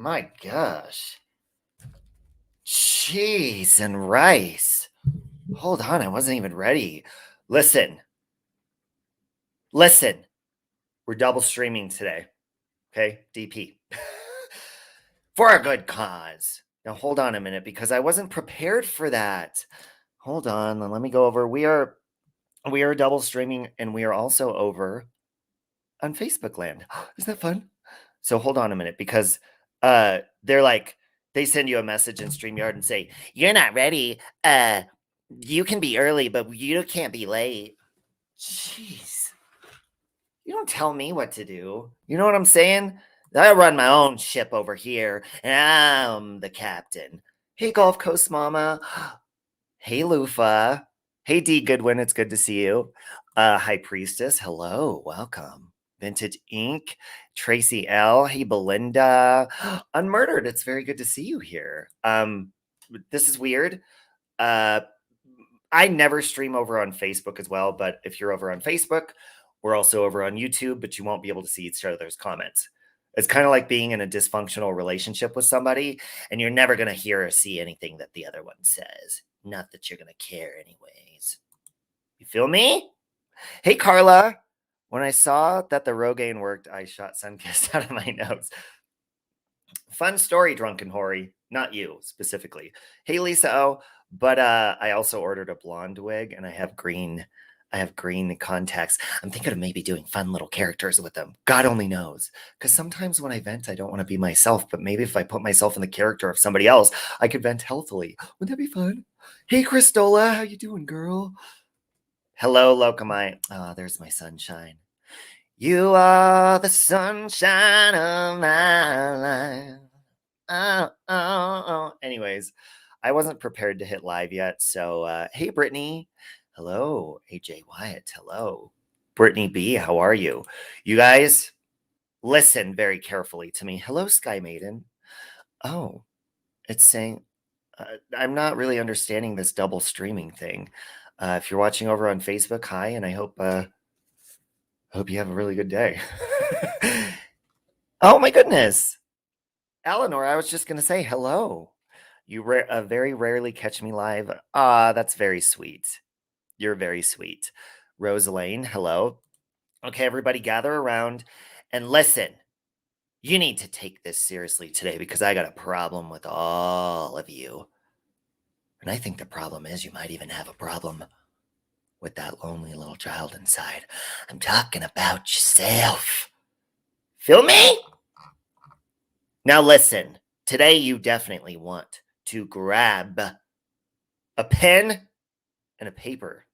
My gosh. Cheese and rice. Hold on, I wasn't even ready. Listen. We're double streaming today. Okay, DP. For a good cause. Now hold on a minute because I wasn't prepared for that. Hold on, let me go over. We are double streaming and we are also over on Facebook land. Isn't that fun? So hold on a minute because they're like, they send you a message in StreamYard and say, you're not ready. You can be early, but you can't be late. Jeez. You don't tell me what to do. You know what I'm saying? I run my own ship over here, and I'm the captain. Hey, Gulf Coast Mama. Hey, Lufa. Hey, D Goodwin. It's good to see you. High Priestess. Hello. Welcome. Vintage Ink. Tracy L. Hey, Belinda. Unmurdered. It's very good to see you here. This is weird. I never stream over on Facebook as well, but if you're over on Facebook, we're also over on YouTube, but you won't be able to see each other's comments. It's kind of like being in a dysfunctional relationship with somebody, and you're never going to hear or see anything that the other one says. Not that you're going to care anyways. You feel me? Hey, Carla. When I saw that the Rogaine worked, I shot Sunkissed out of my nose. Fun story, Drunken Hoary. Not you, specifically. Hey, Lisa O. But I also ordered a blonde wig, and I have green contacts. I'm thinking of maybe doing fun little characters with them. God only knows. Because sometimes when I vent, I don't want to be myself. But maybe if I put myself in the character of somebody else, I could vent healthily. Wouldn't that be fun? Hey, Christola. How you doing, girl? Hello, Locomite. Oh, there's my sunshine. You are the sunshine of my life. Oh. Anyways, I wasn't prepared to hit live yet. So, hey, Brittany. Hello. AJ Wyatt. Hello. Brittany B. How are you? You guys, listen very carefully to me. Hello, Sky Maiden. Oh, it's saying I'm not really understanding this double streaming thing. If you're watching over on Facebook, hi, and I hope you have a really good day. Oh my goodness. Eleanor, I was just going to say hello. You very rarely catch me live. That's very sweet. You're very sweet. Rosalane, hello. Okay, everybody gather around and listen. You need to take this seriously today because I got a problem with all of you. And I think the problem is you might even have a problem with that lonely little child inside. I'm talking about yourself. Feel me? Now listen, today you definitely want to grab a pen and a paper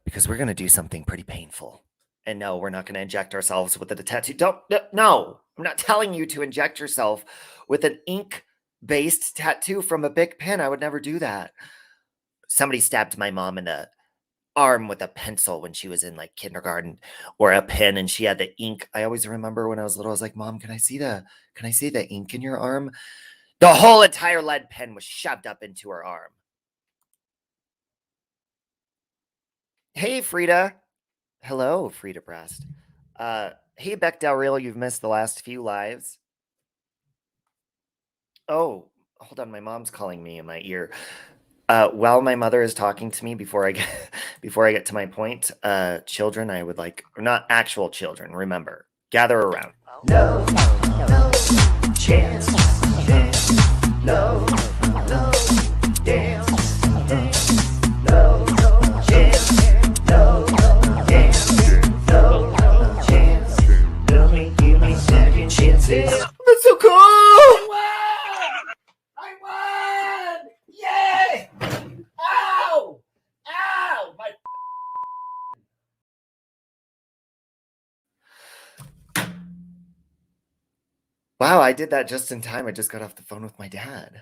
because we're going to do something pretty painful. And no, we're not going to inject ourselves with a tattoo. No, I'm not telling you to inject yourself with an ink-based tattoo from a big pen. I would never do that. Somebody stabbed my mom in the arm with a pencil when she was in like kindergarten, or a pen, and she had the ink. I always remember when I was little, I was like, Mom, can I see the ink in your arm? The whole entire lead pen was shoved up into her arm. Hey, Frida. Hello, Frida Brast. Hey, Beck Del Real, you've missed the last few lives. Oh, hold on, my mom's calling me in my ear. While my mother is talking to me, before I get to my point, children, I would like, not actual children, remember, gather around. No chance, no dance, no chance, no dance, no chance, give me second chances. That's so cool! I won! Yay! Ow! My wow, I did that just in time. I just got off the phone with my dad.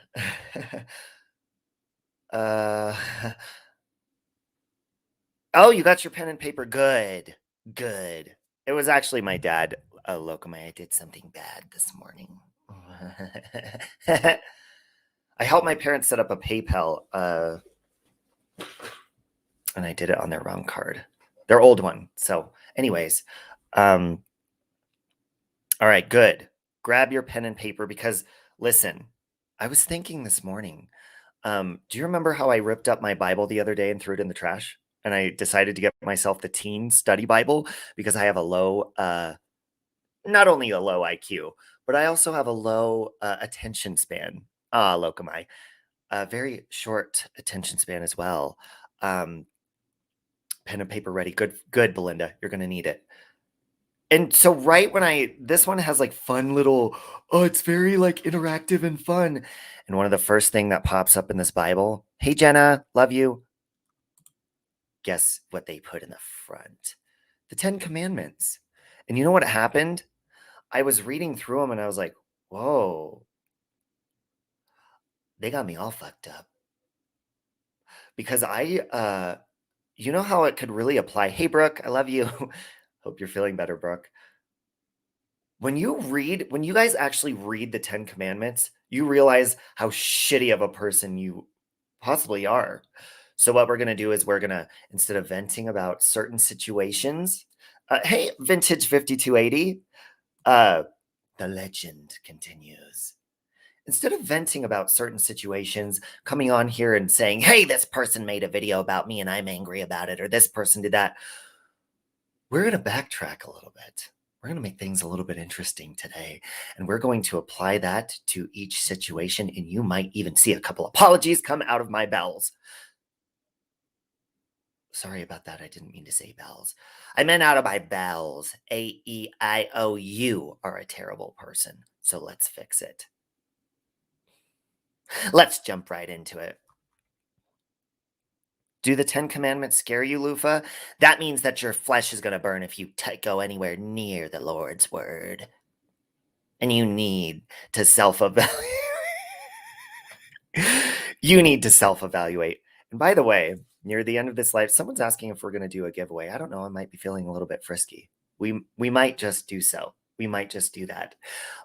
Oh, you got your pen and paper. Good. It was actually my dad. Locomai, I did something bad this morning. I helped my parents set up a PayPal, and I did it on their wrong card, their old one. So anyways, all right, good. grab your pen and paper because, listen, I was thinking this morning, do you remember how I ripped up my Bible the other day and threw it in the trash? And I decided to get myself the teen study Bible because I have a low, not only a low IQ, but I also have a low attention span. Locumi. A very short attention span as well. Pen and paper ready. Good, Belinda. You're going to need it. And so right when this one has like fun little, it's very like interactive and fun. And one of the first thing that pops up in this Bible, hey, Jenna, love you. Guess what they put in the front? The 10 Commandments. And you know what happened? I was reading through them and I was like, whoa, they got me all fucked up. Because you know how it could really apply? Hey, Brooke, I love you. Hope you're feeling better, Brooke. When you guys actually read the 10 Commandments, you realize how shitty of a person you possibly are. So what we're going to do is we're going to, instead of venting about certain situations, hey, Vintage 5280, the legend continues. Instead of venting about certain situations, coming on here and saying, hey, this person made a video about me and I'm angry about it, or this person did that, we're going to backtrack a little bit. We're going to make things a little bit interesting today. And we're going to apply that to each situation. And you might even see a couple apologies come out of my bowels. Sorry about that. I didn't mean to say bowels. I meant out of my bowels. A-E-I-O. You are a terrible person. So let's fix it. Let's jump right into it. Do the 10 Commandments scare you, Lufa? That means that your flesh is going to burn if you go anywhere near the Lord's word. And you need to self-evaluate. You need to self-evaluate. And by the way, near the end of this live, someone's asking if we're going to do a giveaway. I don't know. I might be feeling a little bit frisky. We might just do so. We might just do that.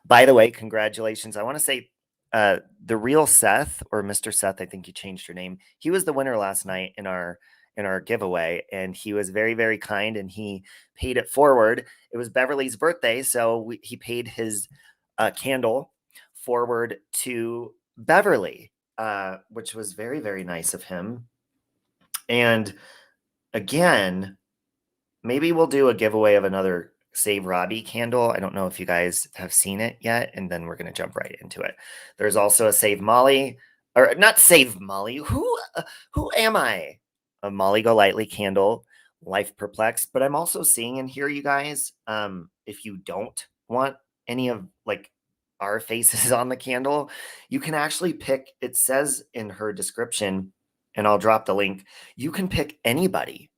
By the way, congratulations. I want to say the real Seth, or Mr. Seth, I think you changed your name. He was the winner last night in our giveaway, and he was very, very kind, and he paid it forward. It was Beverly's birthday, so he paid his candle forward to Beverly, which was very, very nice of him. And again, maybe we'll do a giveaway of another Save Robbie candle. I don't know if you guys have seen it yet, and then we're going to jump right into it. There's also a Save Molly, or not Save Molly. Who am I? A Molly Go Lightly candle, Life Perplexed. But I'm also seeing in here, you guys, if you don't want any of like our faces on the candle, you can actually pick, it says in her description, and I'll drop the link, you can pick anybody.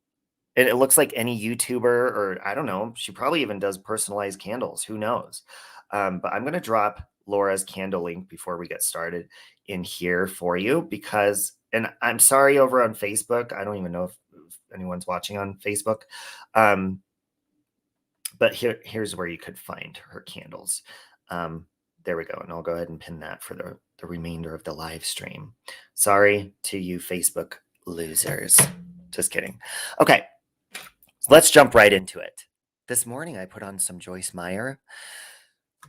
And it looks like any YouTuber, or I don't know, she probably even does personalized candles. Who knows? But I'm going to drop Laura's candle link before we get started in here for you because, and I'm sorry over on Facebook. I don't even know if anyone's watching on Facebook. But here's where you could find her candles. There we go. And I'll go ahead and pin that for the remainder of the live stream. Sorry to you Facebook losers. Just kidding. Okay. Let's jump right into it. This morning, I put on some Joyce Meyer.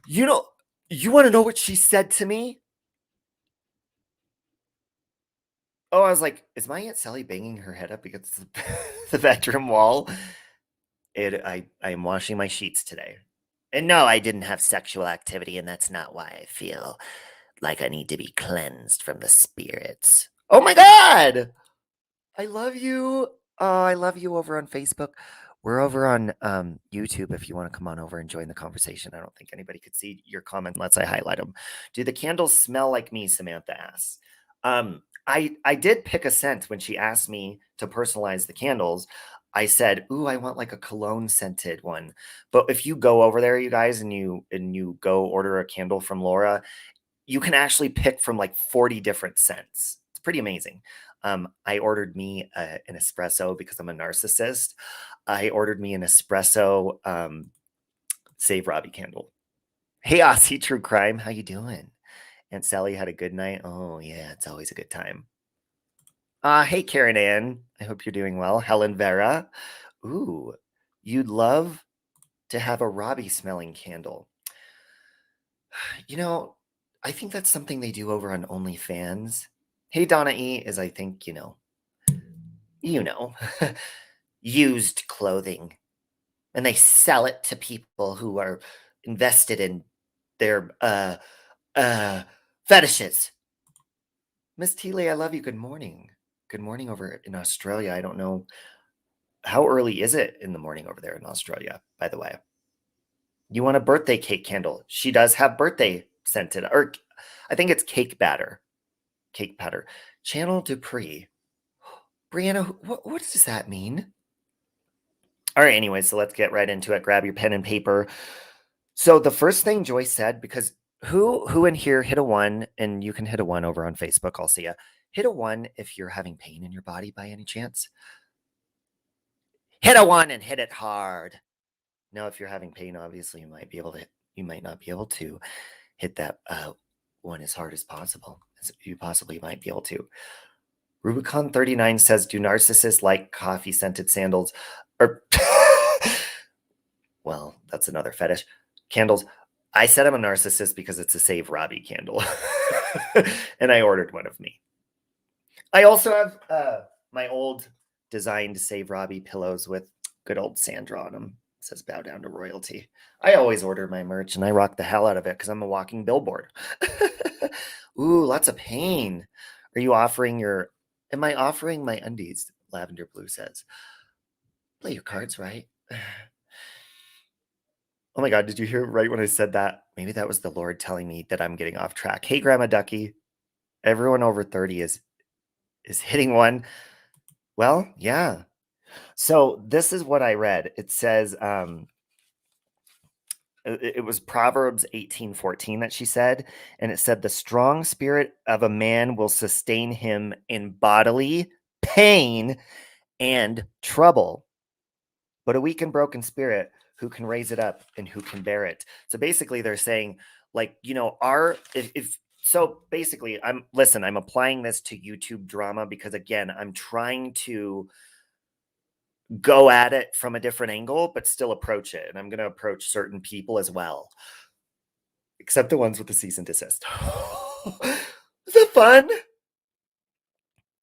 You want to know what she said to me? Oh, I was like, is my Aunt Sally banging her head up against the bedroom wall? I am washing my sheets today. And no, I didn't have sexual activity, and that's not why I feel like I need to be cleansed from the spirits. Oh my God! I love you. Oh, I love you over on Facebook. We're over on YouTube if you want to come on over and join the conversation. I don't think anybody could see your comment unless I highlight them. Do the candles smell like me? Samantha asks. I did pick a scent when she asked me to personalize the candles. I said, ooh, I want like a cologne scented one. But if you go over there, you guys, and you go order a candle from Laura, you can actually pick from like 40 different scents. It's pretty amazing. I ordered me an espresso because I'm a narcissist. I ordered me an espresso Save Robbie candle. Hey, Aussie True Crime, how you doing? Aunt Sally had a good night. Oh yeah, it's always a good time. Hey, Karen Ann. I hope you're doing well. Helen Vera. Ooh, you'd love to have a Robbie smelling candle. You know, I think that's something they do over on OnlyFans. Hey, Donna E is, I think, you know, used clothing. And they sell it to people who are invested in their fetishes. Miss Teeley, I love you. Good morning. Good morning over in Australia. I don't know. How early is it in the morning over there in Australia, by the way? You want a birthday cake candle? She does have birthday scented, or I think it's cake batter. Cake batter. Channel Dupree. Brianna, what does that mean? All right, anyway, so let's get right into it. Grab your pen and paper. So the first thing Joyce said, because who in here hit a 1, and you can hit a 1 over on Facebook, I'll see you. Hit a 1 if you're having pain in your body by any chance. Hit a 1 and hit it hard. Now, if you're having pain, obviously you might not be able to hit that 1 as hard as possible, as you possibly might be able to. Rubicon 39 says, do narcissists like coffee scented sandals? Or well, that's another fetish. Candles. I said I'm a narcissist because it's a Save Robbie candle. And I ordered one of me. I also have my old designed Save Robbie pillows with good old Sandra on them. It says bow down to royalty. I always order my merch and I rock the hell out of it because I'm a walking billboard. Ooh, lots of pain. Are you offering am I offering my undies? Lavender Blue says. Play your cards right. Oh my God, did you hear right when I said that? Maybe that was the Lord telling me that I'm getting off track. Hey, Grandma Ducky. Everyone over 30 is hitting 1. Well, yeah. So this is what I read. It says, it was Proverbs 18:14 that she said, and it said, the strong spirit of a man will sustain him in bodily pain and trouble. But a weak and broken spirit, who can raise it up and who can bear it? So basically they're saying, like, so basically I'm applying this to YouTube drama because, again, I'm trying to go at it from a different angle, but still approach it. And I'm going to approach certain people as well, except the ones with the cease and desist. Is that fun?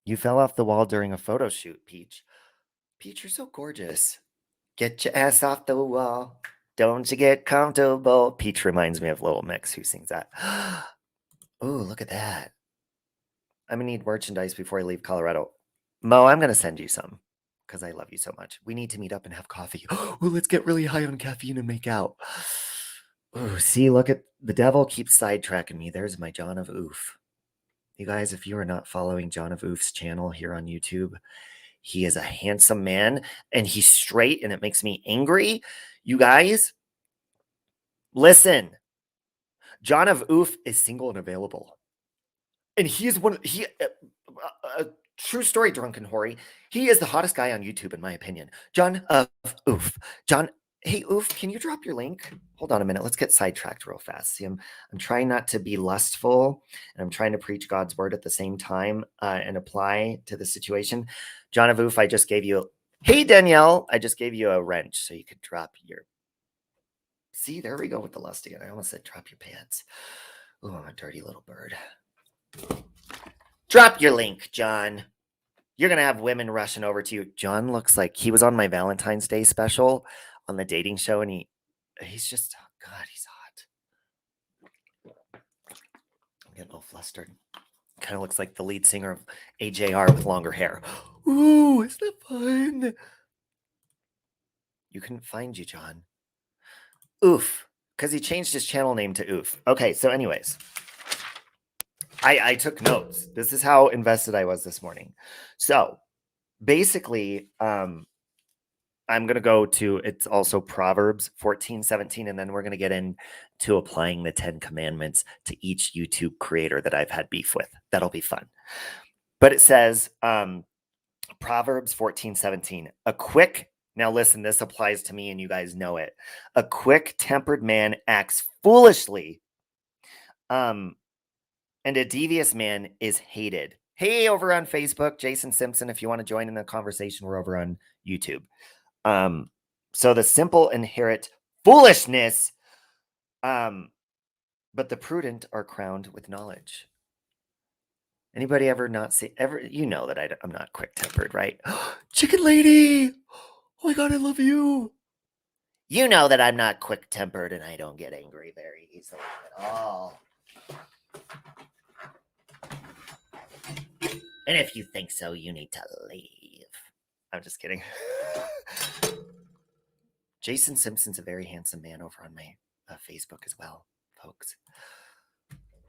You fell off the wall during a photo shoot, Peach. Peach, you're so gorgeous. Get your ass off the wall. Don't you get comfortable. Peach reminds me of Little Mix, who sings that. Oh, look at that. I'm going to need merchandise before I leave Colorado. Mo, I'm going to send you some because I love you so much. We need to meet up and have coffee. Oh, let's get really high on caffeine and make out. Oh, see, look at the devil keeps sidetracking me. There's my John of Oof. You guys, if you are not following John of Oof's channel here on YouTube, he is a handsome man and he's straight and it makes me angry. You guys, listen. John of Oof is single and available. And he is true story, Drunken Hoary. He is the hottest guy on YouTube, in my opinion. John of Oof. John, hey, Oof, can you drop your link? Hold on a minute. Let's get sidetracked real fast. See, I'm trying not to be lustful, and I'm trying to preach God's word at the same time and apply to the situation. John of Oof, I just gave you... Hey, Danielle, I just gave you a wrench so you could drop your... See, there we go with the lust again. I almost said drop your pants. Oh, I'm a dirty little bird. Drop your link, John. You're going to have women rushing over to you. John looks like he was on my Valentine's Day special on the dating show, and he's just, oh God, he's hot. I'm getting a little flustered. Kind of looks like the lead singer of AJR with longer hair. Ooh, isn't that fun? You couldn't find you, John. Oof, because he changed his channel name to Oof. Okay, so anyways, I took notes. This is how invested I was this morning. So basically, I'm going to go to, it's also Proverbs 14:17, and then we're going to get into applying the 10 commandments to each YouTube creator that I've had beef with. That'll be fun. But it says, Proverbs 14:17, now listen, this applies to me and you guys know it. A quick-tempered man acts foolishly, and a devious man is hated. Hey, over on Facebook, Jason Simpson, if you want to join in the conversation, we're over on YouTube. So the simple inherit foolishness, but the prudent are crowned with knowledge. Anybody ever not see, you know that I'm not quick-tempered, right? Chicken lady! Oh my God, I love you. You know that I'm not quick-tempered and I don't get angry very easily at all. And if you think so, you need to leave. I'm just kidding. Jason Simpson's a very handsome man over on my Facebook as well, folks.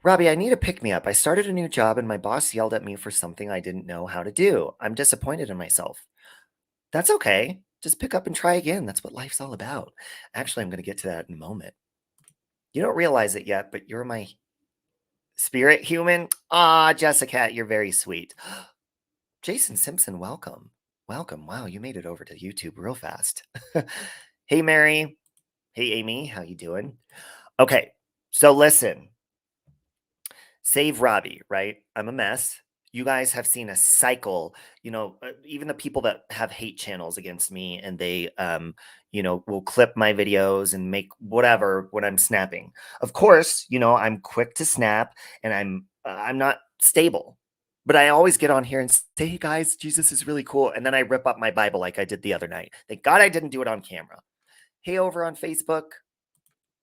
Robbie, I need a pick-me-up. I started a new job and my boss yelled at me for something I didn't know how to do. I'm disappointed in myself. That's okay. Just pick up and try again. That's what life's all about. Actually, I'm going to get to that in a moment. You don't realize it yet, but you're my spirit human. Ah, Jessica, you're very sweet. Jason Simpson, welcome. Welcome. Wow, you made it over to YouTube real fast. Hey, Mary. Hey, Amy. How you doing? Okay, so listen. Save Robbie, right? I'm a mess. You guys have seen a cycle, even the people that have hate channels against me and they, will clip my videos and make whatever when I'm snapping. Of course, I'm quick to snap and I'm not stable, but I always get on here and say, hey guys, Jesus is really cool. And then I rip up my Bible like I did the other night. Thank God I didn't do it on camera. Hey, over on Facebook,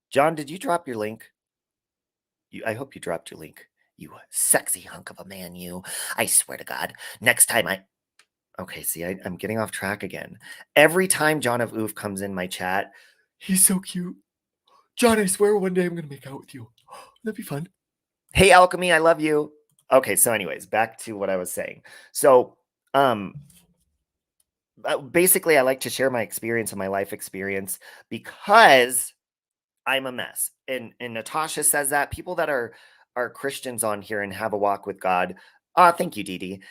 John, did you drop your link? I hope you dropped your link. You sexy hunk of a man, you. I swear to God. Next time Okay, see, I'm getting off track again. Every time John of Oof comes in my chat, he's so cute. John, I swear one day I'm going to make out with you. That'd be fun. Hey, Alchemy, I love you. Okay, so anyways, back to what I was saying. So, basically, I like to share my experience and my life experience because I'm a mess. And Natasha says that people that are Christians on here and have a walk with God. Thank you, Dee Dee.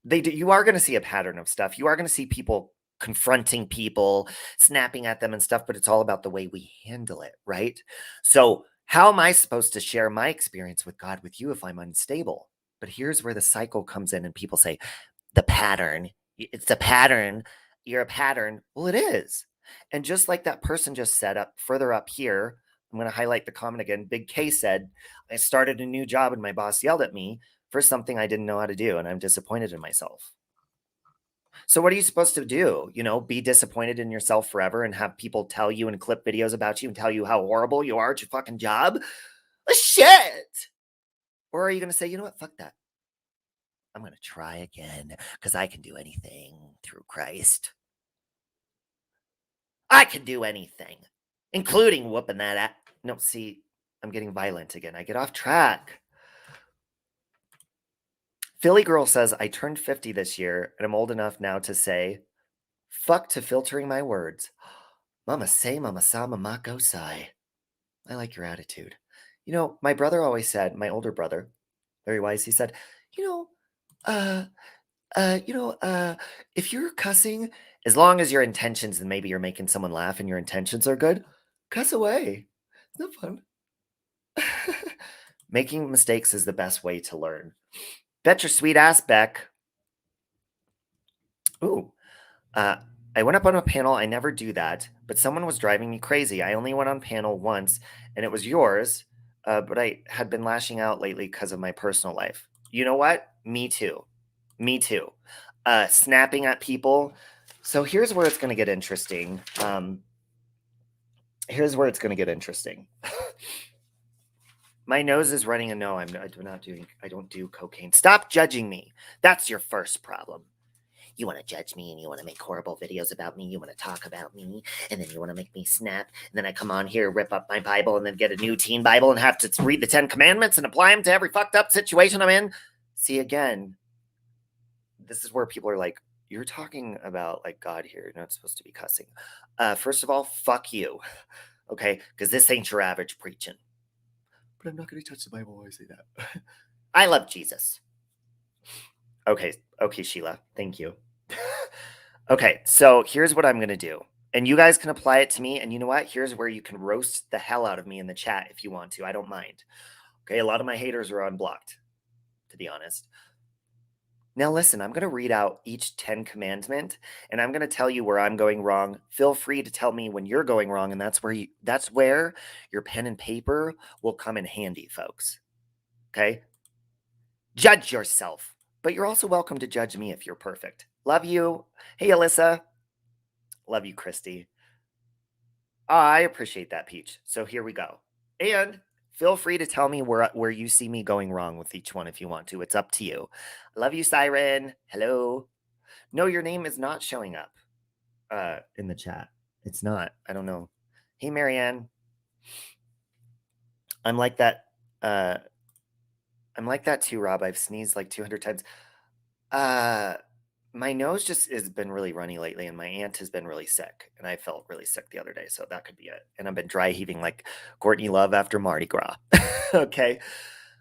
They do, you are going to see a pattern of stuff. You are going to see people confronting people, snapping at them and stuff, but it's all about the way we handle it, right? So, how am I supposed to share my experience with God with you if I'm unstable? But here's where the cycle comes in and people say, the pattern. It's a pattern. You're a pattern. Well, it is. And just like that person just said up further up here, I'm going to highlight the comment again. Big K said, I started a new job and my boss yelled at me for something I didn't know how to do, and I'm disappointed in myself. So what are you supposed to do? Be disappointed in yourself forever and have people tell you and clip videos about you and tell you how horrible you are at your fucking job? Shit! Or are you going to say, you know what? Fuck that. I'm going to try again because I can do anything through Christ. I can do anything, including whooping that ass. No, see, I'm getting violent again. I get off track. Philly Girl says, I turned 50 this year and I'm old enough now to say, fuck to filtering my words. Mama say, mama sa, mama go say. I like your attitude. My brother always said, my older brother, very wise, he said, uh, if you're cussing, as long as your intentions and maybe you're making someone laugh and your intentions are good, cuss away. It's not fun. Making mistakes is the best way to learn. Bet your sweet ass, Beck. Ooh. I went up on a panel. I never do that, but someone was driving me crazy. I only went on panel once, and it was yours, but I had been lashing out lately because of my personal life. You know what? Me too. Me too. Snapping at people. So here's where it's going to get interesting. Here's where it's going to get interesting. My nose is running a no. I don't do cocaine. Stop judging me. That's your first problem. You want to judge me and you want to make horrible videos about me. You want to talk about me and then you want to make me snap. And then I come on here, rip up my Bible and then get a new teen Bible and have to read the 10 Commandments and apply them to every fucked up situation I'm in. See, again, this is where people are like, you're talking about like God here. You're not supposed to be cussing. First of all, fuck you. Okay? Because this ain't your average preaching. But I'm not going to touch the Bible while I say that. I love Jesus. Okay, Sheila. Thank you. Okay, so here's what I'm going to do. And you guys can apply it to me. And you know what? Here's where you can roast the hell out of me in the chat if you want to. I don't mind. Okay, a lot of my haters are unblocked, to be honest. Now listen, I'm going to read out each 10 commandment and I'm going to tell you where I'm going wrong. Feel free to tell me when you're going wrong, and that's where your pen and paper will come in handy, folks. Okay? Judge yourself, but you're also welcome to judge me if you're perfect. Love you. Hey, Alyssa. Love you, Christy. I appreciate that, Peach. So here we go. And feel free to tell me where you see me going wrong with each one if you want to. It's up to you. Love you, Siren. Hello. No, your name is not showing up in the chat. It's not. I don't know. Hey, Marianne. I'm like that. I'm like that too, Rob. I've sneezed like 200 times. My nose just has been really runny lately, and my aunt has been really sick, and I felt really sick the other day, so that could be it. And I've been dry heaving like Courtney Love after Mardi Gras. Okay.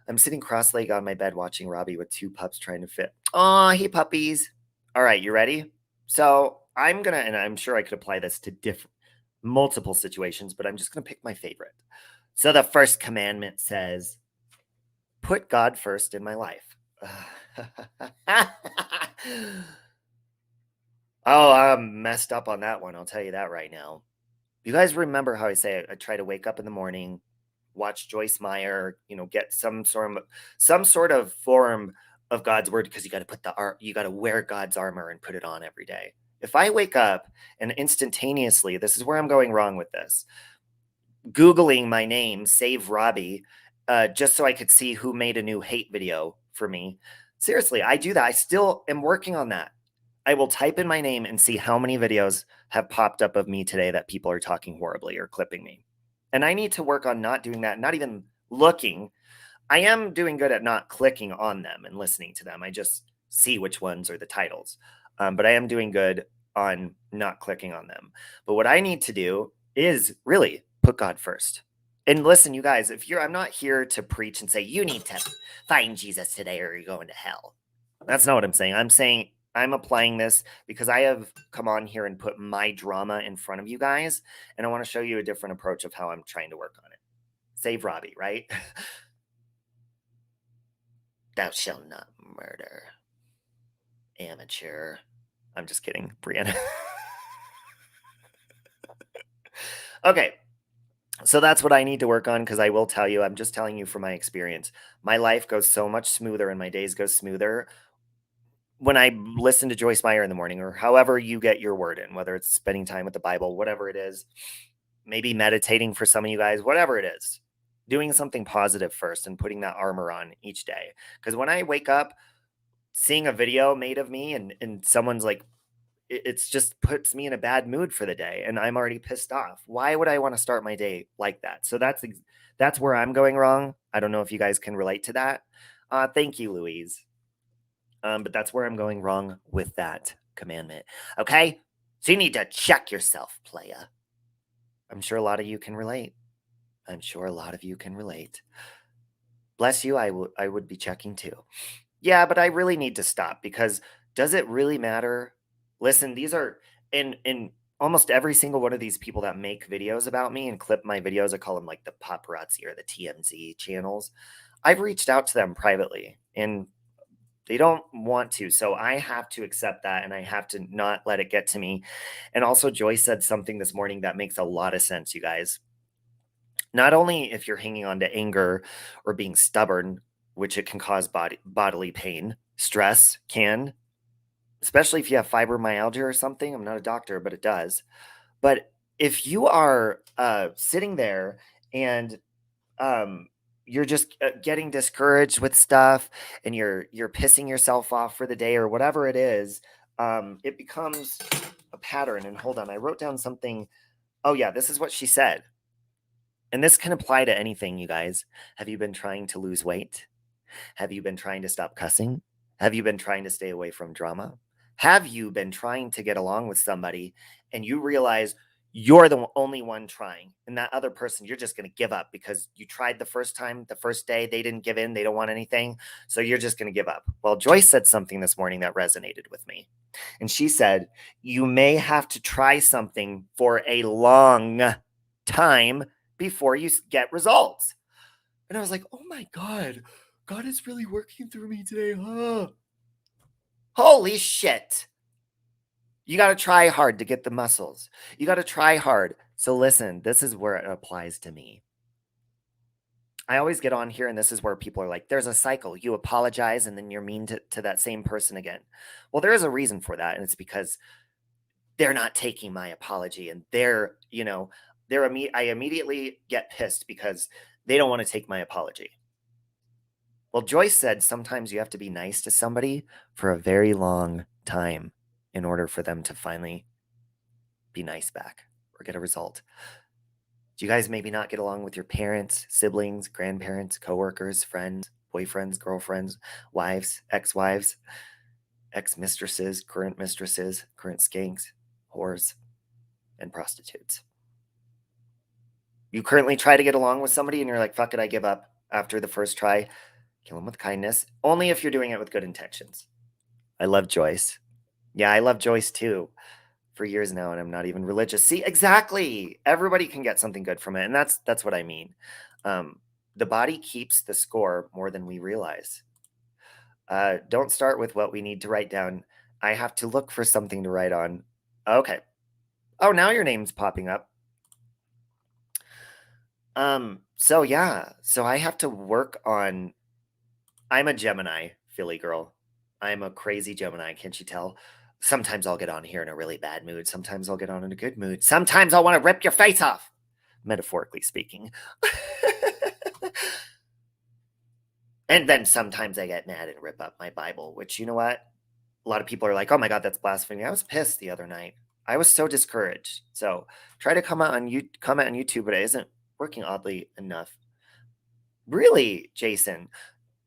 I'm sitting cross-legged on my bed watching Robbie with two pups trying to fit. Aw, hey puppies. All right, you ready? So I'm gonna, and I'm sure I could apply this to multiple situations, but I'm just gonna pick my favorite. So the first commandment says, put God first in my life. Oh, I'm messed up on that one. I'll tell you that right now. You guys remember how I say I try to wake up in the morning, watch Joyce Meyer, get some sort of form of God's word, because you got to you got to wear God's armor and put it on every day. If I wake up and instantaneously, this is where I'm going wrong with this, Googling my name, Save Robbie, just so I could see who made a new hate video for me. Seriously, I do that. I still am working on that. I will type in my name and see how many videos have popped up of me today that people are talking horribly or clipping me. And I need to work on not doing that, not even looking. I am doing good at not clicking on them and listening to them. I just see which ones are the titles. But I am doing good on not clicking on them. But what I need to do is really put God first. And listen, you guys, I'm not here to preach and say, you need to find Jesus today or you're going to hell. That's not what I'm saying. I'm saying I'm applying this because I have come on here and put my drama in front of you guys, and I want to show you a different approach of how I'm trying to work on it. Save Robbie, right? Thou shalt not murder. Amateur. I'm just kidding, Brianna. Okay. So that's what I need to work on, because I will tell you, I'm just telling you from my experience, my life goes so much smoother and my days go smoother when I listen to Joyce Meyer in the morning, or however you get your word in, whether it's spending time with the Bible, whatever it is, maybe meditating for some of you guys, whatever it is, doing something positive first and putting that armor on each day. Because when I wake up, seeing a video made of me and someone's like, it's just puts me in a bad mood for the day, and I'm already pissed off. Why would I want to start my day like that? So that's where I'm going wrong. I don't know if you guys can relate to that. Thank you, Louise. But that's where I'm going wrong with that commandment. Okay? So you need to check yourself, Playa. I'm sure a lot of you can relate. I'm sure a lot of you can relate. Bless you, I would be checking too. Yeah, but I really need to stop, because does it really matter? Listen, these are in almost every single one of these people that make videos about me and clip my videos, I call them like the paparazzi or the TMZ channels. I've reached out to them privately, and they don't want to. So I have to accept that, and I have to not let it get to me. And also, Joyce said something this morning that makes a lot of sense, you guys. Not only if you're hanging on to anger or being stubborn, which it can cause bodily pain, stress can, especially if you have fibromyalgia or something. I'm not a doctor, but it does. But if you are sitting there and you're just getting discouraged with stuff, and you're pissing yourself off for the day or whatever it is, it becomes a pattern. And hold on, I wrote down something. Oh yeah, this is what she said. And this can apply to anything, you guys. Have you been trying to lose weight? Have you been trying to stop cussing? Have you been trying to stay away from drama? Have you been trying to get along with somebody and you realize you're the only one trying, and that other person, you're just going to give up because you tried the first time, the first day, they didn't give in, they don't want anything, so you're just going to give up? Well, Joyce said something this morning that resonated with me. And she said, you may have to try something for a long time before you get results. And I was like, oh my God, God is really working through me today, huh? Holy shit. You got to try hard to get the muscles. You got to try hard. So listen, this is where it applies to me. I always get on here and this is where people are like, there's a cycle. You apologize and then you're mean to that same person again. Well, there is a reason for that. And it's because they're not taking my apology and I immediately get pissed because they don't want to take my apology. Well, Joyce said sometimes you have to be nice to somebody for a very long time in order for them to finally be nice back or get a result. Do you guys maybe not get along with your parents, siblings, grandparents, coworkers, friends, boyfriends, girlfriends, wives, ex-wives, ex-mistresses, current skanks, whores, and prostitutes? You currently try to get along with somebody and you're like, fuck it, I give up after the first try. Kill them with kindness, only if you're doing it with good intentions. I love Joyce. Yeah, I love Joyce too for years now, and I'm not even religious. See, exactly. Everybody can get something good from it, and that's what I mean. The body keeps the score more than we realize. Don't start with what we need to write down. I have to look for something to write on. Okay. Oh, now your name's popping up. So yeah, so I have to work on. I'm a Gemini, Philly girl. I'm a crazy Gemini, can't you tell? Sometimes I'll get on here in a really bad mood. Sometimes I'll get on in a good mood. Sometimes I'll want to rip your face off, metaphorically speaking. And then sometimes I get mad and rip up my Bible, which, you know what? A lot of people are like, oh my God, that's blasphemy. I was pissed the other night. I was so discouraged. So try to comment on YouTube, but it isn't working oddly enough. Really, Jason?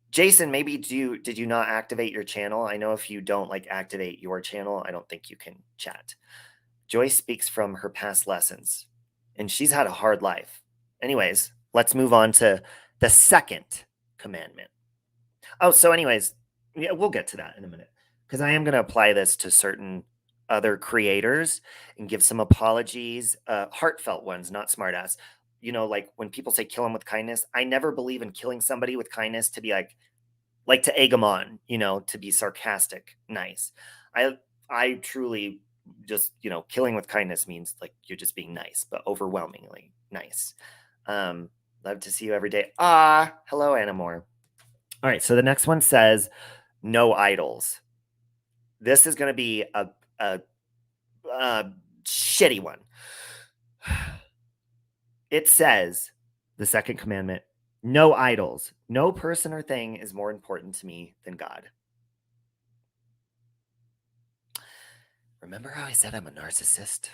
Jason, maybe did you not activate your channel? I know if you don't activate your channel, I don't think you can chat. Joyce speaks from her past lessons, and she's had a hard life. Anyways, let's move on to the second commandment. Oh, so anyways, yeah, we'll get to that in a minute because I am going to apply this to certain other creators and give some apologies, heartfelt ones, not smartass. Like when people say kill them with kindness, I never believe in killing somebody with kindness to be like to egg them on, to be sarcastic, nice. I truly just, killing with kindness means like you're just being nice, but overwhelmingly nice. Love to see you every day. Hello, Anna Moore. All right, so the next one says no idols. This is going to be a shitty one. It says, the second commandment, no idols. No person or thing is more important to me than God. Remember how I said I'm a narcissist?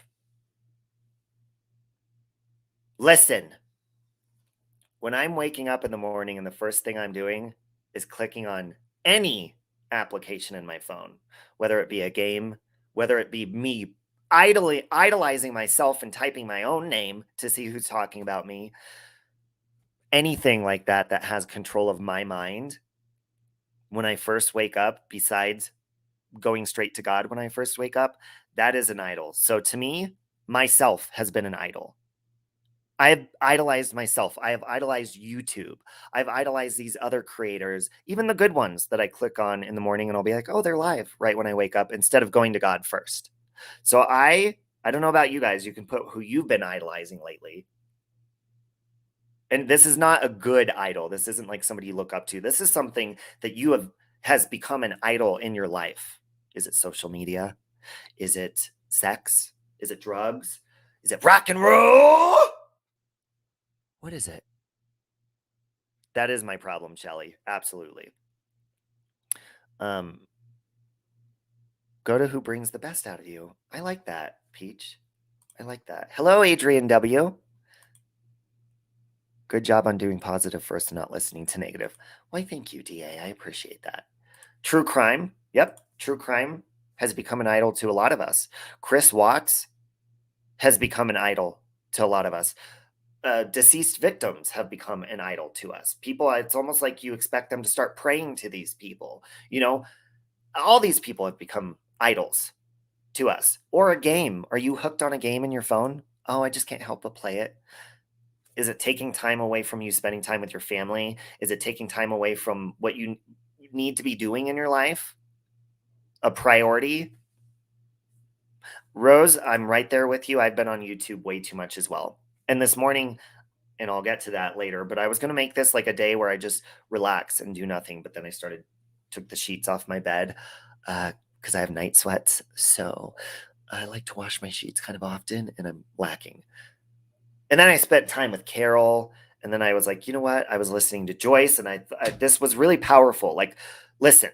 Listen, when I'm waking up in the morning and the first thing I'm doing is clicking on any application in my phone, whether it be a game, whether it be me idolizing myself and typing my own name to see who's talking about me, anything like that that has control of my mind when I first wake up, besides going straight to God when I first wake up, that is an idol. So to me, myself has been an idol. I've idolized myself. I have idolized YouTube. I've idolized these other creators, even the good ones that I click on in the morning and I'll be like, oh, they're live right when I wake up instead of going to God first. So I don't know about you guys. You can put who you've been idolizing lately. And this is not a good idol. This isn't like somebody you look up to. This is something that has become an idol in your life. Is it social media? Is it sex? Is it drugs? Is it rock and roll? What is it? That is my problem, Shelly. Absolutely. Go to who brings the best out of you. I like that, Peach. I like that. Hello, Adrian W. Good job on doing positive first and not listening to negative. Why, thank you, DA. I appreciate that. True crime. Yep. True crime has become an idol to a lot of us. Chris Watts has become an idol to a lot of us. Deceased victims have become an idol to us. People, it's almost like you expect them to start praying to these people. All these people have become idols to us. Or a game. Are you hooked on a game in your phone? Oh, I just can't help but play it. Is it taking time away from you spending time with your family? Is it taking time away from what you need to be doing in your life? a priority. Rose, I'm right there with you. I've been on YouTube way too much as well. And this morning, and I'll get to that later, but I was going to make this like a day where I just relax and do nothing. But then I took the sheets off my bed because I have night sweats. So I like to wash my sheets kind of often, and I'm lacking. And then I spent time with Carol. And then I was like, you know what? I was listening to Joyce, and this was really powerful. Like, listen,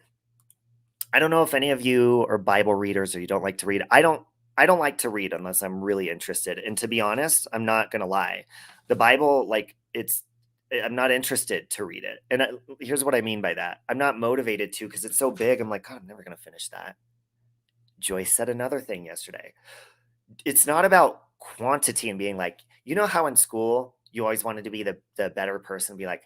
I don't know if any of you are Bible readers or you don't like to read. I don't like to read unless I'm really interested. And to be honest, I'm not going to lie. The Bible, like I'm not interested to read it. And here's what I mean by that. I'm not motivated to because it's so big. I'm like, God, I'm never going to finish that. Joyce said another thing yesterday. It's not about quantity and being like, you know how in school you always wanted to be the better person, be like,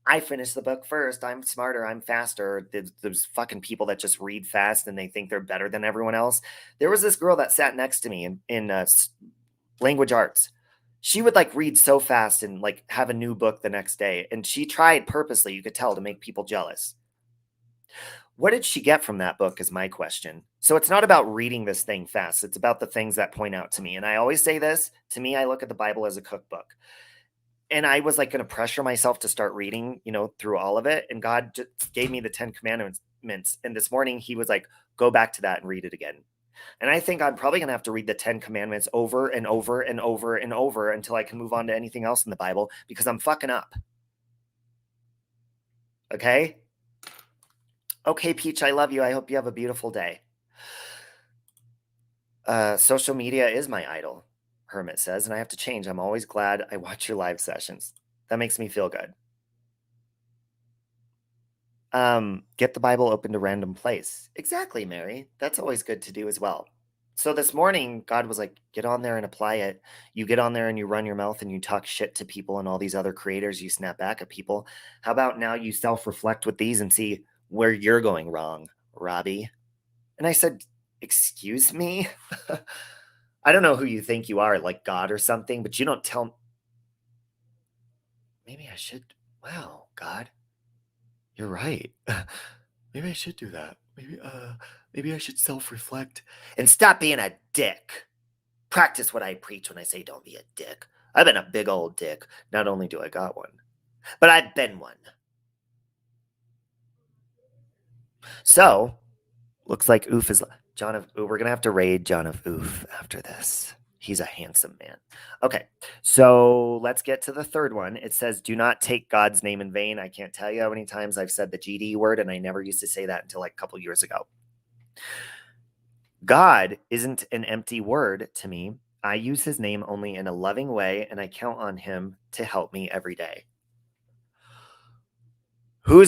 I finished the book first. I'm smarter. I'm faster. There's fucking people that just read fast and they think they're better than everyone else. There was this girl that sat next to me in language arts. She would like read so fast and like have a new book the next day. And she tried purposely, you could tell, to make people jealous. What did she get from that book is my question. So it's not about reading this thing fast. It's about the things that point out to me. And I always say this, to me, I look at the Bible as a cookbook. And I was like going to pressure myself to start reading, through all of it. And God just gave me the 10 commandments. And this morning he was like, go back to that and read it again. And I think I'm probably going to have to read the 10 commandments over and over and over and over until I can move on to anything else in the Bible because I'm fucking up. Okay. Okay, Peach, I love you. I hope you have a beautiful day. Social media is my idol, Hermit says, and I have to change. I'm always glad I watch your live sessions. That makes me feel good. Get the Bible open to random place. Exactly, Mary. That's always good to do as well. So this morning, God was like, get on there and apply it. You get on there and you run your mouth and you talk shit to people and all these other creators. You snap back at people. How about now you self-reflect with these and see where you're going wrong, Robbie? And I said, excuse me? I don't know who you think you are, like God or something, but you don't tell. Maybe I should. Wow, God. You're right. Maybe I should do that. Maybe I should self-reflect and stop being a dick. Practice what I preach when I say don't be a dick. I've been a big old dick. Not only do I got one, but I've been one. So, looks like Oof is John of Oof. We're gonna have to raid John of Oof after this. He's a handsome man. Okay, so let's get to the third one. It says, do not take God's name in vain. I can't tell you how many times I've said the GD word, and I never used to say that until like a couple years ago. God isn't an empty word to me. I use his name only in a loving way, and I count on him to help me every day. Who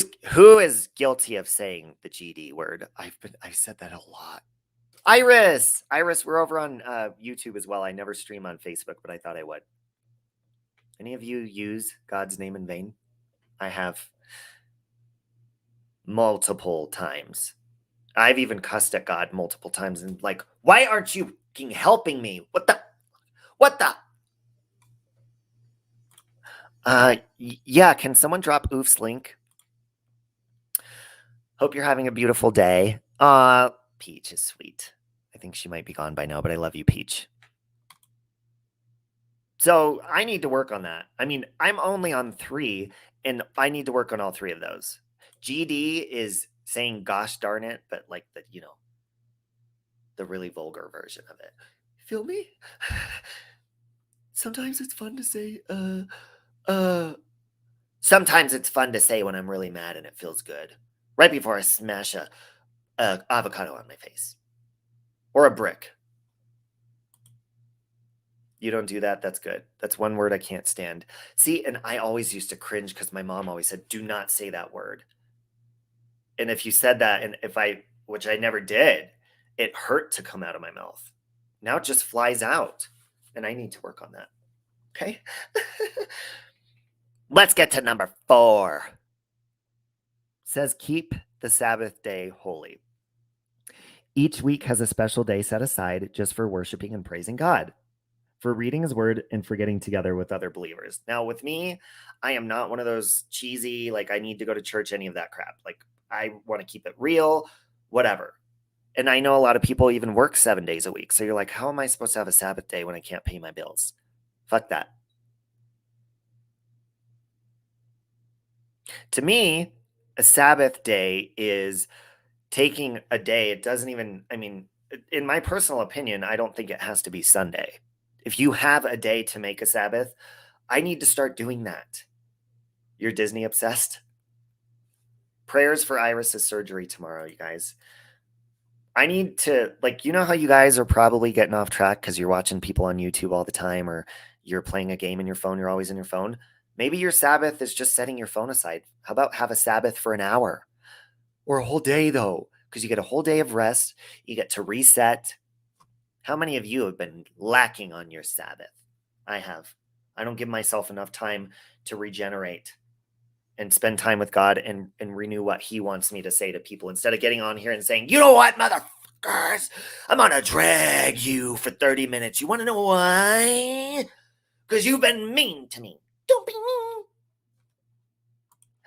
is guilty of saying the GD word? I've said that a lot. Iris, we're over on YouTube as well. I never stream on Facebook, but I thought I would. Any of you use God's name in vain? I have multiple times. I've even cussed at God multiple times and like, why aren't you helping me? What the? Yeah, can someone drop Oof's link? Hope you're having a beautiful day. Peach is sweet. I think she might be gone by now, but I love you, Peach. So I need to work on that. I mean, I'm only on 3, and I need to work on all 3 of those. GD is saying gosh darn it, but like the really vulgar version of it. Feel me? Sometimes it's fun to say, sometimes it's fun to say when I'm really mad and it feels good. Right before I smash a avocado on my face. Or a brick. You don't do that? That's good. That's one word I can't stand. See, and I always used to cringe because my mom always said, do not say that word. And if you said that, and which I never did, it hurt to come out of my mouth. Now it just flies out. And I need to work on that. Okay? Let's get to number 4. It says, keep the Sabbath day holy. Each week has a special day set aside just for worshiping and praising God, for reading his word and for getting together with other believers. Now, with me, I am not one of those cheesy, like I need to go to church, any of that crap. Like I want to keep it real, whatever. And I know a lot of people even work 7 days a week. So you're like, how am I supposed to have a Sabbath day when I can't pay my bills? Fuck that. To me, a Sabbath day is taking a day. It doesn't even, I mean, in my personal opinion, I don't think it has to be Sunday. If you have a day to make a Sabbath, I need to start doing that. You're Disney obsessed? Prayers for Iris's surgery tomorrow, you guys. I need to, like, you know how you guys are probably getting off track because you're watching people on YouTube all the time, or you're playing a game in your phone, you're always in your phone. Maybe your Sabbath is just setting your phone aside. How about have a Sabbath for an hour or a whole day, though? Because you get a whole day of rest, you get to reset. How many of you have been lacking on your Sabbath? I have. I don't give myself enough time to regenerate and spend time with God and renew what He wants me to say to people instead of getting on here and saying, you know what, motherfuckers, I'm gonna drag you for 30 minutes. You wanna know why? Because you've been mean to me. Don't be mean.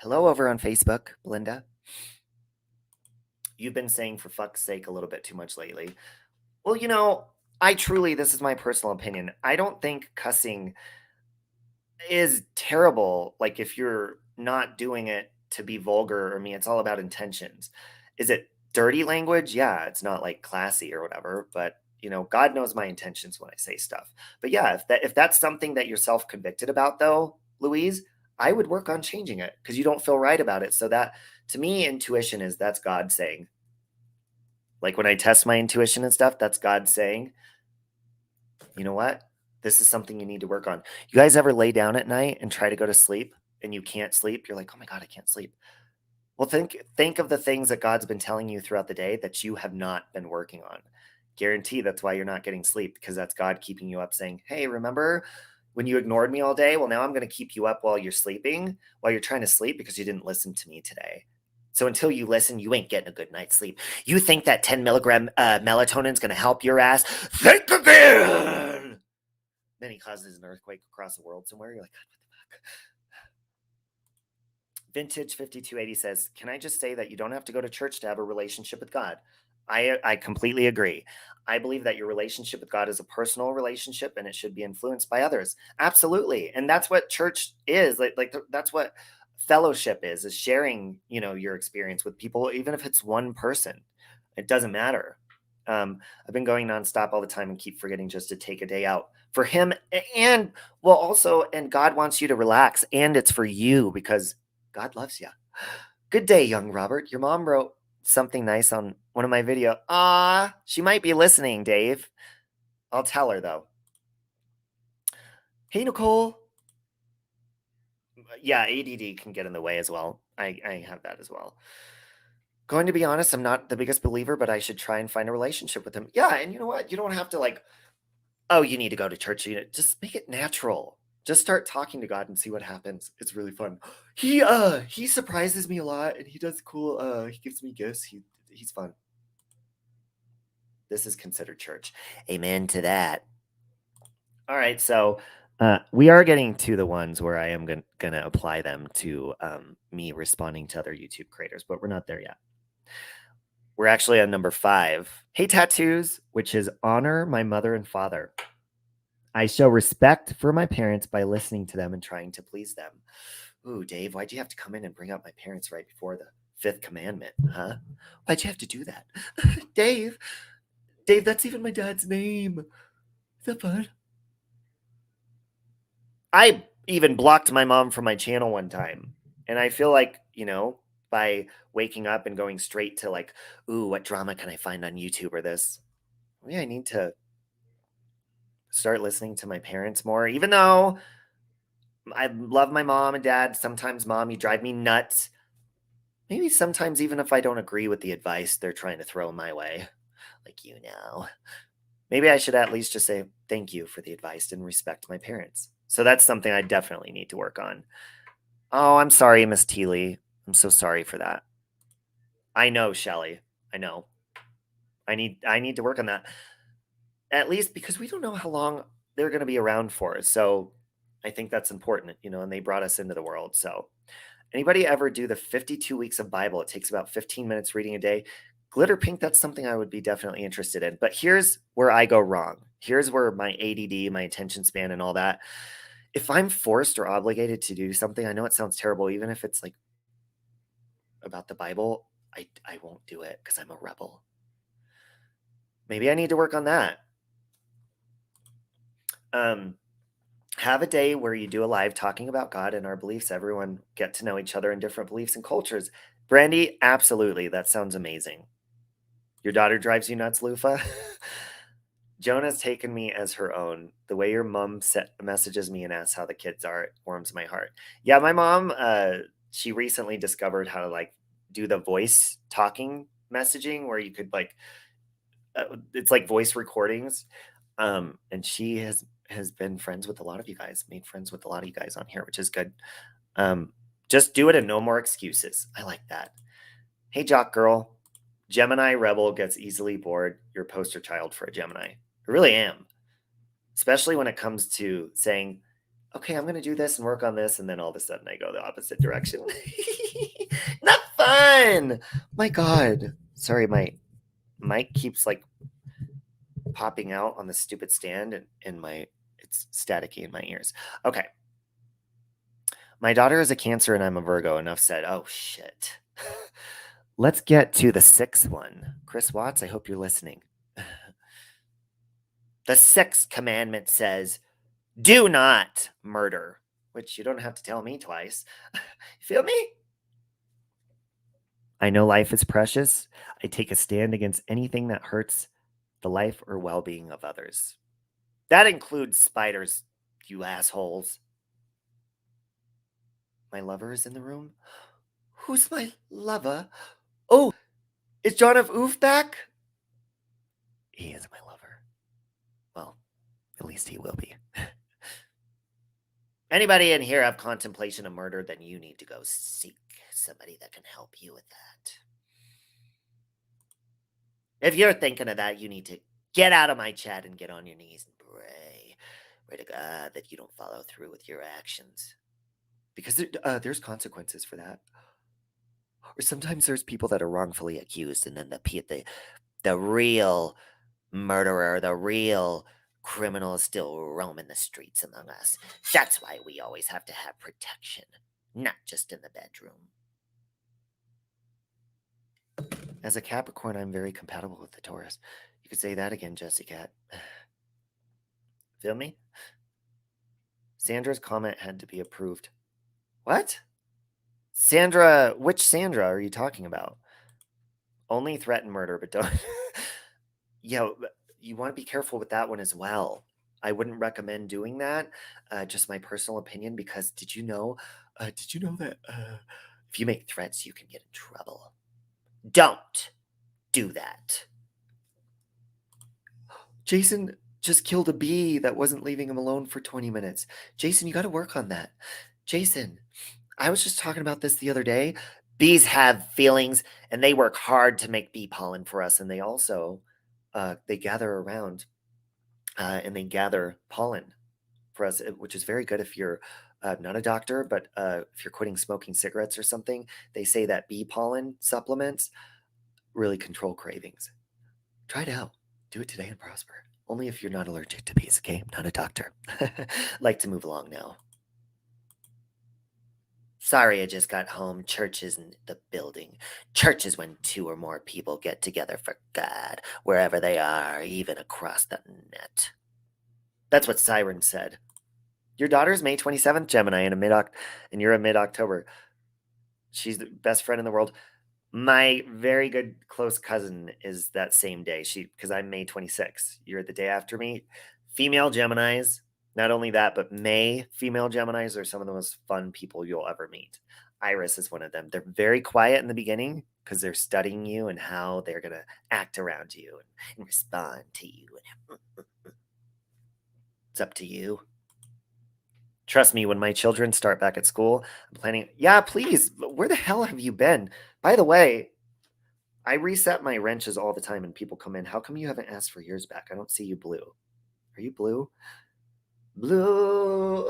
Hello over on Facebook, Belinda. You've been saying for fuck's sake a little bit too much lately. Well, you know, I truly, this is my personal opinion. I don't think cussing is terrible. Like, if you're not doing it to be vulgar or mean, it's all about intentions. Is it dirty language? Yeah, it's not like classy or whatever, but you know, God knows my intentions when I say stuff. But yeah, if that's something that you're self-convicted about though, Louise, I would work on changing it because you don't feel right about it. So that, to me, intuition is, that's God saying. Like when I test my intuition and stuff, that's God saying, you know what? This is something you need to work on. You guys ever lay down at night and try to go to sleep and you can't sleep? You're like, "Oh my God, I can't sleep." Well, think of the things that God's been telling you throughout the day that you have not been working on. Guarantee that's why you're not getting sleep, because that's God keeping you up saying, "Hey, remember when you ignored me all day? Well, now I'm going to keep you up while you're sleeping, while you're trying to sleep because you didn't listen to me today." So until you listen, you ain't getting a good night's sleep. You think that 10 milligram melatonin is going to help your ass? Think again. Then he causes an earthquake across the world somewhere. You're like, God, what the fuck? Vintage 5280 says, can I just say that you don't have to go to church to have a relationship with God? I completely agree. I believe that your relationship with God is a personal relationship and it should be influenced by others. Absolutely. And that's what church is. That's what fellowship is sharing, you know, your experience with people, even if it's one person. It doesn't matter. I've been going nonstop all the time and keep forgetting just to take a day out for him. And well, also, and God wants you to relax, and it's for you because God loves you. Good day, young Robert. Your mom wrote something nice on one of my videos. Ah, she might be listening, Dave. I'll tell her though. Hey, Nicole. Yeah, ADD can get in the way as well. I have that as well. Going to be honest, I'm not the biggest believer, but I should try and find a relationship with him. Yeah, and you know what? You don't have to like, oh, you need to go to church. Just make it natural. Just start talking to God and see what happens. It's really fun. He surprises me a lot and he does cool he gives me gifts. He's fun. This is considered church. Amen to that. All right, so we are getting to the ones where I am gonna apply them to me responding to other YouTube creators, but we're not there yet. We're actually on number 5. Hey, tattoos, which is honor my mother and father. I show respect for my parents by listening to them and trying to please them. Ooh, Dave, why'd you have to come in and bring up my parents right before the 5th commandment, huh? Why'd you have to do that? Dave, that's even my dad's name. Is that fun? I even blocked my mom from my channel one time. And I feel like, you know, by waking up and going straight to like, ooh, what drama can I find on YouTube or this? Maybe I need to start listening to my parents more, even though I love my mom and dad. Sometimes, mom, you drive me nuts. Maybe sometimes, even if I don't agree with the advice they're trying to throw my way, like, you know, maybe I should at least just say thank you for the advice and respect my parents. So that's something I definitely need to work on. Oh, I'm sorry, Miss Teely. I'm so sorry for that. I know, Shelly. I know. I need to work on that. At least because we don't know how long they're going to be around for. So I think that's important, you know, and they brought us into the world. So anybody ever do the 52 weeks of Bible? It takes about 15 minutes reading a day. Glitter pink, that's something I would be definitely interested in. But here's where I go wrong. Here's where my ADD, my attention span, and all that. If I'm forced or obligated to do something, I know it sounds terrible, even if it's like about the Bible, I won't do it because I'm a rebel. Maybe I need to work on that. Have a day where you do a live talking about God and our beliefs. Everyone get to know each other in different beliefs and cultures. Brandy, absolutely. That sounds amazing. Your daughter drives you nuts, Lufa? Jonah's taken me as her own. The way your mom messages me and asks how the kids are, it warms my heart. Yeah, my mom, she recently discovered how to like do the voice talking messaging where you could like, it's like voice recordings. And she has been friends with a lot of you guys, made friends with a lot of you guys on here, which is good. Just do it and no more excuses. I like that. Hey, Jock Girl. Gemini Rebel gets easily bored. You're a poster child for a Gemini. I really am. Especially when it comes to saying, okay, I'm going to do this and work on this. And then all of a sudden I go the opposite direction. Not fun. My God. Sorry, my mic keeps like popping out on the stupid stand and it's staticky in my ears. Okay. My daughter is a Cancer and I'm a Virgo. Enough said. Oh, shit. Let's get to the sixth one. Chris Watts, I hope you're listening. The sixth commandment says, do not murder, which you don't have to tell me twice. Feel me? I know life is precious. I take a stand against anything that hurts the life or well-being of others. That includes spiders, you assholes. My lover is in the room. Who's my lover? Oh, is John of Oof back? He is my lover. Well, at least he will be. Anybody in here have contemplation of murder, then you need to go seek somebody that can help you with that. If you're thinking of that, you need to get out of my chat and get on your knees and pray. Pray to God that you don't follow through with your actions. Because there's consequences for that. Or sometimes there's people that are wrongfully accused, and then the real murderer, the real criminal is still roaming the streets among us. That's why we always have to have protection, not just in the bedroom. As a Capricorn, I'm very compatible with the Taurus. You could say that again, Jessica. Feel me? Sandra's comment had to be approved. What? Sandra, which Sandra are you talking about? Only threaten murder, but don't. Yeah, you want to be careful with that one as well. I wouldn't recommend doing that. Just my personal opinion, because did you know that if you make threats, you can get in trouble? Don't do that. Jason just killed a bee that wasn't leaving him alone for 20 minutes. Jason, you got to work on that. Jason, I was just talking about this the other day. Bees have feelings and they work hard to make bee pollen for us. And they also, they gather around and they gather pollen for us, which is very good if you're not a doctor, but if you're quitting smoking cigarettes or something. They say that bee pollen supplements really control cravings. Try it out. Do it today and prosper. Only if you're not allergic to bees, okay? I'm not a doctor. Like to move along now. Sorry, I just got home. Church isn't the building. Church is when two or more people get together for God, wherever they are, even across the net. That's what Siren said. Your daughter's May 27th, Gemini, and you're a mid-October. She's the best friend in the world. My very good close cousin is that same day. Because I'm May 26th. You're the day after me. Female Geminis, not only that, but May female Geminis are some of the most fun people you'll ever meet. Iris is one of them. They're very quiet in the beginning because they're studying you and how they're going to act around you and respond to you. It's up to you. Trust me, when my children start back at school, I'm planning. Yeah, please. Where the hell have you been? By the way, I reset my wrenches all the time and people come in. How come you haven't asked for yours back? I don't see you blue. Are you blue? Blue.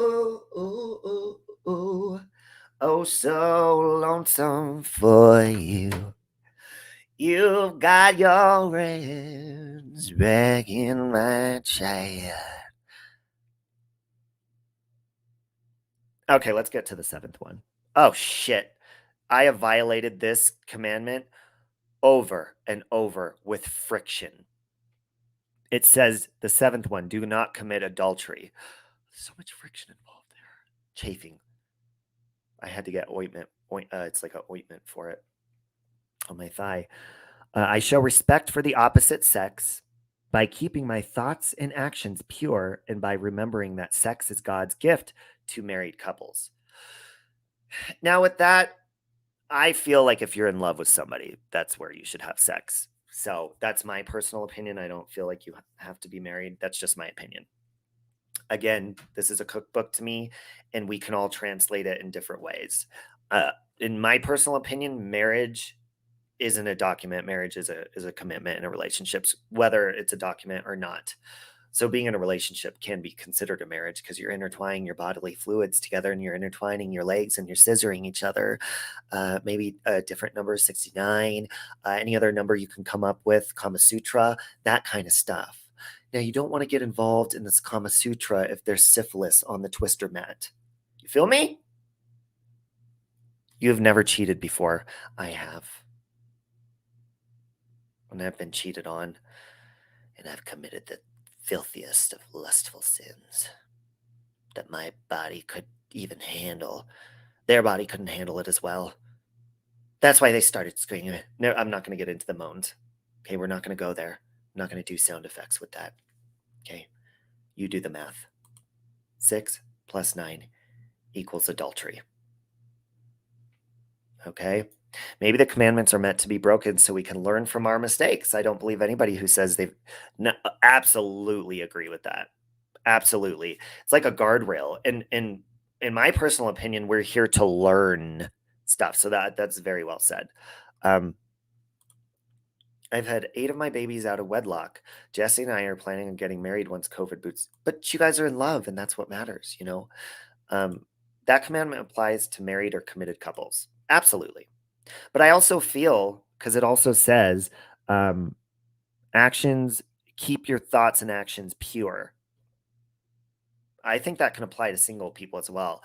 Oh, so lonesome for you. You've got your friends back in my chair. Okay, let's get to the 7th one. Oh, shit. I have violated this commandment over and over with friction. It says the 7th one, do not commit adultery. So much friction involved there. Chafing. I had to get ointment. It's like an ointment for it on my thigh. I show respect for the opposite sex by keeping my thoughts and actions pure and by remembering that sex is God's gift to married couples. Now, with that, I feel like if you're in love with somebody, that's where you should have sex. So that's my personal opinion. I don't feel like you have to be married. That's just my opinion. Again, this is a cookbook to me, and we can all translate it in different ways. In my personal opinion, marriage isn't a document. Marriage is a commitment in a relationship, whether it's a document or not. So being in a relationship can be considered a marriage because you're intertwining your bodily fluids together and you're intertwining your legs and you're scissoring each other. Maybe a different number, 69, any other number you can come up with, Kama Sutra, that kind of stuff. Now, you don't want to get involved in this Kama Sutra if there's syphilis on the twister mat. You feel me? You have never cheated before. I have. And I've been cheated on. And I've committed the filthiest of lustful sins that my body could even handle. Their body couldn't handle it as well. That's why they started screaming. No, I'm not going to get into the moans. Okay, we're not going to go there. I'm not going to do sound effects with that. Okay, you do the math. 6 plus 9 equals adultery. Okay, maybe the commandments are meant to be broken so we can learn from our mistakes. I don't believe anybody who says they've absolutely agree with that. Absolutely. It's like a guardrail. And in my personal opinion, we're here to learn stuff. So that's very well said. I've had 8 of my babies out of wedlock. Jesse and I are planning on getting married once COVID boots. But you guys are in love, and that's what matters, you know? That commandment applies to married or committed couples. Absolutely. But I also feel, because it also says, actions, keep your thoughts and actions pure. I think that can apply to single people as well.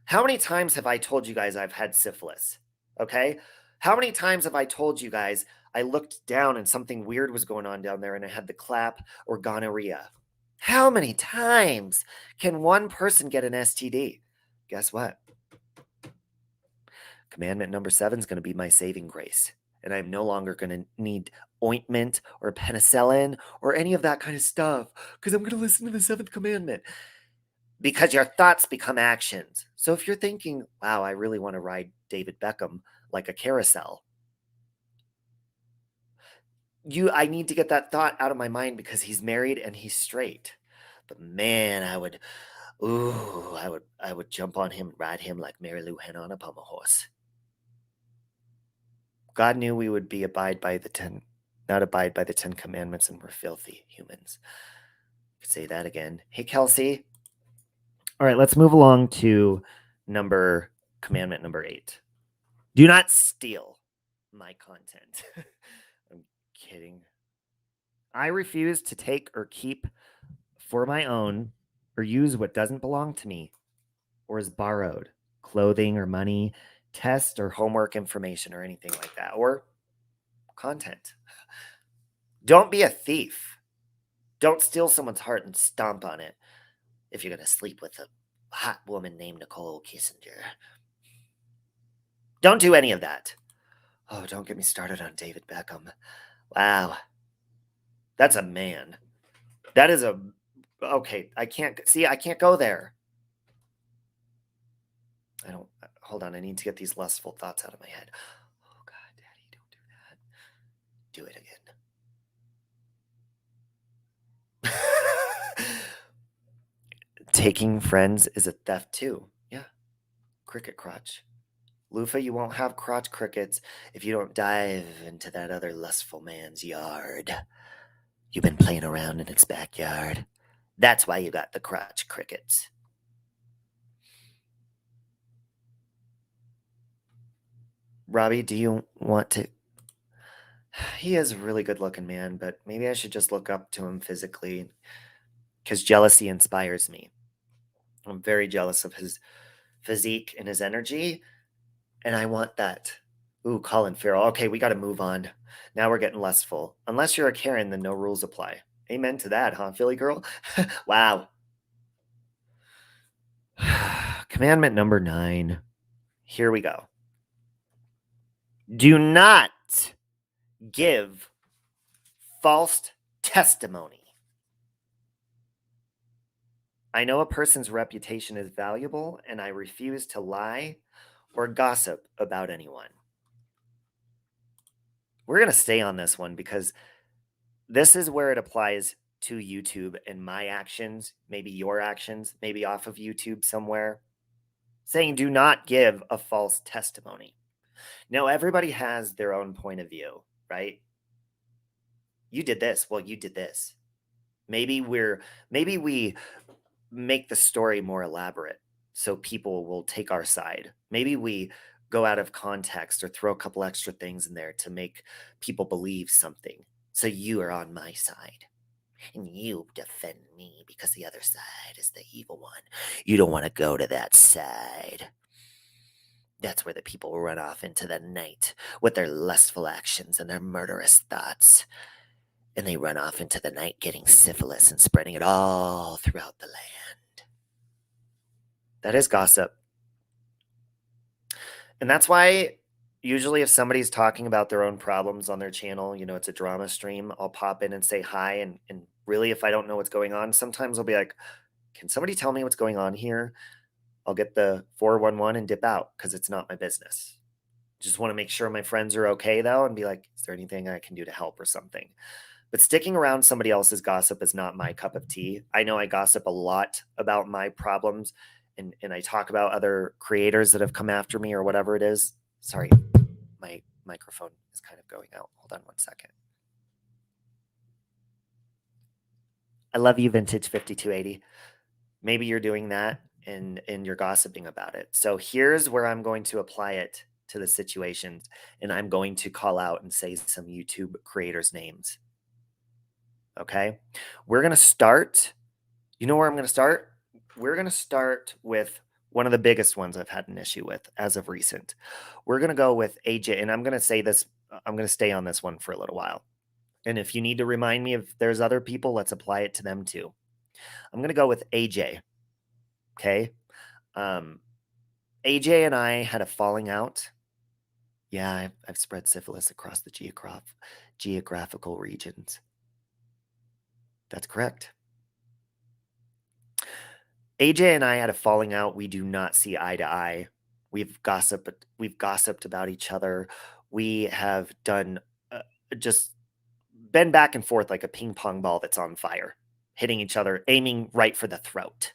How many times have I told you guys I've had syphilis? Okay. How many times have I told you guys I looked down and something weird was going on down there and I had the clap or gonorrhea? How many times can one person get an STD? Guess what? Commandment number 7 is going to be my saving grace. And I'm no longer going to need ointment or penicillin or any of that kind of stuff because I'm going to listen to the 7th commandment. Because your thoughts become actions. So if you're thinking, wow, I really want to ride David Beckham like a carousel, I need to get that thought out of my mind because he's married and he's straight. But man, I would jump on him, ride him like Mary Lou Hen on a pommel horse. God knew we would not abide by the 10 commandments, and we're filthy humans. I could say that again. Hey, Kelsey. All right, let's move along to commandment number 8. Do not steal my content. I'm kidding. I refuse to take or keep for my own or use what doesn't belong to me or is borrowed, clothing or money, test or homework information or anything like that, or content. Don't be a thief. Don't steal someone's heart and stomp on it if you're going to sleep with a hot woman named Nicole Kissinger. Don't do any of that. Oh, don't get me started on David Beckham. Wow. That's a man. That is okay, I can't go there. Hold on, I need to get these lustful thoughts out of my head. Oh God, Daddy, don't do that. Do it again. Taking friends is a theft too. Yeah. Cricket crotch. Lufa, you won't have crotch crickets if you don't dive into that other lustful man's yard. You've been playing around in its backyard. That's why you got the crotch crickets. Robbie, do you want to He is a really good looking man, but maybe I should just look up to him physically because jealousy inspires me. I'm very jealous of his physique and his energy, and I want that. Ooh, Colin Farrell. Okay, we got to move on. Now we're getting lustful. Unless you're a Karen, then no rules apply. Amen to that, huh, Philly girl? Wow. Commandment number 9. Here we go. Do not give false testimony. I know a person's reputation is valuable, and I refuse to lie or gossip about anyone. We're going to stay on this one because this is where it applies to YouTube and my actions, maybe your actions, maybe off of YouTube somewhere, saying do not give a false testimony. Now, everybody has their own point of view, right? You did this. Well, you did this. Maybe we make the story more elaborate so people will take our side. Maybe we go out of context or throw a couple extra things in there to make people believe something. So you are on my side and you defend me because the other side is the evil one. You don't want to go to that side. That's where the people run off into the night with their lustful actions and their murderous thoughts. And they run off into the night getting syphilis and spreading it all throughout the land. That is gossip. And that's why usually if somebody's talking about their own problems on their channel, it's a drama stream, I'll pop in and say hi. And really, if I don't know what's going on, sometimes I'll be like, can somebody tell me what's going on here? I'll get the 411 and dip out because it's not my business. Just want to make sure my friends are okay, though, and be like, is there anything I can do to help or something? But sticking around somebody else's gossip is not my cup of tea. I know I gossip a lot about my problems, and I talk about other creators that have come after me or whatever it is. Sorry, my microphone is kind of going out. Hold on one second. I love you, Vintage 5280. Maybe you're doing that and you're gossiping about it. So here's where I'm going to apply it to the situations, and I'm going to call out and say some YouTube creators' names. Okay, we're going to start. You know where I'm going to start? We're going to start with one of the biggest ones I've had an issue with as of recent. We're going to go with AJ, and I'm going to say this. I'm going to stay on this one for a little while. And if you need to remind me if there's other people, let's apply it to them too. I'm going to go with AJ. Okay. AJ and I had a falling out. Yeah, I've spread syphilis across the geographical regions. That's correct. AJ and I had a falling out. We do not see eye to eye. We've gossiped about each other. We have done just been back and forth like a ping pong ball that's on fire, hitting each other, aiming right for the throat.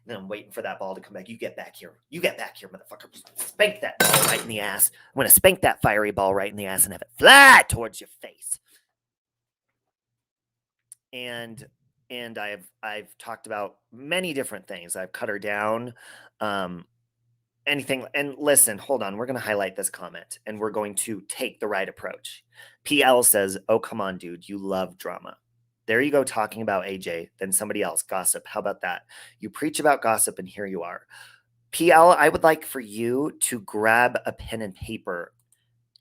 And then I'm waiting for that ball to come back. You get back here. You get back here, motherfucker. Spank that ball right in the ass. I'm going to spank that fiery ball right in the ass and have it fly towards your face. And I've talked about many different things. I've cut her down. Anything. And listen, hold on. We're going to highlight this comment and we're going to take the right approach. PL says, oh, come on, dude. You love drama. There you go, talking about AJ, then somebody else, gossip. How about that? You preach about gossip, and here you are. PL, I would like for you to grab a pen and paper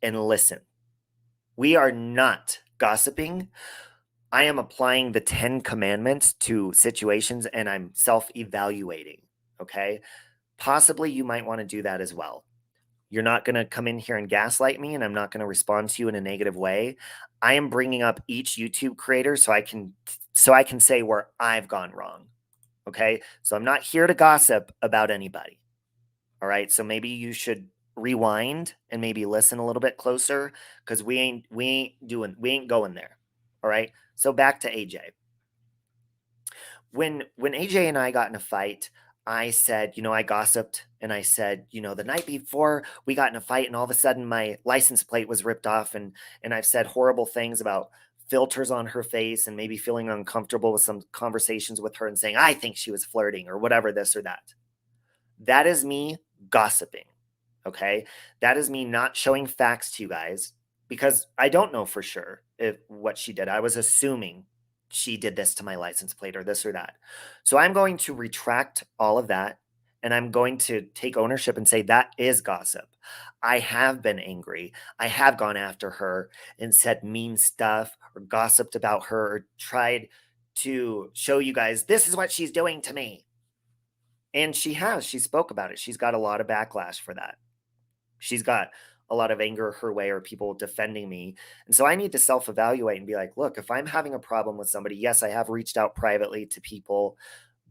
and listen. We are not gossiping. I am applying the 10 commandments to situations, and I'm self-evaluating, okay? Possibly you might want to do that as well. You're not going to come in here and gaslight me, and I'm not going to respond to you in a negative way. I am bringing up each YouTube creator so I can say where I've gone wrong. Okay? So I'm not here to gossip about anybody. All right? So maybe you should rewind and maybe listen a little bit closer cuz we ain't going there. All right? So back to AJ. When AJ and I got in a fight, I said, I gossiped and I said, the night before we got in a fight and all of a sudden my license plate was ripped off and I've said horrible things about filters on her face and maybe feeling uncomfortable with some conversations with her and saying, I think she was flirting or whatever, this or that. That is me gossiping. Okay. That is me not showing facts to you guys because I don't know for sure what she did. I was assuming she did this to my license plate or this or that. So I'm going to retract all of that and I'm going to take ownership and say that is gossip. I have been angry. I have gone after her and said mean stuff or gossiped about her or tried to show you guys this is what she's doing to me. And she spoke about it. She's got a lot of backlash for that. She's got a lot of anger her way or people defending me. And so I need to self evaluate and be like, look, if I'm having a problem with somebody, yes, I have reached out privately to people,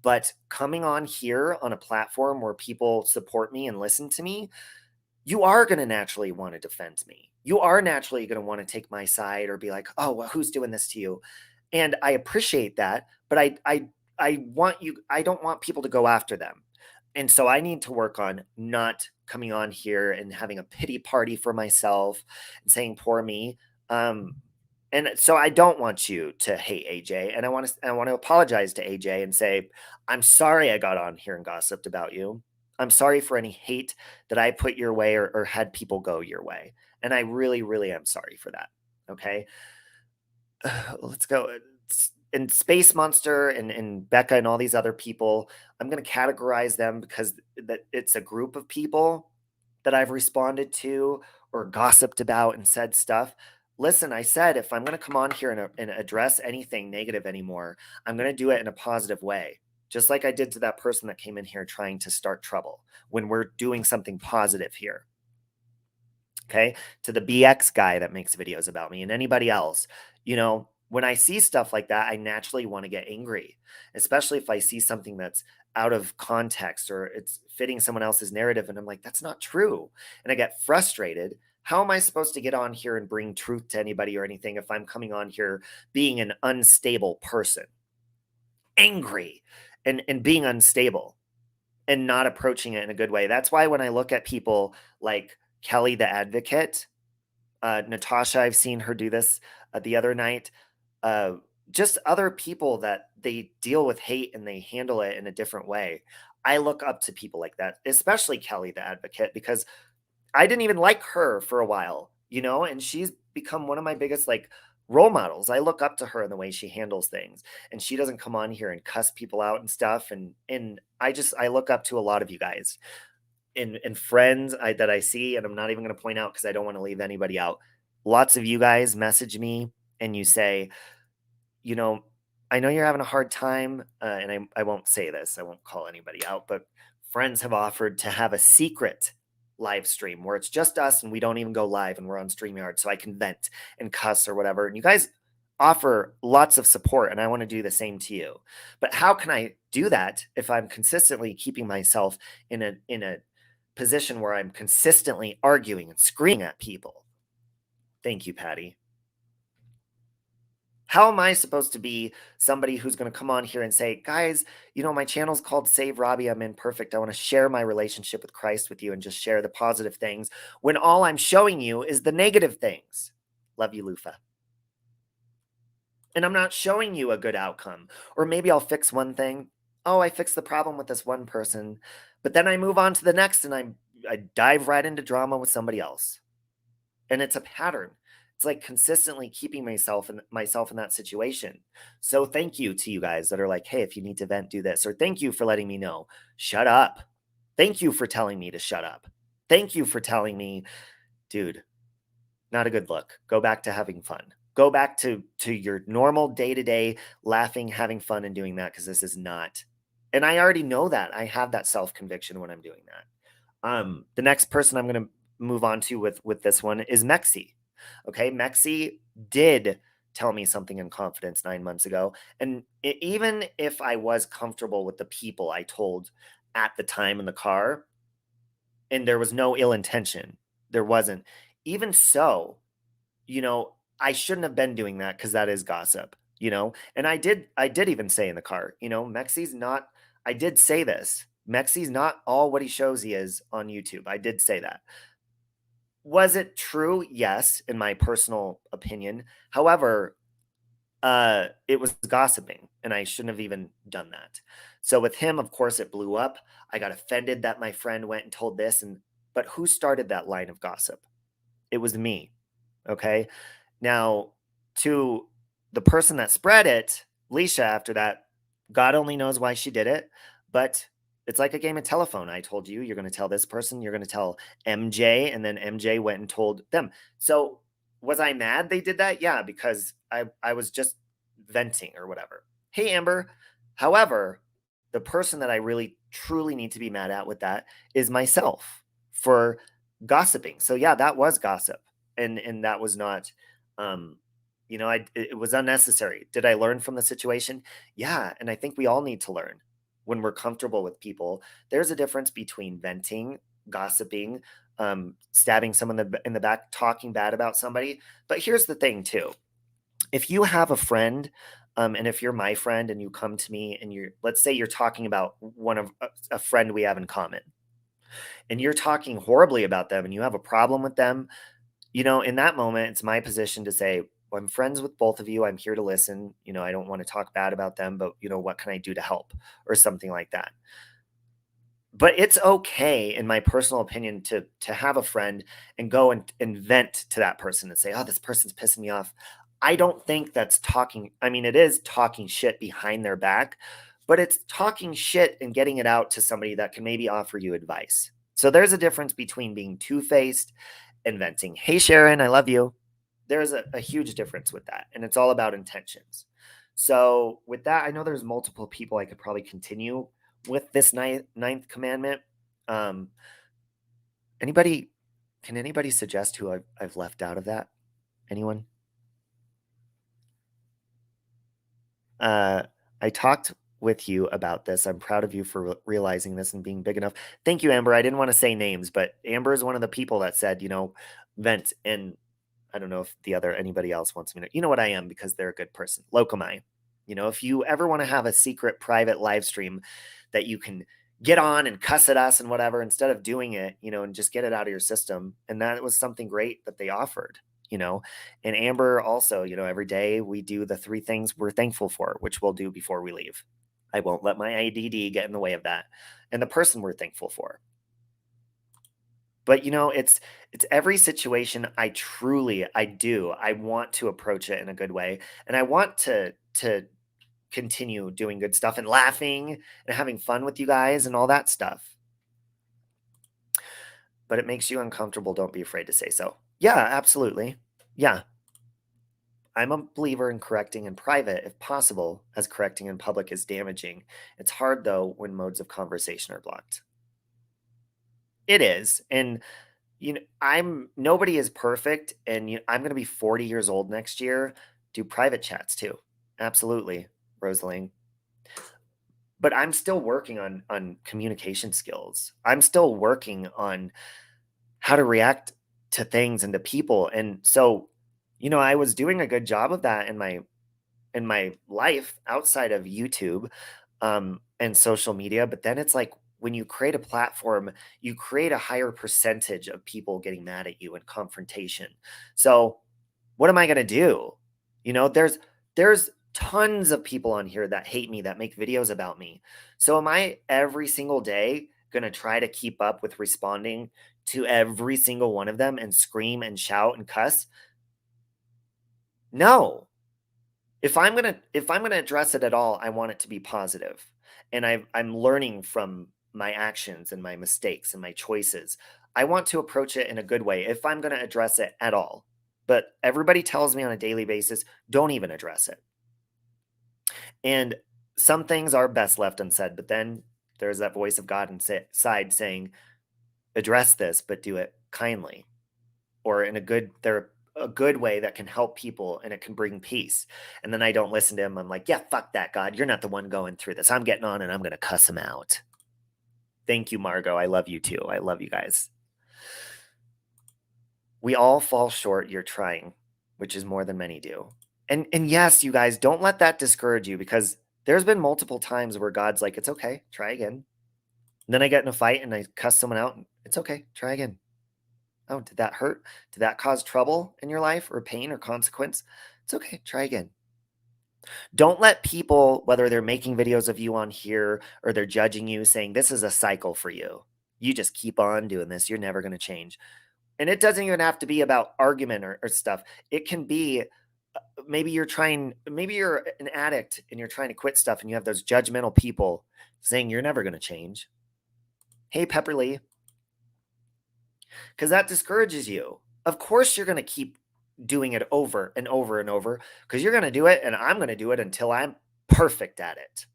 but coming on here on a platform where people support me and listen to me, you are going to naturally want to defend me. You are naturally going to want to take my side or be like, oh, well, who's doing this to you? And I appreciate that, but I don't want people to go after them. And so I need to work on not coming on here and having a pity party for myself and saying poor me. And so I don't want you to hate AJ, and I want to apologize to AJ and say I'm sorry I got on here and gossiped about you. I'm sorry for any hate that I put your way or had people go your way, and I really, really am sorry for that. Okay, let's go. And Space Monster and Becca and all these other people, I'm going to categorize them because that it's a group of people that I've responded to or gossiped about and said stuff. Listen, I said if I'm going to come on here and address anything negative anymore, I'm going to do it in a positive way. Just like I did to that person that came in here trying to start trouble when we're doing something positive here. Okay. To the BX guy that makes videos about me and anybody else, when I see stuff like that, I naturally want to get angry, especially if I see something that's out of context or it's fitting someone else's narrative. And I'm like, that's not true. And I get frustrated. How am I supposed to get on here and bring truth to anybody or anything if I'm coming on here being an unstable person, angry and being unstable and not approaching it in a good way? That's why when I look at people like Kelly the Advocate, Natasha, I've seen her do this the other night. Uh, just other people that they deal with hate and they handle it in a different way. I look up to people like that, especially Kelly the Advocate, because I didn't even like her for a while, and she's become one of my biggest like role models. I look up to her in the way she handles things, and she doesn't come on here and cuss people out and stuff. And I look up to a lot of you guys and friends that I see, and I'm not even going to point out because I don't want to leave anybody out. Lots of you guys message me and you say, you know, I know you're having a hard time, and I won't say this, I won't call anybody out, but friends have offered to have a secret live stream where it's just us and we don't even go live and we're on StreamYard so I can vent and cuss or whatever. And you guys offer lots of support, and I want to do the same to you. But how can I do that if I'm consistently keeping myself in a position where I'm consistently arguing and screaming at people? Thank you, Patty. How am I supposed to be somebody who's going to come on here and say, guys, my channel's called Save Robbie. I'm imperfect. I want to share my relationship with Christ with you and just share the positive things when all I'm showing you is the negative things. Love you, Lufa. And I'm not showing you a good outcome. Or maybe I'll fix one thing. Oh, I fixed the problem with this one person. But then I move on to the next and I dive right into drama with somebody else. And it's a pattern. It's like consistently keeping myself in that situation. So thank you to you guys that are like, hey, if you need to vent, do this. Or thank you for letting me know. Shut up. Thank you for telling me to shut up. Thank you for telling me, dude, not a good look. Go back to having fun. Go back to your normal day-to-day laughing, having fun, and doing that, because this is not. And I already know that. I have that self-conviction when I'm doing that. The next person I'm going to move on to with this one is Mexi. Okay, Mexi did tell me something in confidence 9 months ago, and even if I was comfortable with the people I told at the time in the car, and there was no ill intention, there wasn't. Even so, I shouldn't have been doing that because that is gossip. And I did even say in the car, Mexi's not. I did say this. Mexi's not all what he shows he is on YouTube. I did say that. Was it true? Yes, in my personal opinion. However, it was gossiping, and I shouldn't have even done that. So with him, of course, it blew up. I got offended that my friend went and told this, But who started that line of gossip? It was me. Okay. Now, to the person that spread it, Leisha, after that, God only knows why she did it, but it's like a game of telephone. I told you, you're going to tell this person, you're going to tell MJ, and then MJ went and told them. So, was I mad they did that? Yeah, because I was just venting or whatever. Hey, Amber. However, the person that I really truly need to be mad at with that is myself for gossiping. So, yeah, that was gossip. And that was not um it was unnecessary. Did I learn from the situation? Yeah, and I think we all need to learn when we're comfortable with people. There's a difference between venting, gossiping, stabbing someone in the back, talking bad about somebody. But here's the thing too. If you have a friend, and if you're my friend and you come to me and let's say you're talking about one of a friend we have in common, and you're talking horribly about them and you have a problem with them, in that moment, it's my position to say, well, I'm friends with both of you. I'm here to listen. I don't want to talk bad about them, but what can I do to help or something like that? But it's okay, in my personal opinion, to have a friend and go and vent to that person and say, oh, this person's pissing me off. I don't think that's talking. I mean, it is talking shit behind their back, but it's talking shit and getting it out to somebody that can maybe offer you advice. So there's a difference between being two-faced and venting. Hey, Sharon, I love you. There's a huge difference with that. And it's all about intentions. So with that, I know there's multiple people I could probably continue with this ninth commandment. Um, anybody, can anybody suggest who I've left out of that? Anyone? I talked with you about this. I'm proud of you for realizing this and being big enough. Thank you, Amber. I didn't want to say names, but Amber is one of the people that said, vent. And I don't know if anybody else wants me to, you know what I am, because they're a good person. Locomai. If you ever want to have a secret private live stream that you can get on and cuss at us and whatever, instead of doing it, and just get it out of your system. And that was something great that they offered, and Amber also, every day we do the 3 things we're thankful for, which we'll do before we leave. I won't let my ADD get in the way of that. And the person we're thankful for. But it's every situation. I want to approach it in a good way, and I want to continue doing good stuff and laughing and having fun with you guys and all that stuff. But it makes you uncomfortable, don't be afraid to say so. Yeah, absolutely. Yeah. I'm a believer in correcting in private if possible, as correcting in public is damaging. It's hard though when modes of conversation are blocked. It is. And nobody is perfect, and I'm going to be 40 years old next year. Do private chats too. Absolutely, Rosaline. But I'm still working on communication skills. I'm still working on how to react to things and to people. And so, I was doing a good job of that in my life outside of YouTube, and social media. But then it's like when you create a platform, you create a higher percentage of people getting mad at you and confrontation. So what am I going to do? There's tons of people on here that hate me, that make videos about me. So am I every single day going to try to keep up with responding to every single one of them and scream and shout and cuss? No. If I'm gonna address it at all, I want it to be positive. And I'm learning from my actions and my mistakes and my choices. I want to approach it in a good way if I'm gonna address it at all. But everybody tells me on a daily basis, don't even address it. And some things are best left unsaid, but then there's that voice of God inside saying, address this, but do it kindly, or in a good way that can help people and it can bring peace. And then I don't listen to him. I'm like, yeah, fuck that, God. You're not the one going through this. I'm getting on and I'm going to cuss him out. Thank you, Margot. I love you too. I love you guys. We all fall short. You're trying, which is more than many do. And yes, you guys, don't let that discourage you, because there's been multiple times where God's like, it's okay, try again. And then I get in a fight and I cuss someone out. And it's okay, try again. Oh, did that hurt? Did that cause trouble in your life or pain or consequence? It's okay. Try again. Don't let people, whether they're making videos of you on here or they're judging you, saying this is a cycle for you. You just keep on doing this. You're never going to change. And it doesn't even have to be about argument or stuff. It can be maybe you're an addict and you're trying to quit stuff and you have those judgmental people saying you're never going to change. Hey, Pepperly, because that discourages you. Of course, you're going to keep doing it over and over and over because you're going to do it and I'm going to do it until I'm perfect at it.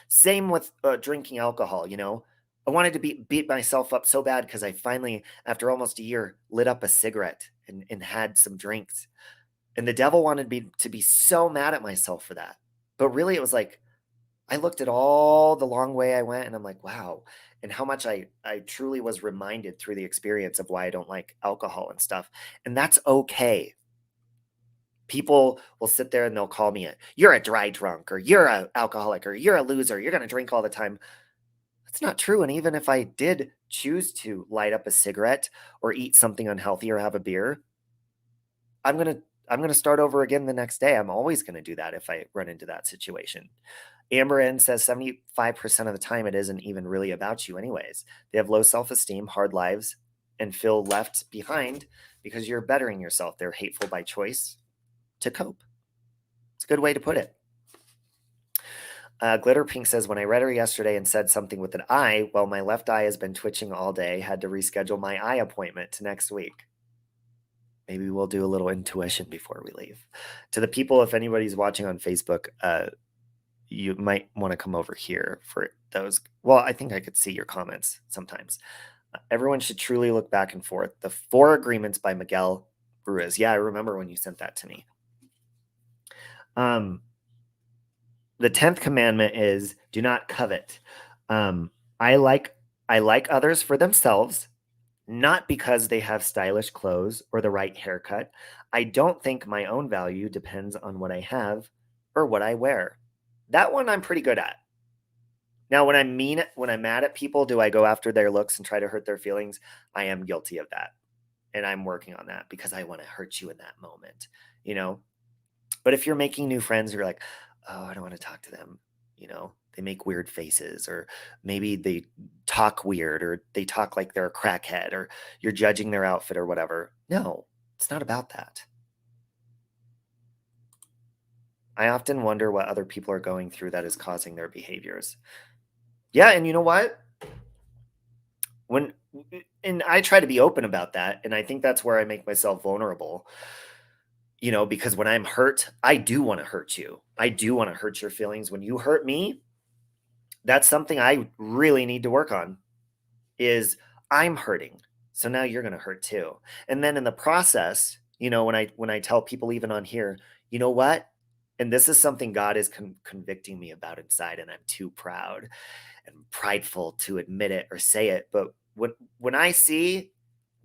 Same with drinking alcohol, you know. I wanted to beat myself up so bad because I finally, after almost a year, lit up a cigarette and had some drinks. And the devil wanted me to be so mad at myself for that. But really, it was like, I looked at all the long way I went and I'm like, wow. And how much I truly was reminded through the experience of why I don't like alcohol and stuff. And that's okay. People will sit there and they'll call me you're a dry drunk, or you're an alcoholic, or you're a loser, you're going to drink all the time. That's not true. And even if I did choose to light up a cigarette or eat something unhealthy or have a beer, I'm going to start over again the next day. I'm always going to do that if I run into that situation. Amber N says 75% of the time it isn't even really about you anyways. They have low self-esteem, hard lives, and feel left behind because you're bettering yourself. They're hateful by choice to cope. It's a good way to put it. Glitter Pink says, when I read her yesterday and said something with an eye, well, my left eye has been twitching all day. Had to reschedule my eye appointment to next week. Maybe we'll do a little intuition before we leave. To the people, if anybody's watching on Facebook, you might want to come over here for those. Well, I think I could see your comments sometimes. Everyone should truly look back and forth. The 4 Agreements by Miguel Ruiz. Yeah, I remember when you sent that to me. The 10th commandment is do not covet. I like others for themselves, not because they have stylish clothes or the right haircut. I don't think my own value depends on what I have or what I wear. That one I'm pretty good at. Now, when I'm mad at people, do I go after their looks and try to hurt their feelings? I am guilty of that. And I'm working on that because I want to hurt you in that moment, you know? But if you're making new friends, you're like, oh, I don't want to talk to them. You know, they make weird faces, or maybe they talk weird, or they talk like they're a crackhead, or you're judging their outfit or whatever. No, it's not about that. I often wonder what other people are going through that is causing their behaviors. Yeah, and you know what? And I try to be open about that, and I think that's where I make myself vulnerable. You know, because when I'm hurt, I do want to hurt you. I do want to hurt your feelings. When you hurt me, that's something I really need to work on. Is I'm hurting. So now you're going to hurt too. And then in the process, you know, when I tell people even on here, you know what? And this is something God is convicting me about inside, and I'm too proud and prideful to admit it or say it. But when I see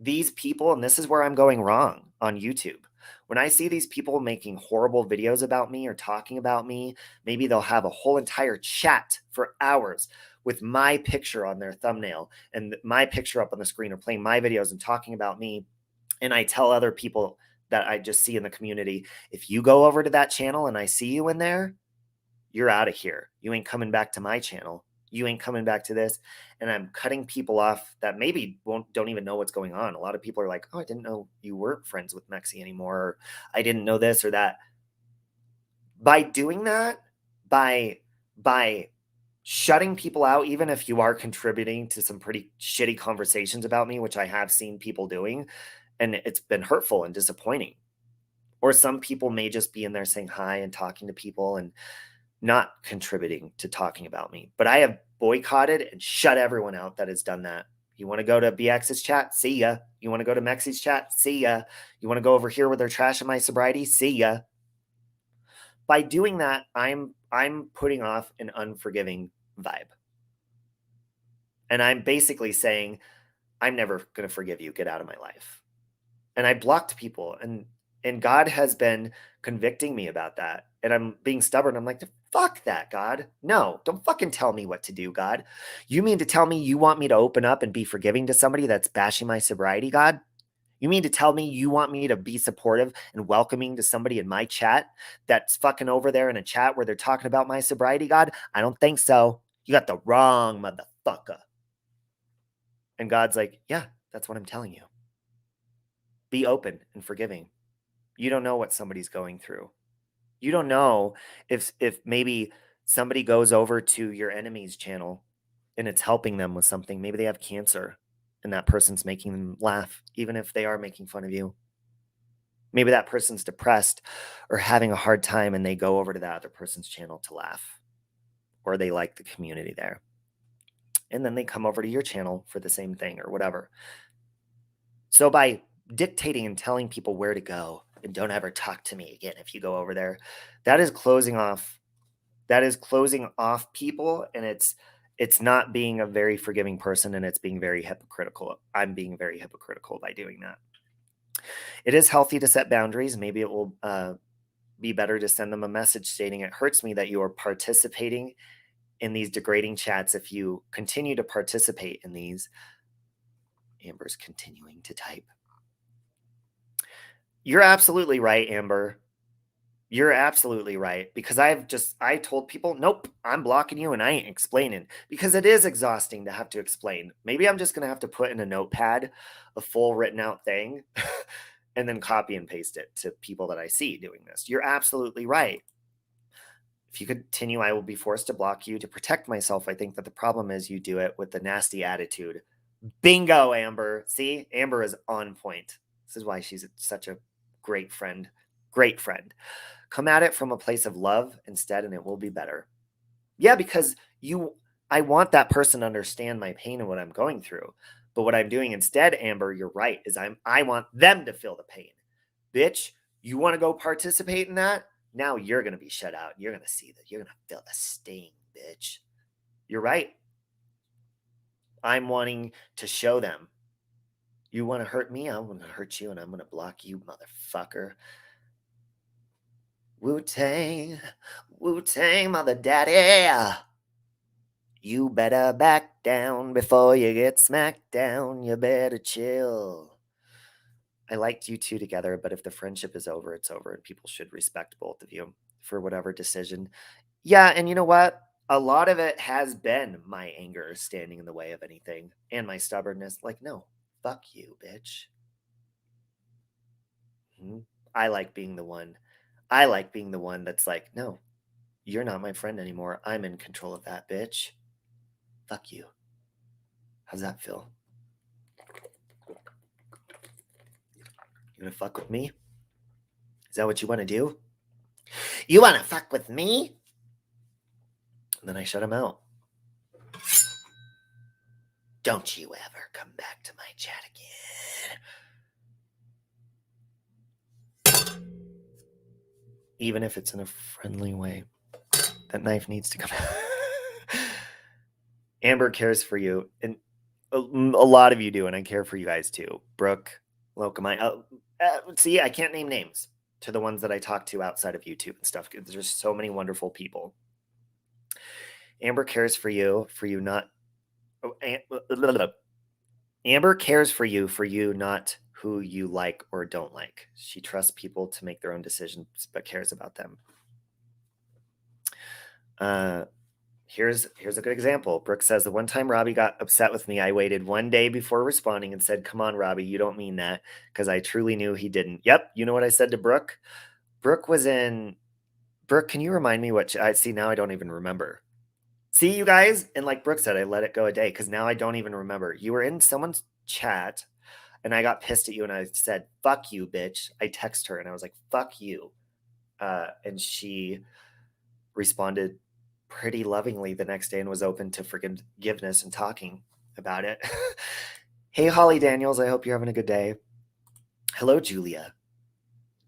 these people, and this is where I'm going wrong on YouTube, when I see these people making horrible videos about me or talking about me, maybe they'll have a whole entire chat for hours with my picture on their thumbnail and my picture up on the screen, or playing my videos and talking about me. And I tell other people that I just see in the community, if you go over to that channel and I see you in there, you're out of here. You ain't coming back to my channel. You ain't coming back to this. And I'm cutting people off that maybe don't even know what's going on. A lot of people are like, oh, I didn't know you weren't friends with Mexi anymore. Or I didn't know this or that. By doing that, by shutting people out, even if you are contributing to some pretty shitty conversations about me, which I have seen people doing, and it's been hurtful and disappointing. Or some people may just be in there saying hi and talking to people and not contributing to talking about me. But I have boycotted and shut everyone out that has done that. You want to go to BX's chat? See ya. You want to go to Mexi's chat? See ya. You want to go over here where they're trashing my sobriety? See ya. By doing that, I'm putting off an unforgiving vibe. And I'm basically saying, I'm never going to forgive you. Get out of my life. And I blocked people, and God has been convicting me about that. And I'm being stubborn. I'm like, fuck that, God. No, don't fucking tell me what to do, God. You mean to tell me you want me to open up and be forgiving to somebody that's bashing my sobriety, God? You mean to tell me you want me to be supportive and welcoming to somebody in my chat that's fucking over there in a chat where they're talking about my sobriety, God? I don't think so. You got the wrong motherfucker. And God's like, yeah, that's what I'm telling you. Be open and forgiving. You don't know what somebody's going through. You don't know if maybe somebody goes over to your enemy's channel and it's helping them with something. Maybe they have cancer and that person's making them laugh, even if they are making fun of you. Maybe that person's depressed or having a hard time and they go over to that other person's channel to laugh, or they like the community there. And then they come over to your channel for the same thing or whatever. So by dictating and telling people where to go and don't ever talk to me again if you go over there, that is closing off people, and it's not being a very forgiving person, and it's being very hypocritical. I'm being very hypocritical by doing that. It is healthy to set boundaries. Maybe it will be better to send them a message stating it hurts me that you are participating in these degrading chats. If you continue to participate in these, Amber's continuing to type. You're absolutely right, Amber. You're absolutely right, because I told people, nope, I'm blocking you and I ain't explaining, because it is exhausting to have to explain. Maybe I'm just going to have to put in a notepad a full written out thing and then copy and paste it to people that I see doing this. You're absolutely right. If you continue, I will be forced to block you to protect myself. I think that the problem is you do it with the nasty attitude. Bingo, Amber. See, Amber is on point. This is why she's such a great friend. Great friend. Come at it from a place of love instead, and it will be better. Yeah, because I want that person to understand my pain and what I'm going through. But what I'm doing instead, Amber, you're right, is I want them to feel the pain. Bitch, you want to go participate in that? Now you're going to be shut out. You're going to see that. You're going to feel the sting, bitch. You're right. I'm wanting to show them. You want to hurt me? I'm going to hurt you, and I'm going to block you, motherfucker. Wu-Tang, Wu-Tang, mother daddy. You better back down before you get smacked down. You better chill. I liked you two together, but if the friendship is over, it's over, and people should respect both of you for whatever decision. Yeah, and you know what? A lot of it has been my anger standing in the way of anything, and my stubbornness. Like, no, fuck you, bitch. I like being the one. I like being the one that's like, no, you're not my friend anymore. I'm in control of that, bitch. Fuck you. How's that feel? You gonna fuck with me? Is that what you want to do? You want to fuck with me? And then I shut him out. Don't you ever come back to my chat again. Even if it's in a friendly way. That knife needs to come out. Amber cares for you. And a lot of you do, and I care for you guys too. Brooke, Locomite. See, I can't name names to the ones that I talk to outside of YouTube and stuff. There's so many wonderful people. Amber cares for you not. Amber cares for you not who you like or don't like. She trusts people to make their own decisions, but cares about them. Here's a good example. Brooke says, the one time Robbie got upset with me, I waited one day before responding and said, come on, Robbie, you don't mean that, because I truly knew he didn't. Yep. You know what I said to Brooke? Brooke, can you remind me what I see? Now I don't even remember. See, you guys? And like Brooke said, I let it go a day because now I don't even remember. You were in someone's chat and I got pissed at you and I said, fuck you, bitch. I text her and I was like, fuck you. And she responded pretty lovingly the next day and was open to forgiveness and talking about it. Hey, Holly Daniels, I hope you're having a good day. Hello, Julia.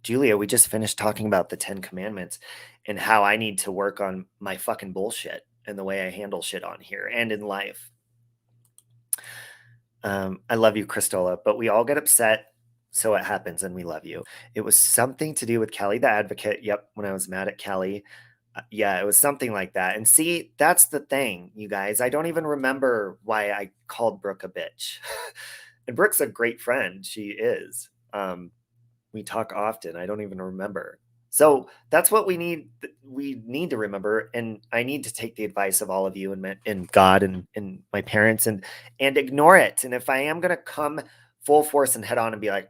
Julia, we just finished talking about the 10 Commandments and how I need to work on my fucking bullshit and the way I handle shit on here and in life. I love you, Christola, but we all get upset, so it happens, and we love you. It was something to do with Kelly the Advocate. Yep, when I was mad at Kelly. Yeah, it was something like that. And see, that's the thing, you guys. I don't even remember why I called Brooke a bitch. And Brooke's a great friend. She is. We talk often. I don't even remember. So that's what we need. We need to remember, and I need to take the advice of all of you and God and my parents and ignore it. And if I am gonna come full force and head on and be like,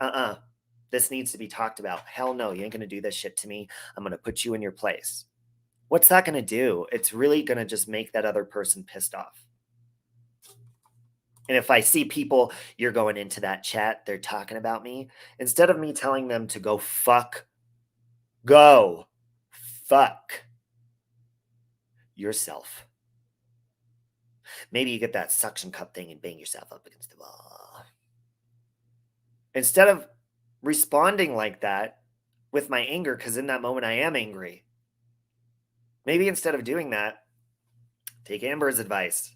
this needs to be talked about. Hell no, you ain't gonna do this shit to me. I'm gonna put you in your place. What's that gonna do? It's really gonna just make that other person pissed off. And if I see people, you're going into that chat, they're talking about me, instead of me telling them to go fuck yourself. Maybe you get that suction cup thing and bang yourself up against the wall. Instead of responding like that with my anger, because in that moment I am angry, maybe instead of doing that, take Amber's advice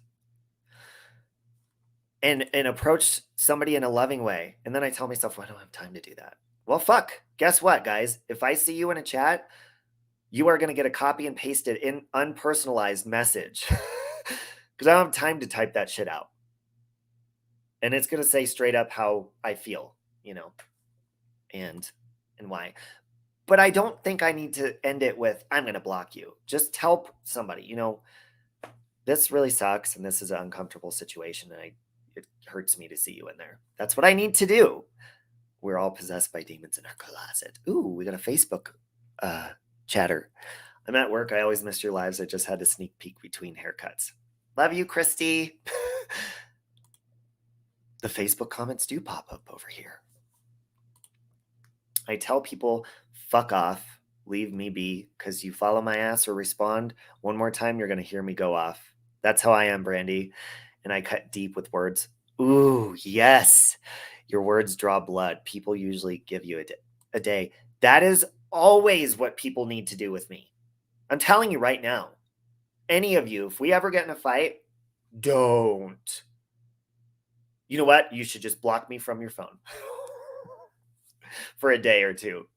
and approach somebody in a loving way. And then I tell myself, well, I don't have time to do that. Well, fuck. Guess what, guys? If I see you in a chat, you are going to get a copy and pasted in unpersonalized message because I don't have time to type that shit out. And it's going to say straight up how I feel, and why. But I don't think I need to end it with, I'm going to block you. Just tell somebody, this really sucks and this is an uncomfortable situation and it hurts me to see you in there. That's what I need to do. We're all possessed by demons in our closet. Ooh, we got a Facebook chatter. I'm at work. I always miss your lives. I just had a sneak peek between haircuts. Love you, Christy. The Facebook comments do pop up over here. I tell people, fuck off, leave me be, because you follow my ass or respond one more time, you're going to hear me go off. That's how I am, Brandy. And I cut deep with words. Ooh, yes. Your words draw blood. People usually give you a day. That is always what people need to do with me. I'm telling you right now, any of you, if we ever get in a fight, don't. You know what? You should just block me from your phone for a day or two.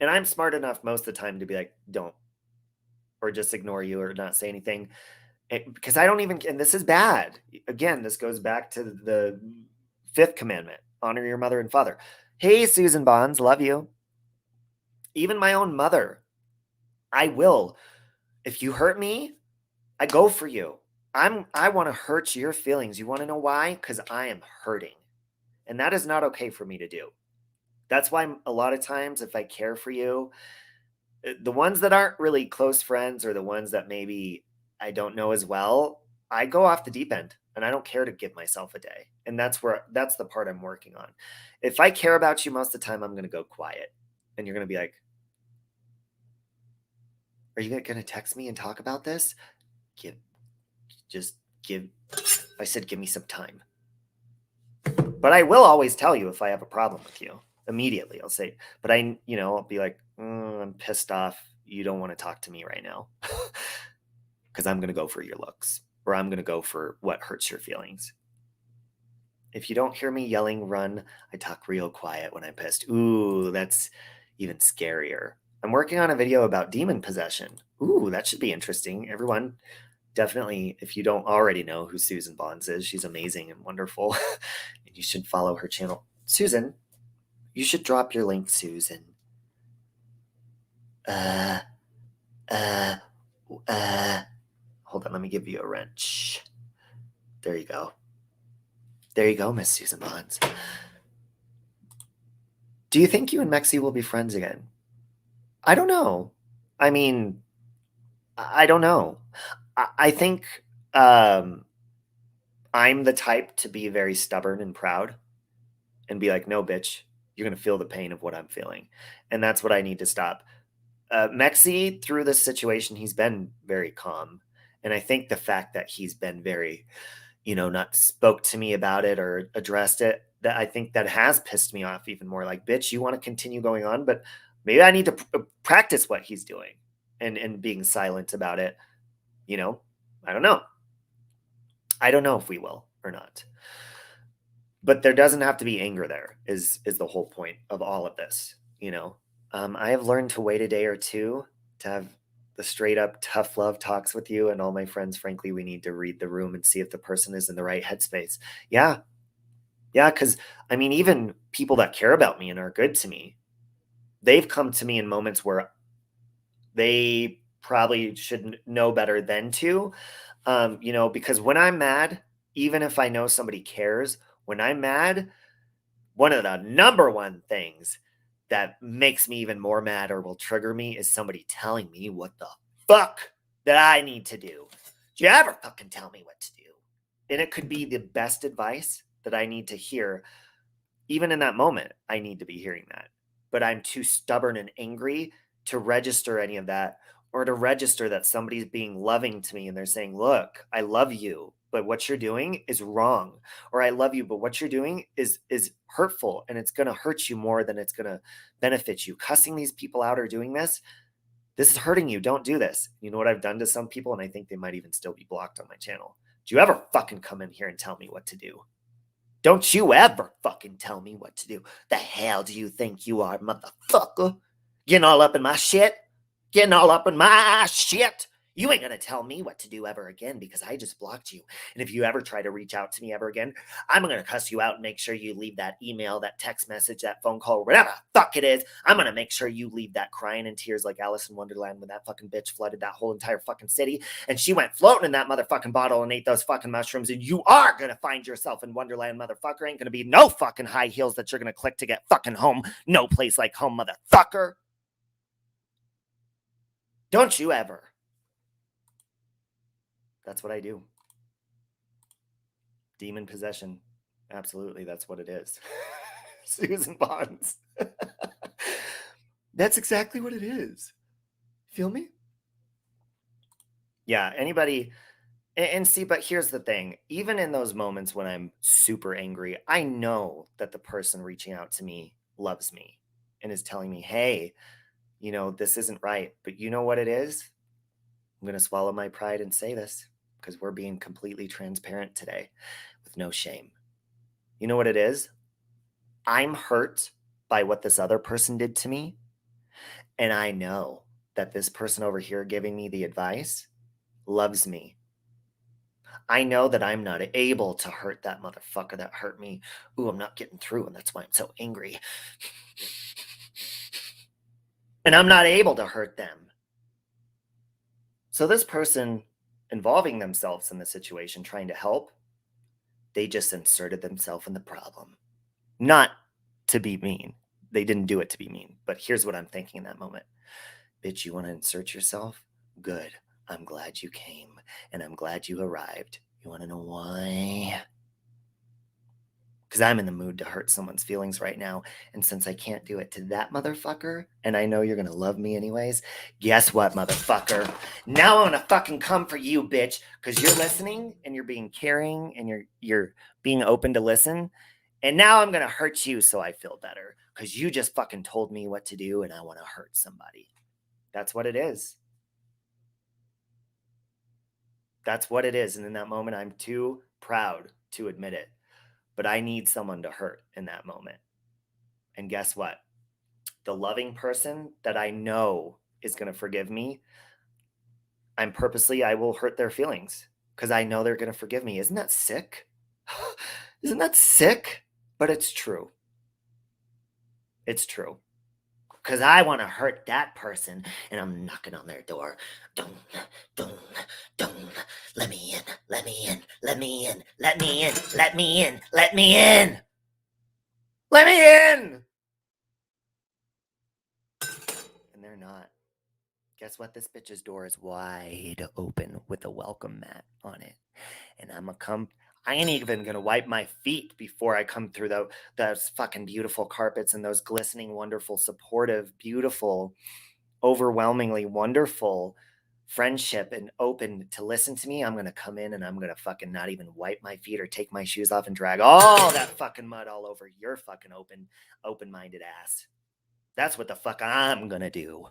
And I'm smart enough most of the time to be like, don't, or just ignore you or not say anything. Because I don't even, and this is bad. Again, this goes back to the 5th commandment, honor your mother and father. Hey, Susan Bonds, love you. Even my own mother, I will. If you hurt me, I go for you. I want to hurt your feelings. You want to know why? Because I am hurting. And that is not okay for me to do. That's why a lot of times if I care for you, the ones that aren't really close friends or the ones that maybe I don't know as well, I go off the deep end and I don't care to give myself a day. And that's the part I'm working on. If I care about you most of the time, I'm going to go quiet and you're going to be like, are you going to text me and talk about this? I said, give me some time. But I will always tell you if I have a problem with you. Immediately, I'll say, but I'll be like, I'm pissed off. You don't want to talk to me right now because I'm going to go for your looks or I'm going to go for what hurts your feelings. If you don't hear me yelling, run, I talk real quiet when I'm pissed. Ooh, that's even scarier. I'm working on a video about demon possession. Ooh, that should be interesting. Everyone, definitely, if you don't already know who Susan Bonds is, she's amazing and wonderful. And you should follow her channel. Susan, you should drop your link, Susan. Hold on, let me give you a wrench. There you go. There you go, Miss Susan Bonds. Do you think you and Mexi will be friends again? I don't know. I mean, I don't know. I think I'm the type to be very stubborn and proud and be like, no, bitch, you're going to feel the pain of what I'm feeling. And that's what I need to stop. Mexi, through this situation, he's been very calm. And I think the fact that he's been very, not spoke to me about it or addressed it, that I think that has pissed me off even more. Like, bitch, you want to continue going on, but maybe I need to practice what he's doing and being silent about it. I don't know. I don't know if we will or not. But there doesn't have to be anger there is the whole point of all of this, I have learned to wait a day or two to have the straight up tough love talks with you and all my friends. Frankly, we need to read the room and see if the person is in the right headspace. Yeah, because even people that care about me and are good to me, they've come to me in moments where they probably should know better than to, because when I'm mad, even if I know somebody cares, when I'm mad, one of the number one things that makes me even more mad or will trigger me is somebody telling me what the fuck that I need to do. Do you ever fucking tell me what to do? And it could be the best advice that I need to hear. Even in that moment, I need to be hearing that. But I'm too stubborn and angry to register any of that, or to register that somebody's being loving to me and they're saying, look, I love you, but what you're doing is wrong. Or I love you, but what you're doing is hurtful, and it's going to hurt you more than it's going to benefit you. Cussing these people out or doing this is hurting you. Don't do this. You know what I've done to some people? And I think they might even still be blocked on my channel. Do you ever fucking come in here and tell me what to do? Don't you ever fucking tell me what to do. The hell do you think you are, motherfucker? Getting all up in my shit? Getting all up in my shit? You ain't gonna tell me what to do ever again, because I just blocked you. And if you ever try to reach out to me ever again, I'm gonna cuss you out and make sure you leave that email, that text message, that phone call, whatever the fuck it is. I'm gonna make sure you leave that crying in tears like Alice in Wonderland when that fucking bitch flooded that whole entire fucking city and she went floating in that motherfucking bottle and ate those fucking mushrooms. And you are gonna find yourself in Wonderland, motherfucker. Ain't gonna be no fucking high heels that you're gonna click to get fucking home. No place like home, motherfucker. Don't you ever. That's what I do. Demon possession. Absolutely, that's what it is. Susan Bonds. That's exactly what it is. Feel me? Yeah, anybody. And see, but here's the thing. Even in those moments when I'm super angry, I know that the person reaching out to me loves me and is telling me, hey, this isn't right. But you know what it is? I'm going to swallow my pride and say this, because we're being completely transparent today with no shame. You know what it is? I'm hurt by what this other person did to me. And I know that this person over here giving me the advice loves me. I know that I'm not able to hurt that motherfucker that hurt me. Ooh, I'm not getting through, and that's why I'm so angry. And I'm not able to hurt them. So this person involving themselves in the situation, trying to help, they just inserted themselves in the problem. Not to be mean. They didn't do it to be mean. But here's what I'm thinking in that moment. Bitch, you want to insert yourself? Good. I'm glad you came, and I'm glad you arrived. You want to know why? Because I'm in the mood to hurt someone's feelings right now. And since I can't do it to that motherfucker, and I know you're going to love me anyways, guess what, motherfucker? Now I'm going to fucking come for you, bitch, because you're listening, and you're being caring, and you're being open to listen. And now I'm going to hurt you so I feel better, because you just fucking told me what to do, and I want to hurt somebody. That's what it is. That's what it is. And in that moment, I'm too proud to admit it. But I need someone to hurt in that moment. And guess what? The loving person that I know is going to forgive me, I will hurt their feelings because I know they're going to forgive me. Isn't that sick? Isn't that sick? But it's true. It's true. Because I want to hurt that person, and I'm knocking on their door. Don't, let me in, let me in, let me in, let me in, let me in, let me in, let me in. And they're not. Guess what? This bitch's door is wide open with a welcome mat on it. And I ain't even gonna wipe my feet before I come through those fucking beautiful carpets and those glistening, wonderful, supportive, beautiful, overwhelmingly wonderful friendship and open to listen to me. I'm gonna come in and I'm gonna fucking not even wipe my feet or take my shoes off and drag all that fucking mud all over your fucking open-minded ass. That's what the fuck I'm gonna do.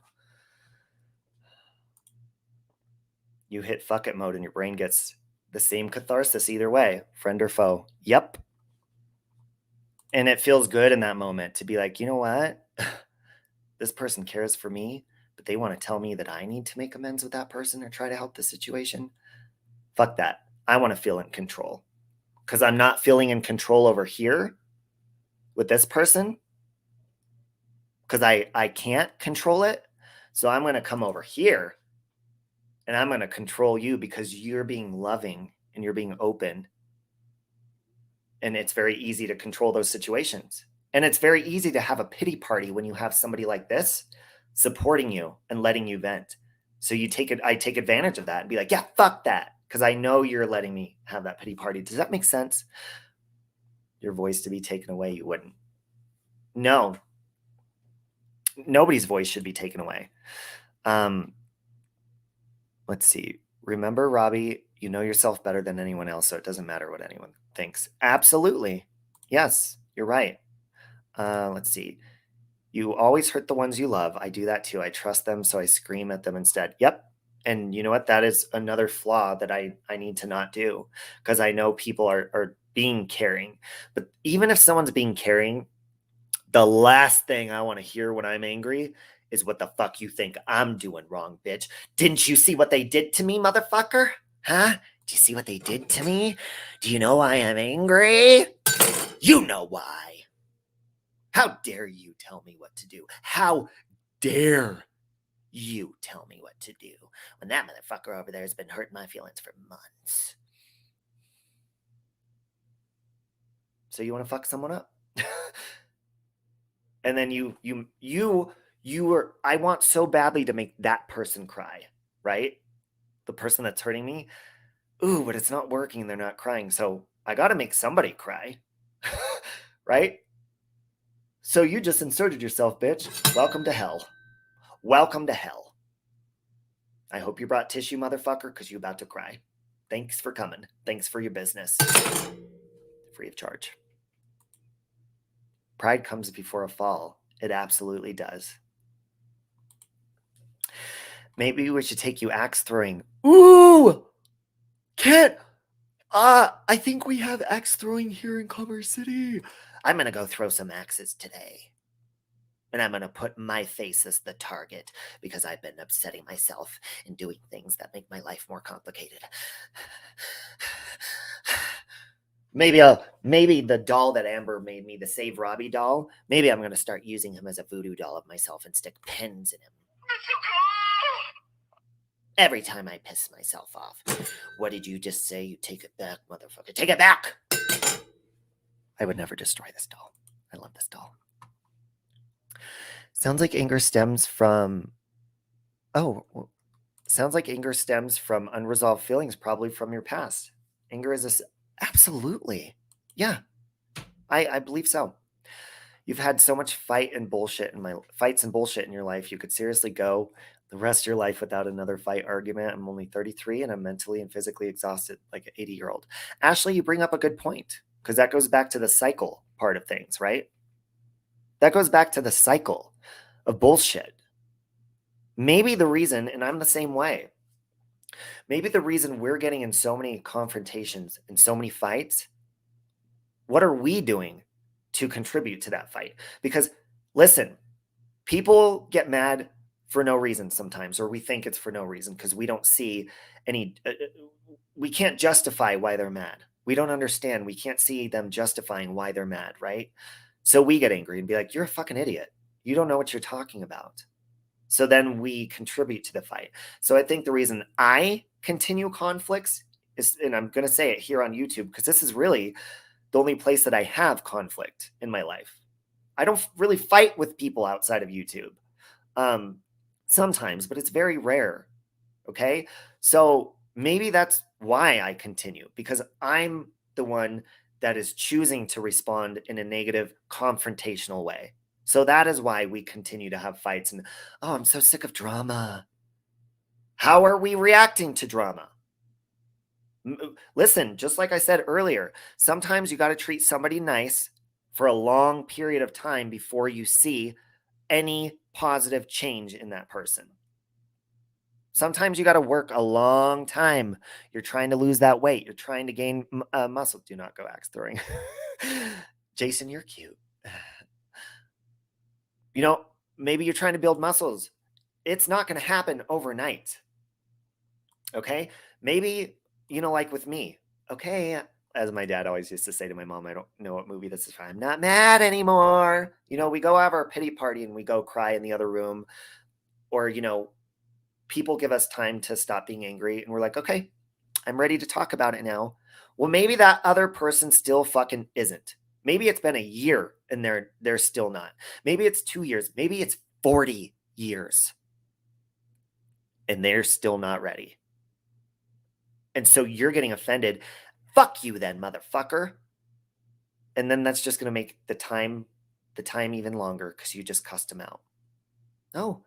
You hit fuck it mode and your brain gets the same catharsis either way, friend or foe. Yep. And it feels good in that moment to be like, you know what? This person cares for me, but they want to tell me that I need to make amends with that person or try to help the situation. Fuck that. I want to feel in control. Because I'm not feeling in control over here with this person. because I can't control it. So I'm going to come over here and I'm going to control you because you're being loving and you're being open. And it's very easy to control those situations. And it's very easy to have a pity party when you have somebody like this supporting you and letting you vent. So I take advantage of that and be like, yeah, fuck that. Because I know you're letting me have that pity party. Does that make sense? Your voice to be taken away, you wouldn't. No. Nobody's voice should be taken away. Let's see. Remember, Robbie, you know yourself better than anyone else, so it doesn't matter what anyone thinks. Absolutely. Yes, you're right. Let's see. You always hurt the ones you love. I do that too. I trust them, so I scream at them instead. Yep. And you know what? That is another flaw that I need to not do, because I know people are being caring. But even if someone's being caring, the last thing I want to hear when I'm angry is what the fuck you think I'm doing wrong, bitch. Didn't you see what they did to me, motherfucker? Huh? Do you see what they did to me? Do you know why I'm angry? You know why. How dare you tell me what to do? How dare you tell me what to do when that motherfucker over there has been hurting my feelings for months? So you want to fuck someone up? And then I want so badly to make that person cry, right? The person that's hurting me. Ooh, but it's not working. They're not crying. So I got to make somebody cry, right? So you just inserted yourself, bitch. Welcome to hell. Welcome to hell. I hope you brought tissue, motherfucker, because you're about to cry. Thanks for coming. Thanks for your business. Free of charge. Pride comes before a fall. It absolutely does. Maybe we should take you axe throwing. Ooh! Can't. I think we have axe throwing here in Commerce City. I'm going to go throw some axes today. And I'm going to put my face as the target because I've been upsetting myself and doing things that make my life more complicated. Maybe the doll that Amber made me, the Save Robbie doll, maybe I'm going to start using him as a voodoo doll of myself and stick pins in him. Every time I piss myself off. What did you just say? You take it back, motherfucker. Take it back! I would never destroy this doll. I love this doll. Sounds like anger stems from... sounds like anger stems from unresolved feelings, probably from your past. Anger is a... Absolutely. Yeah. I believe so. You've had so much fights and bullshit in your life. You could seriously go the rest of your life without another fight argument. I'm only 33 and I'm mentally and physically exhausted like an 80-year-old. Ashley, you bring up a good point because that goes back to the cycle part of things, right? That goes back to the cycle of bullshit. Maybe the reason, and I'm the same way, maybe the reason we're getting in so many confrontations and so many fights, what are we doing to contribute to that fight? Because listen, people get mad for no reason sometimes, or we think it's for no reason because we don't see any, we can't justify why they're mad. We don't understand. We can't see them justifying why they're mad, right? So we get angry and be like, you're a fucking idiot. You don't know what you're talking about. So then we contribute to the fight. So I think the reason I continue conflicts is, and I'm going to say it here on YouTube, because this is really the only place that I have conflict in my life. I don't really fight with people outside of YouTube. Sometimes, but it's very rare. Okay. So maybe that's why I continue, because I'm the one that is choosing to respond in a negative, confrontational way. So that is why we continue to have fights. And, oh, I'm so sick of drama. How are we reacting to drama? Listen, just like I said earlier, sometimes you got to treat somebody nice for a long period of time before you see any positive change in that person. Sometimes you got to work a long time. You're trying to lose that weight. You're trying to gain muscle. Do not go axe throwing. Jason, you're cute. You know, maybe you're trying to build muscles. It's not going to happen overnight. Okay? Maybe, like with me. Okay, as my dad always used to say to my mom, I don't know what movie this is from. I'm not mad anymore. We go have our pity party and we go cry in the other room. Or, people give us time to stop being angry and we're like, okay, I'm ready to talk about it now. Well, maybe that other person still fucking isn't. Maybe it's been a year and they're still not. Maybe it's 2 years. Maybe it's 40 years. And they're still not ready. And so you're getting offended. Fuck you then, motherfucker. And then that's just going to make the time even longer because you just cussed them out. No.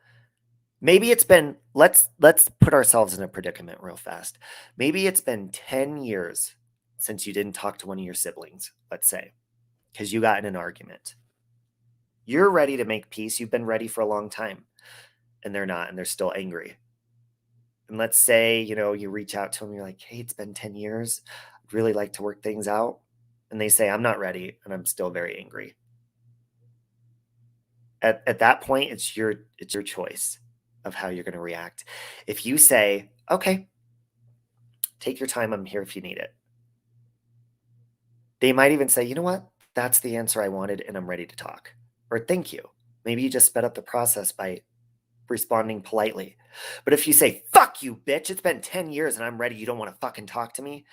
Maybe it's been, let's put ourselves in a predicament real fast. Maybe it's been 10 years since you didn't talk to one of your siblings, let's say, because you got in an argument. You're ready to make peace. You've been ready for a long time and they're not, and they're still angry. And let's say, you reach out to them, you're like, hey, it's been 10 years. I'd really like to work things out. And they say, I'm not ready, and I'm still very angry. At that point, it's your choice of how you're going to react. If you say, okay, take your time, I'm here if you need it. They might even say, you know what? That's the answer I wanted, and I'm ready to talk. Or thank you. Maybe you just sped up the process by responding politely. But if you say, fuck you, bitch, it's been 10 years and I'm ready, you don't want to fucking talk to me,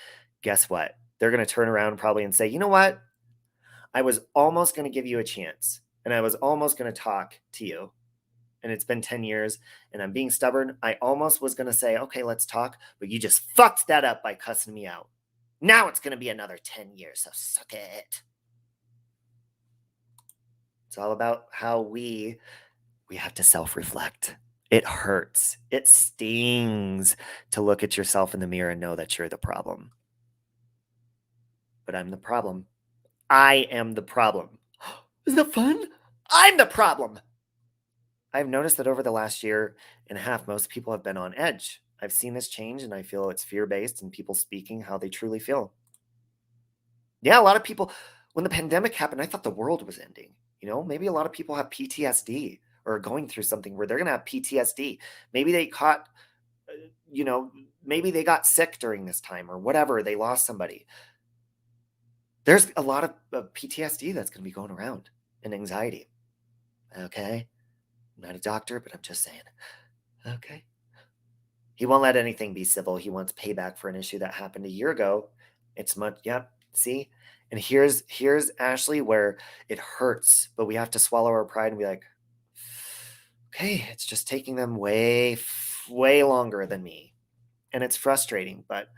guess what? They're going to turn around probably and say, you know what? I was almost going to give you a chance and I was almost going to talk to you. And it's been 10 years and I'm being stubborn. I almost was going to say, okay, let's talk. But you just fucked that up by cussing me out. Now it's going to be another 10 years. So suck it. It's all about how we have to self-reflect. It hurts. It stings to look at yourself in the mirror and know that you're the problem. But I'm the problem. I am the problem. Isn't that fun? I'm the problem. I've noticed that over the last year and a half, most people have been on edge. I've seen this change and I feel it's fear-based and people speaking how they truly feel. Yeah, a lot of people, when the pandemic happened, I thought the world was ending. Maybe a lot of people have PTSD or are going through something where they're going to have PTSD. Maybe they maybe they got sick during this time or whatever. They lost somebody. There's a lot of PTSD that's going to be going around and anxiety. Okay. I'm not a doctor, but I'm just saying. Okay. He won't let anything be civil. He wants payback for an issue that happened a year ago. It's much, yep. See? And here's Ashley where it hurts, but we have to swallow our pride and be like, okay, it's just taking them way, way longer than me. And it's frustrating, but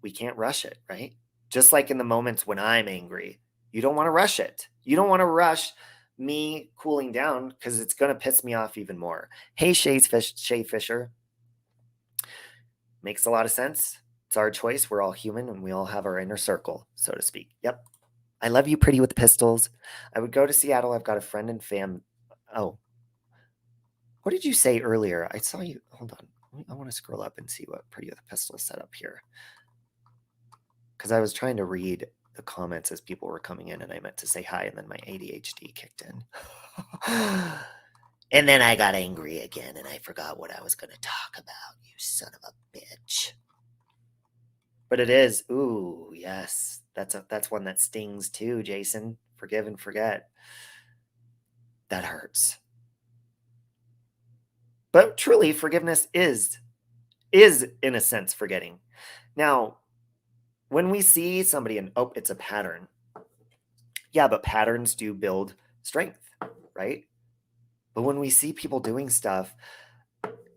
we can't rush it, right? Just like in the moments when I'm angry, you don't want to rush it. You don't want to rush me cooling down because it's going to piss me off even more. Hey, Shay Fisher. Makes a lot of sense. It's our choice. We're all human and we all have our inner circle, so to speak. Yep. I love you, Pretty with Pistols. I would go to Seattle. I've got a friend and fam. Oh, what did you say earlier? I saw you. Hold on. I want to scroll up and see what Pretty with Pistols set up here. Because I was trying to read the comments as people were coming in and I meant to say hi and then my ADHD kicked in. And then I got angry again and I forgot what I was going to talk about, you son of a bitch. But it is, ooh, yes. That's one that stings too, Jason. Forgive and forget. That hurts. But truly, forgiveness is in a sense forgetting. Now, when we see somebody and, oh, it's a pattern. Yeah, but patterns do build strength, right? But when we see people doing stuff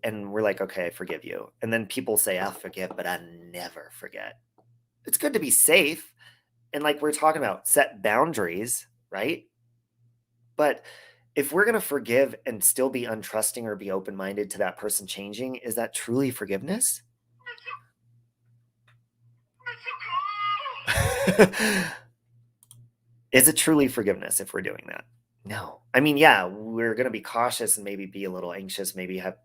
and we're like, okay, I forgive you. And then people say, I'll forgive, but I never forget. It's good to be safe. And like we're talking about, set boundaries, right? But if we're going to forgive and still be untrusting or be open-minded to that person changing, is that truly forgiveness? Is it truly forgiveness if we're doing that? No. I mean, yeah, we're going to be cautious and maybe be a little anxious, maybe have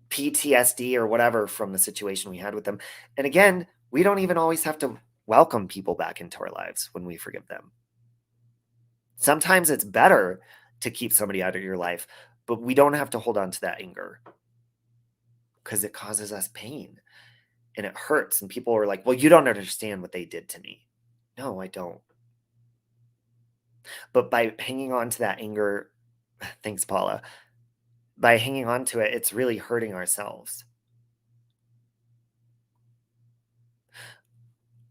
PTSD or whatever from the situation we had with them. And again, we don't even always have to welcome people back into our lives when we forgive them. Sometimes it's better to keep somebody out of your life, but we don't have to hold on to that anger because it causes us pain. and it hurts. And people are like, well, you don't understand what they did to me. No, I don't. But by hanging on to that anger, thanks, Paula, by hanging on to it, it's really hurting ourselves.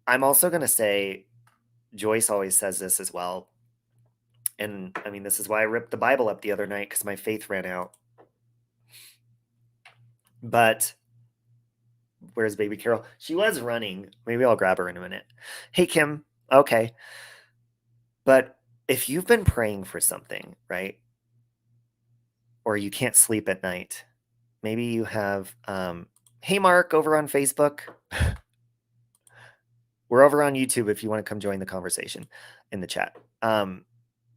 I'm also going to say, Joyce always says this as well. And I mean, this is why I ripped the Bible up the other night, because my faith ran out. But where's baby Carol? She was running. Maybe I'll grab her in a minute. Hey, Kim. Okay. But if you've been praying for something, right? Or you can't sleep at night, maybe you have, hey, Mark, over on Facebook. We're over on YouTube if you want to come join the conversation in the chat.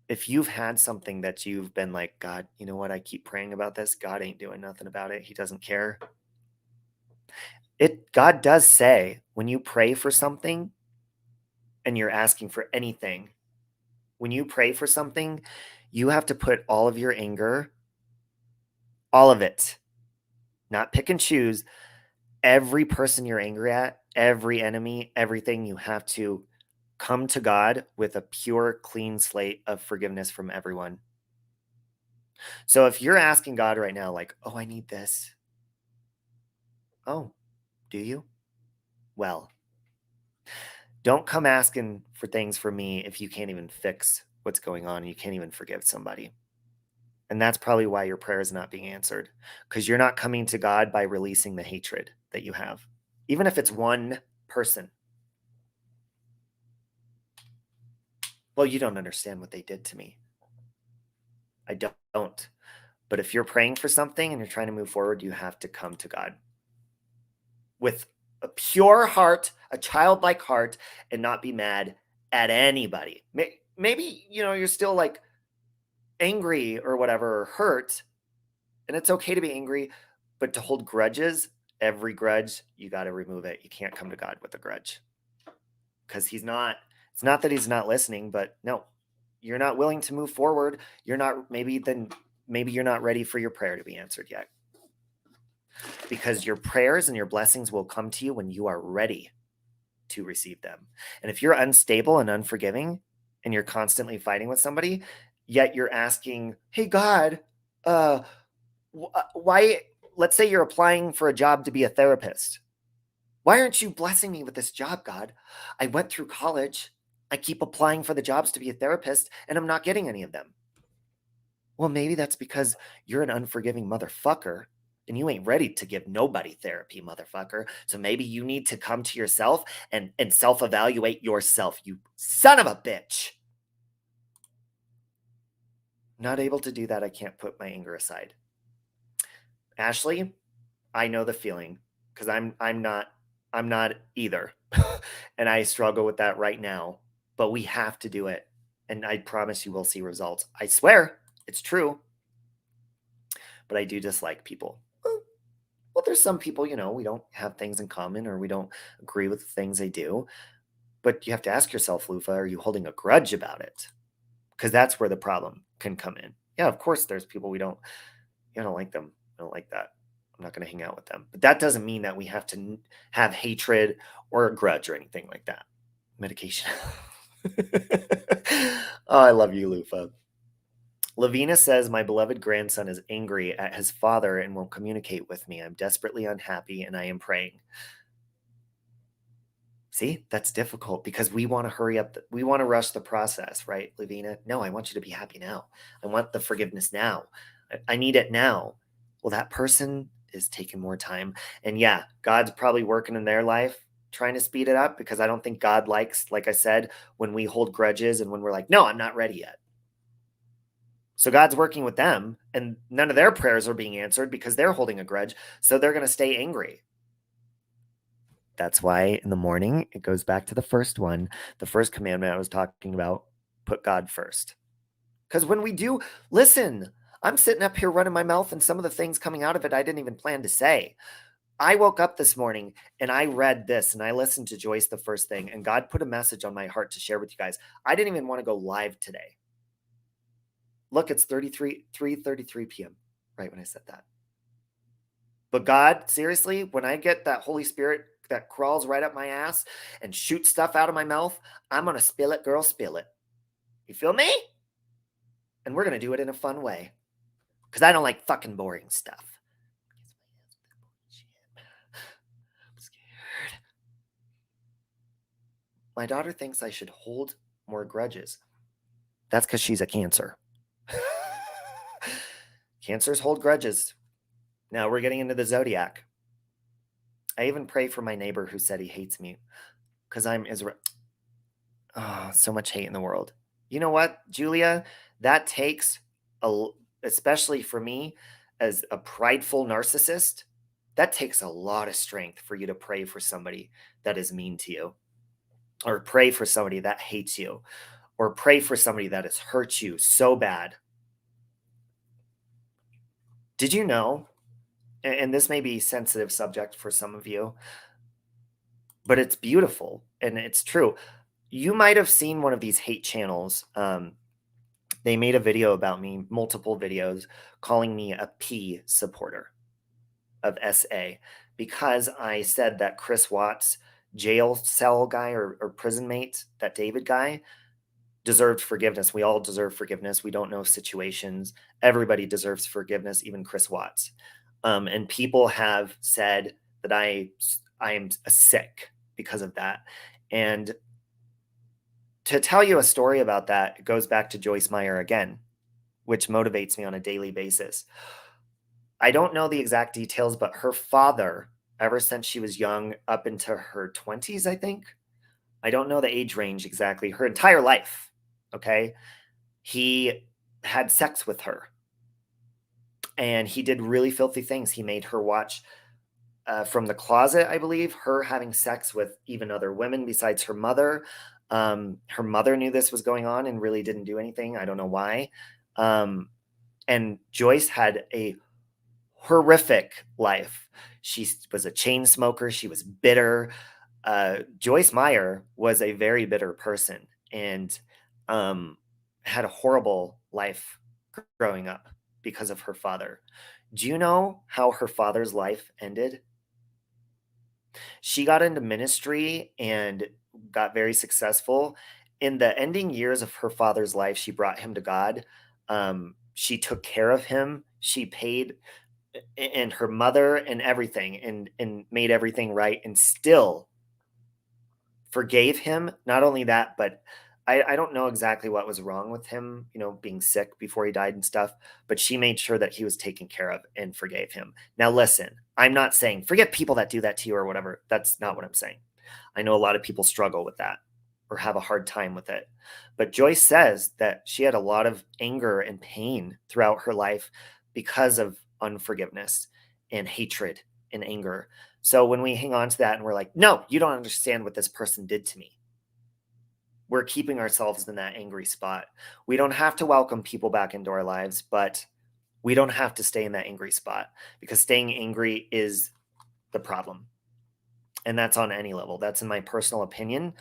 If you've had something that you've been like, God, you know what? I keep praying about this. God ain't doing nothing about it. He doesn't care. God does say when you pray for something and you're asking for anything, when you pray for something, you have to put all of your anger, all of it, not pick and choose, every person you're angry at, every enemy, everything, you have to come to God with a pure, clean slate of forgiveness from everyone. So if you're asking God right now, like, oh, I need this. Oh, do you? Well, don't come asking for things from me if you can't even fix what's going on and you can't even forgive somebody. And that's probably why your prayer is not being answered, because you're not coming to God by releasing the hatred that you have, even if it's one person. Well, you don't understand what they did to me. I don't. But if you're praying for something and you're trying to move forward, you have to come to God with a pure heart, a childlike heart, and not be mad at anybody. Maybe, you're still like angry or whatever, or hurt, and it's okay to be angry, but to hold grudges, every grudge, you got to remove it. You can't come to God with a grudge, because it's not that he's not listening, but no, you're not willing to move forward. Maybe you're not ready for your prayer to be answered yet, because your prayers and your blessings will come to you when you are ready to receive them. And if you're unstable and unforgiving and you're constantly fighting with somebody, yet you're asking, hey, God, why, let's say you're applying for a job to be a therapist. Why aren't you blessing me with this job, God? I went through college. I keep applying for the jobs to be a therapist, and I'm not getting any of them. Well, maybe that's because you're an unforgiving motherfucker, and you ain't ready to give nobody therapy, motherfucker. So maybe you need to come to yourself and self-evaluate yourself, you son of a bitch. Not able to do that. I can't put my anger aside. Ashley, I know the feeling, because I'm not either. And I struggle with that right now, but we have to do it. And I promise you will see results. I swear it's true. But I do dislike people. Well, there's some people, we don't have things in common, or we don't agree with the things they do. But you have to ask yourself, Lufa, are you holding a grudge about it? Because that's where the problem can come in. Yeah, of course, there's people I don't like them. I don't like that. I'm not going to hang out with them. But that doesn't mean that we have to have hatred or a grudge or anything like that. Medication. Oh, I love you, Lufa. Lavina says, my beloved grandson is angry at his father and won't communicate with me. I'm desperately unhappy and I am praying. See, that's difficult because we want to hurry up. We want to rush the process, right, Lavina? No, I want you to be happy now. I want the forgiveness now. I need it now. Well, that person is taking more time. And yeah, God's probably working in their life, trying to speed it up, because I don't think God likes, like I said, when we hold grudges and when we're like, no, I'm not ready yet. So God's working with them, and none of their prayers are being answered because they're holding a grudge. So they're going to stay angry. That's why in the morning, it goes back to the first one. The first commandment I was talking about, put God first. Because when we do, listen, I'm sitting up here running my mouth, and some of the things coming out of it, I didn't even plan to say. I woke up this morning and I read this and I listened to Joyce the first thing, and God put a message on my heart to share with you guys. I didn't even want to go live today. Look, it's 3:33 p.m. right when I said that. But God, seriously, when I get that Holy Spirit that crawls right up my ass and shoots stuff out of my mouth, I'm going to spill it, girl, spill it. You feel me? And we're going to do it in a fun way. Because I don't like fucking boring stuff. I'm scared. My daughter thinks I should hold more grudges. That's because she's a Cancer. Cancers hold grudges. Now we're getting into the zodiac. I even pray for my neighbor who said he hates me because I'm Israel. Oh, so much hate in the world. You know what, Julia? That takes, especially for me as a prideful narcissist, that takes a lot of strength for you to pray for somebody that is mean to you, or pray for somebody that hates you, or pray for somebody that has hurt you so bad. Did you know, and this may be a sensitive subject for some of you, but it's beautiful and it's true. You might have seen one of these hate channels. They made a video about me, multiple videos, calling me a P supporter of SA because I said that Chris Watts, jail cell guy or prison mate, that David guy, deserved forgiveness. We all deserve forgiveness. We don't know situations. Everybody deserves forgiveness, even Chris Watts. And people have said that I am sick because of that. And to tell you a story about that, it goes back to Joyce Meyer again, which motivates me on a daily basis. I don't know the exact details, but her father, ever since she was young, up into her 20s, I think. I don't know the age range exactly. Her entire life, okay? He had sex with her. And he did really filthy things. He made her watch from the closet, I believe, her having sex with even other women besides her mother. Her mother knew this was going on and really didn't do anything. I don't know why. And Joyce had a horrific life. She was a chain smoker. She was bitter. Joyce Meyer was a very bitter person and had a horrible life growing up because of her father. Do you know how her father's life ended? She got into ministry and got very successful. In the ending years of her father's life, she brought him to God. She took care of him. She paid and her mother and everything and made everything right and still forgave him. Not only that, but I don't know exactly what was wrong with him, being sick before he died and stuff, but she made sure that he was taken care of and forgave him. Now, listen, I'm not saying forget people that do that to you or whatever. That's not what I'm saying. I know a lot of people struggle with that or have a hard time with it. But Joyce says that she had a lot of anger and pain throughout her life because of unforgiveness and hatred and anger. So when we hang on to that and we're like, no, you don't understand what this person did to me, we're keeping ourselves in that angry spot. We don't have to welcome people back into our lives, but we don't have to stay in that angry spot because staying angry is the problem. And that's on any level. That's in my personal opinion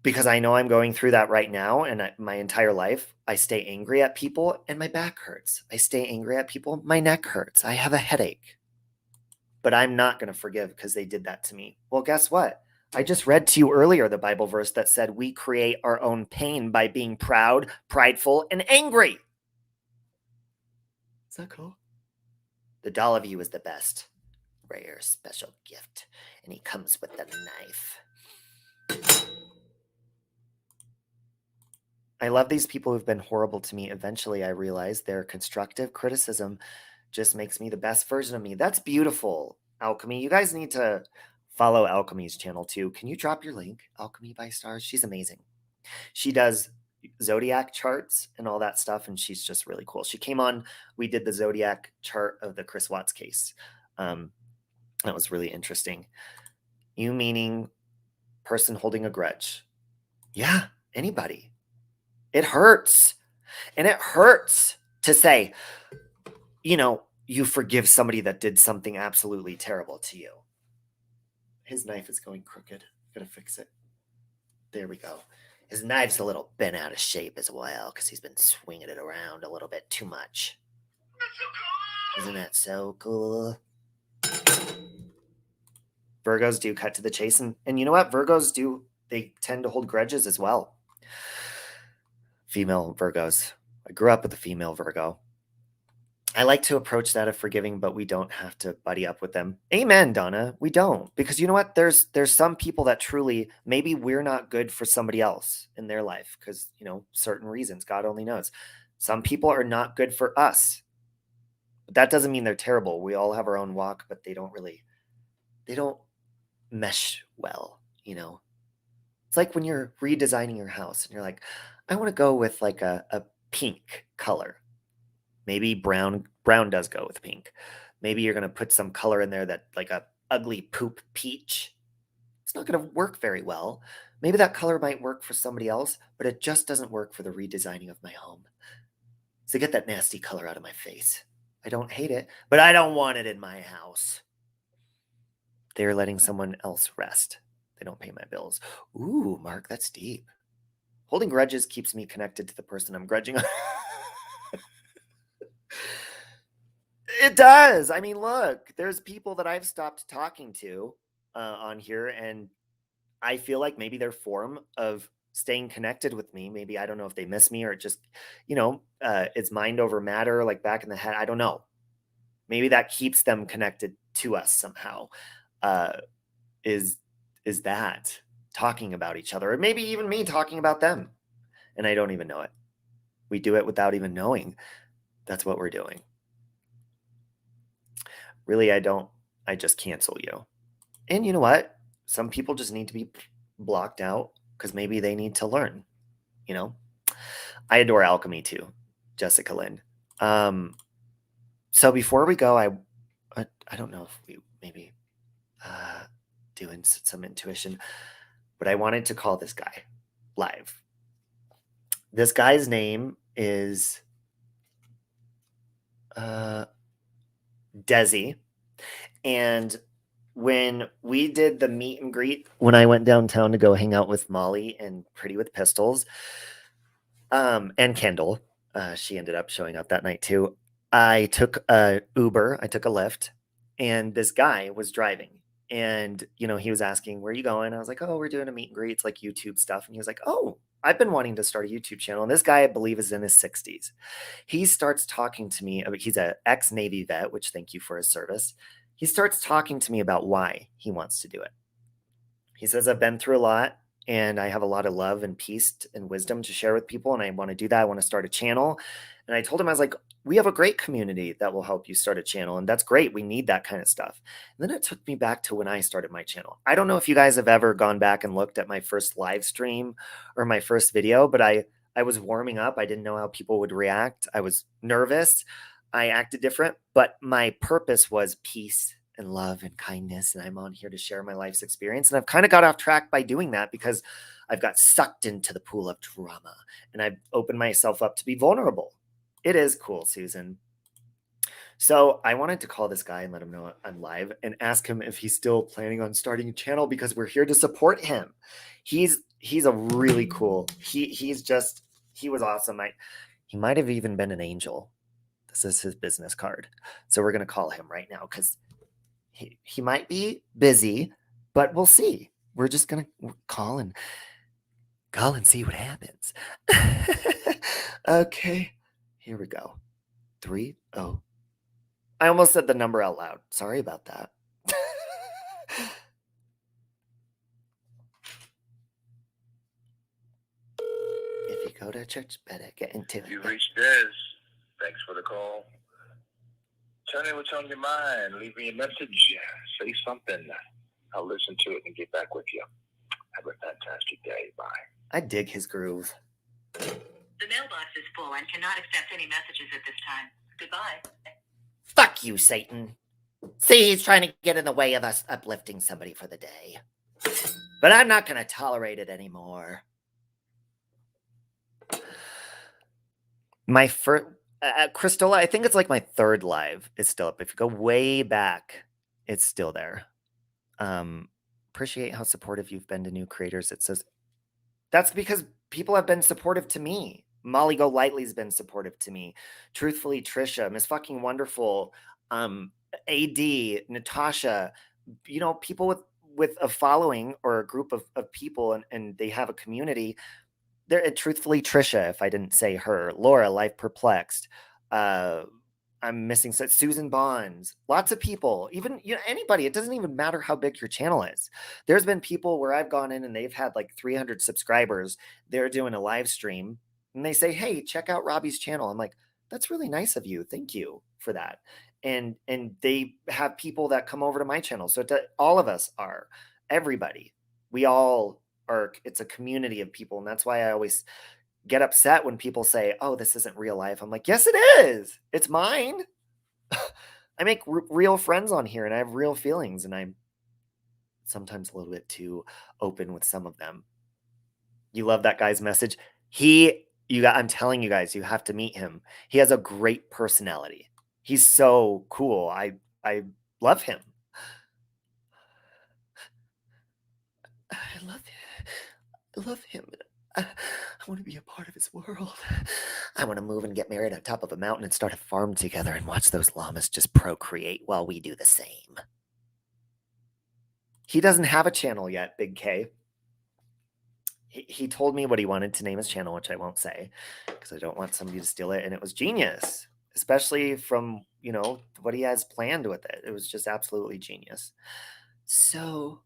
because I know I'm going through that right now. And my entire life, I stay angry at people and my back hurts. I stay angry at people, my neck hurts. I have a headache. But I'm not going to forgive because they did that to me. Well, guess what? I just read to you earlier the Bible verse that said we create our own pain by being proud, prideful, and angry. Is that cool? The doll of you is the best. Rare special gift. And he comes with a knife. I love these people who've been horrible to me. Eventually, I realized their constructive criticism just makes me the best version of me. That's beautiful, Alchemy. You guys need to follow Alchemy's channel too. Can you drop your link? Alchemy by Stars. She's amazing. She does zodiac charts and all that stuff, and she's just really cool. She came on. We did the zodiac chart of the Chris Watts case. That was really interesting. You meaning person holding a grudge? Yeah, anybody. It hurts. And it hurts to say, you forgive somebody that did something absolutely terrible to you. His knife is going crooked. Gotta fix it. There we go. His knife's a little bent out of shape as well because he's been swinging it around a little bit too much. Isn't that so cool? Virgos do cut to the chase. And you know what? Virgos do, they tend to hold grudges as well. Female Virgos. I grew up with a female Virgo. I like to approach that as forgiving, but we don't have to buddy up with them. Amen, Donna. We don't. Because you know what? There's some people that truly, maybe we're not good for somebody else in their life because, you know, certain reasons, God only knows. Some people are not good for us. But that doesn't mean they're terrible. We all have our own walk, but they don't mesh well, you know. It's like when you're redesigning your house and you're like, I want to go with like a pink color. Maybe brown does go with pink. Maybe you're going to put some color in there that like a ugly poop peach. It's not going to work very well. Maybe that color might work for somebody else, but it just doesn't work for the redesigning of my home. So get that nasty color out of my face. I don't hate it, but I don't want it in my house. They're letting someone else rest. They don't pay my bills. Ooh, Mark, that's deep. Holding grudges keeps me connected to the person I'm grudging on. It does. I mean, look, there's people that I've stopped talking to on here, and I feel like maybe their form of staying connected with me, maybe I don't know if they miss me or it just, you know, it's mind over matter, like back in the head. I don't know. Maybe that keeps them connected to us somehow. Is that talking about each other, or maybe even me talking about them, and I don't even know it. We do it without even knowing that's what we're doing. Really, I just cancel you. And you know what? Some people just need to be blocked out because maybe they need to learn, you know? I adore alchemy too, Jessica Lynn. So before we go, I don't know if we maybe doing some intuition, but I wanted to call this guy live. This guy's name is Desi. And when we did the meet and greet, when I went downtown to go hang out with Molly and Pretty with Pistols, and Kendall, she ended up showing up that night too. I took a Uber, I took a Lyft, and this guy was driving. And, you know, he was asking, where are you going? I was like, oh, we're doing a meet and greet. It's like YouTube stuff. And he was like, oh, I've been wanting to start a YouTube channel. And this guy, I believe, is in his 60s. He starts talking to me. He's an ex-Navy vet, which thank you for his service. He starts talking to me about why he wants to do it. He says, I've been through a lot and I have a lot of love and peace and wisdom to share with people. And I want to do that. I want to start a channel. And I told him, I was like, we have a great community that will help you start a channel. And that's great. We need that kind of stuff. And then it took me back to when I started my channel. I don't know if you guys have ever gone back and looked at my first live stream or my first video, but I was warming up. I didn't know how people would react. I was nervous. I acted different, but my purpose was peace and love and kindness. And I'm on here to share my life's experience. And I've kind of got off track by doing that because I've got sucked into the pool of drama and I've opened myself up to be vulnerable. It is cool, Susan. So I wanted to call this guy and let him know I'm live and ask him if he's still planning on starting a channel because we're here to support him. He's a really cool. He was awesome. He might have even been an angel. This is his business card. So we're going to call him right now because he might be busy, but we'll see. We're just going to call and see what happens. Okay, here we go. 30. I almost said the number out loud. Sorry about that. If you go to church, better get into it. You reached Des. Thanks for the call. Tell me what's on your mind. Leave me a message. Say something. I'll listen to it and get back with you. Have a fantastic day. Bye. I dig his groove. The mailbox is full and cannot accept any messages at this time. Goodbye. Fuck you, Satan. See, he's trying to get in the way of us uplifting somebody for the day. But I'm not going to tolerate it anymore. My first... Crystal, I think it's like my third live is still up. If you go way back, it's still there. Appreciate how supportive you've been to new creators. It says that's because people have been supportive to me. Molly Go Lightly's been supportive to me. Truthfully, Trisha, Miss Fucking Wonderful, AD, Natasha, you know, people with a following or a group of people and they have a community. They're truthfully Trisha, if I didn't say her, Laura, Life Perplexed, I'm missing Susan Bonds, lots of people, even anybody. It doesn't even matter how big your channel is. There's been people where I've gone in and they've had like 300 subscribers. They're doing a live stream and they say, "Hey, check out Robbie's channel." I'm like, "That's really nice of you. Thank you for that." And they have people that come over to my channel. So all of us are, everybody, we all are. It's a community of people, and that's why I always get upset when people say, "Oh, this isn't real life." I'm like, "Yes, it is. It's mine." I make real friends on here and I have real feelings, and I'm sometimes a little bit too open with some of them. You love that guy's message. I'm telling you guys, you have to meet him. He has a great personality. He's so cool. I love him. I love him. I want to be a part of his world. I want to move and get married on top of a mountain and start a farm together and watch those llamas just procreate while we do the same. He doesn't have a channel yet, Big K. He told me what he wanted to name his channel, which I won't say because I don't want somebody to steal it. And it was genius, especially from, what he has planned with it. It was just absolutely genius. So,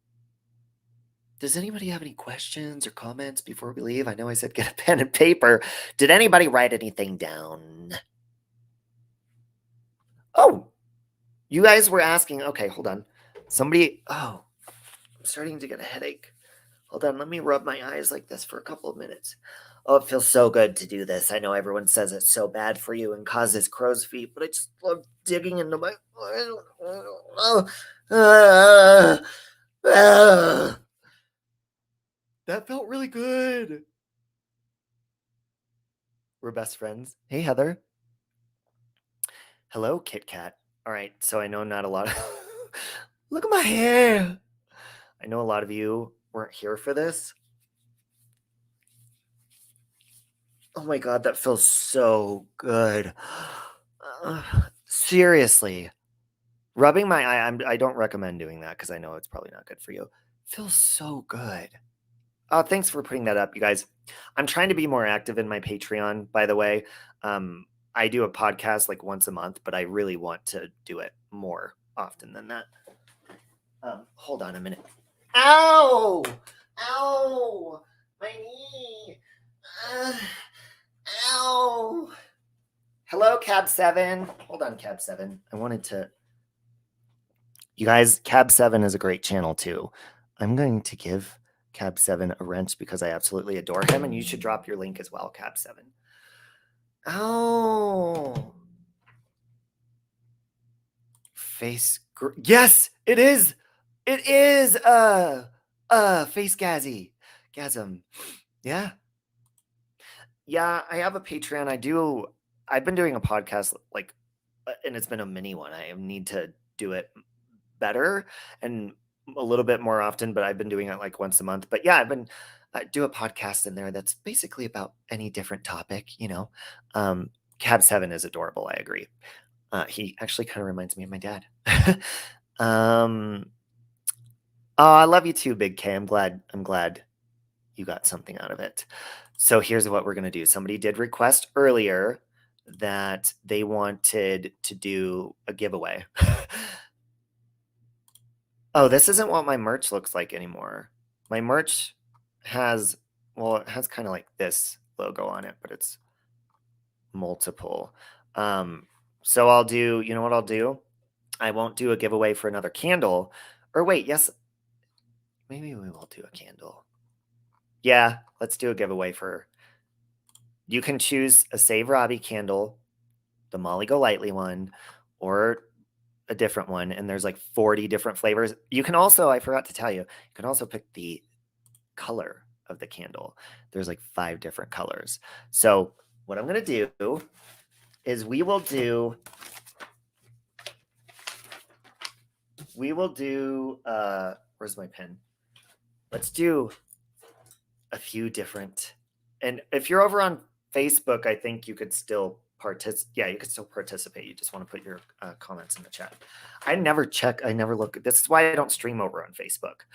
does anybody have any questions or comments before we leave? I know I said get a pen and paper. Did anybody write anything down? Oh, you guys were asking. Okay, hold on. I'm starting to get a headache. Hold on, let me rub my eyes like this for a couple of minutes. Oh, it feels so good to do this. I know everyone says it's so bad for you and causes crow's feet, but I just love digging into my... That felt really good. We're best friends. Hey, Heather. Hello, Kit Kat. All right, so I know not a lot of... Look at my hair. I know a lot of you weren't here for this. Oh my God, that feels so good. Seriously. Rubbing my eye, I don't recommend doing that because I know it's probably not good for you. Feels so good. Oh, thanks for putting that up, you guys. I'm trying to be more active in my Patreon, by the way. I do a podcast like once a month, but I really want to do it more often than that. Hold on a minute. Ow! Ow! My knee! Ow! Hello, Cab 7. Hold on, Cab 7. I wanted to... You guys, Cab 7 is a great channel, too. I'm going to give Cab 7 a wrench because I absolutely adore him, and you should drop your link as well, Cab 7. Oh! Yes, it is! It is! Face Gazzy. Gasm. Yeah. Yeah, I have a Patreon. I've been doing a podcast, and it's been a mini one. I need to do it better and a little bit more often, but I've been doing it like once a month. But yeah, I do a podcast in there that's basically about any different topic, Cab 7 is adorable, I agree. He actually kind of reminds me of my dad. Oh, I love you too, Big K. I'm glad you got something out of it. So here's what we're going to do. Somebody did request earlier that they wanted to do a giveaway. Oh, this isn't what my merch looks like anymore. My merch has kind of like this logo on it, but it's multiple. So I'll do, you know what I'll do? I won't do a giveaway for another candle. Or wait, yes, maybe we will do a candle. Yeah, let's do a giveaway for... You can choose a Save Robbie candle, the Molly Go Lightly one, or a different one, and there's like 40 different flavors. You can also, I forgot to tell you, you can also pick the color of the candle. There's like 5 different colors. So what I'm going to do is we will do where's my pen? Let's do a few different, and if you're over on Facebook, I think you could still Yeah, you can still participate. You just want to put your comments in the chat. I never look. This is why I don't stream over on Facebook,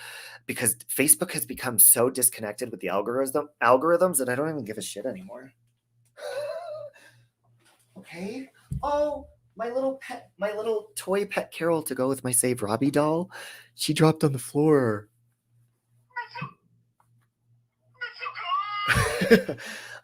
because Facebook has become so disconnected with the algorithms that I don't even give a shit anymore. Okay. Oh, my little toy pet Carol to go with my Save Robbie doll. She dropped on the floor.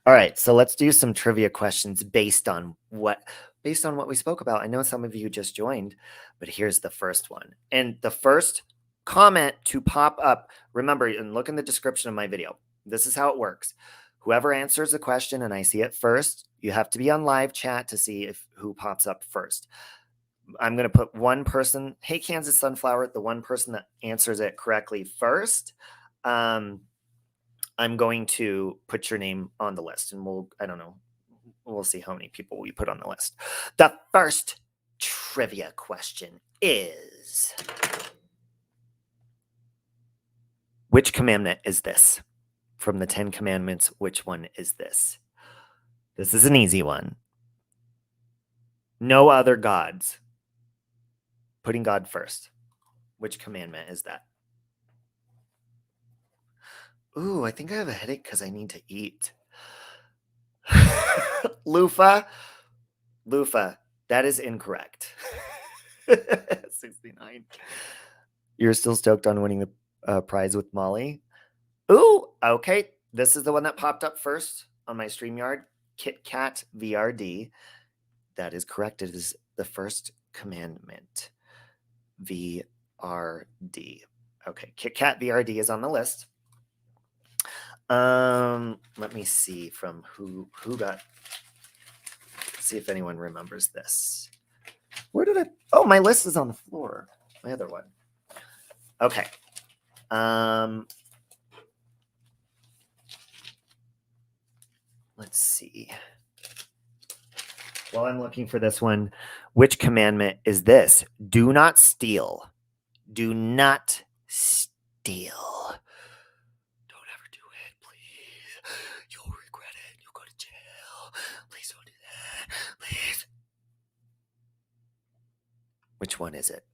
All right, so let's do some trivia questions based on what we spoke about. I know some of you just joined, but here's the first one. And the first comment to pop up, remember, and look in the description of my video. This is how it works. Whoever answers the question and I see it first, you have to be on live chat to see who pops up first. I'm going to put one person, hey, Kansas Sunflower, the one person that answers it correctly first. I'm going to put your name on the list, and we'll see how many people we put on the list. The first trivia question is, which commandment is this? From the 10 commandments, which one is this? This is an easy one. No other gods. Putting God first. Which commandment is that? Ooh, I think I have a headache because I need to eat. Lufa, that is incorrect. 69. You're still stoked on winning the prize with Molly? Ooh, okay. This is the one that popped up first on my StreamYard. Kit Kat VRD. That is correct. It is the first commandment. VRD. Okay, Kit Kat VRD is on the list. Let me see from who got. See if anyone remembers this. Where did I? Oh, my list is on the floor. My other one. Okay. Let's see. While I'm looking for this one, which commandment is this? Do not steal. Do not steal. Don't ever do it, please. You'll regret it. You'll go to jail. Please don't do that. Please. Which one is it?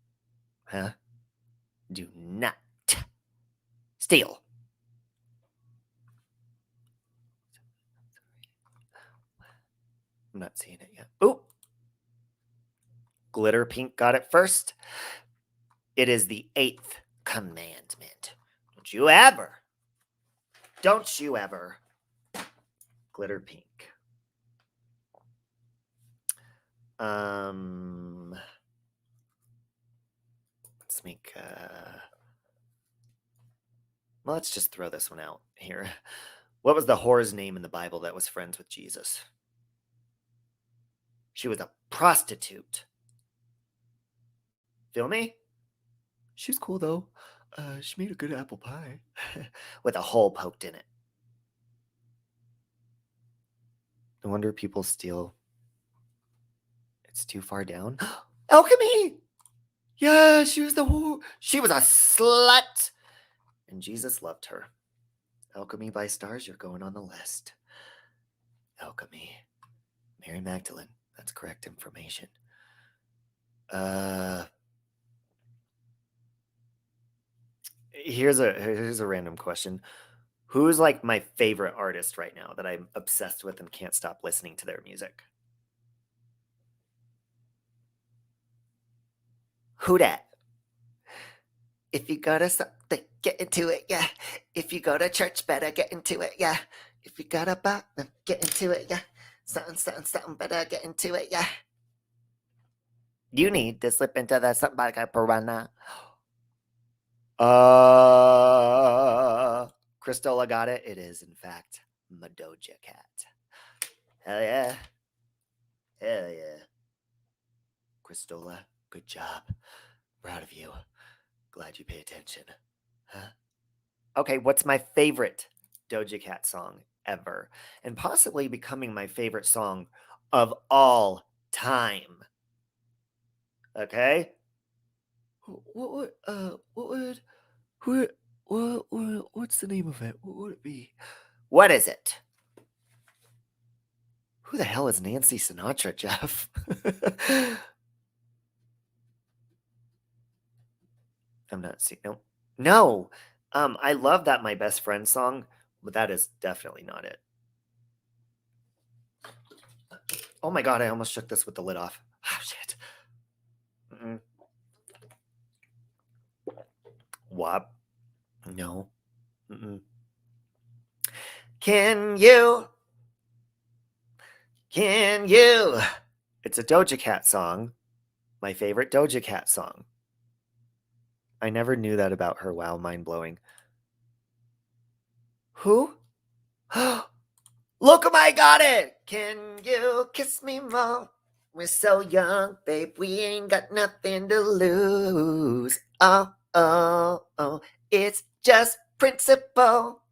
Huh? Do not steal. I'm not seeing it yet. Oh, Glitter Pink got it first. It is the 8th commandment. Don't you ever. Glitter Pink. Let's make well, let's just throw this one out here. What was the whore's name in the Bible that was friends with Jesus? She was a prostitute. Feel me? She was cool though. She made a good apple pie with a hole poked in it. No wonder people steal. It's too far down. Alchemy! Yeah, she was the whore. She was a slut. And Jesus loved her. Alchemy by Stars, you're going on the list. Alchemy. Mary Magdalene. That's correct information. Here's a random question. Who's like my favorite artist right now that I'm obsessed with and can't stop listening to their music? Who dat? If you go to something, get into it, yeah. If you go to church, better get into it, yeah. If you got a partner, get into it, yeah. Something, better get into it, yeah. You need to slip into that something like a piranha. Christola got it. It is, in fact, Doja Cat. Hell yeah. Hell yeah. Christola, good job. Proud of you. Glad you pay attention. Huh? Okay, what's my favorite Doja Cat song ever? And possibly becoming my favorite song of all time. Okay? What's the name of it? What would it be? What is it? Who the hell is Nancy Sinatra, Jeff? I'm not seeing. No. No. I love that My Best Friend song, but that is definitely not it. Oh my God, I almost shook this with the lid off. Oh, shit. Mm-mm. Wop. No. Mm-mm. Can you? It's a Doja Cat song. My favorite Doja Cat song. I never knew that about her. Wow, mind-blowing. Who? Look, I got it! Can you kiss me more? We're so young, babe, we ain't got nothing to lose. Oh, oh, oh, it's just principle.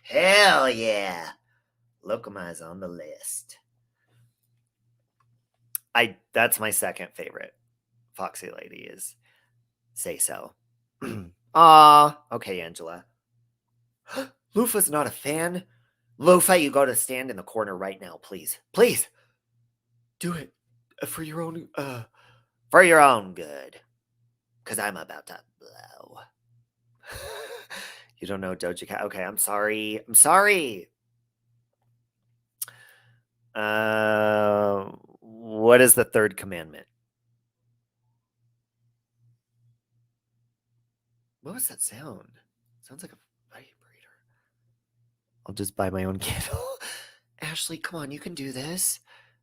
Hell yeah. Locomize on the list. That's my second favorite Foxy Lady is Say So. Aw, okay, Angela. Lufa's not a fan? Lufa, you go to stand in the corner right now, please. Please! Do it. For your own good. Because I'm about to blow. You don't know Doja Cat? Okay, I'm sorry. What is the third commandment? What was that sound? Sounds like a vibrator. I'll just buy my own candle. Ashley, come on, you can do this.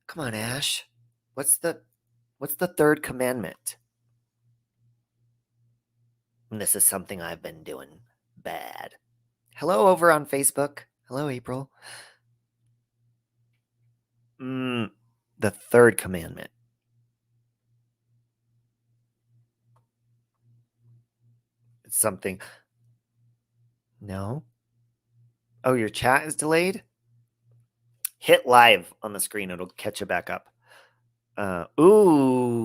Come on, Ash. What's the third commandment? And this is something I've been doing bad. Hello over on Facebook. Hello, April. The third commandment. It's something. No. Oh, your chat is delayed? Hit live on the screen. It'll catch you back up. Ooh.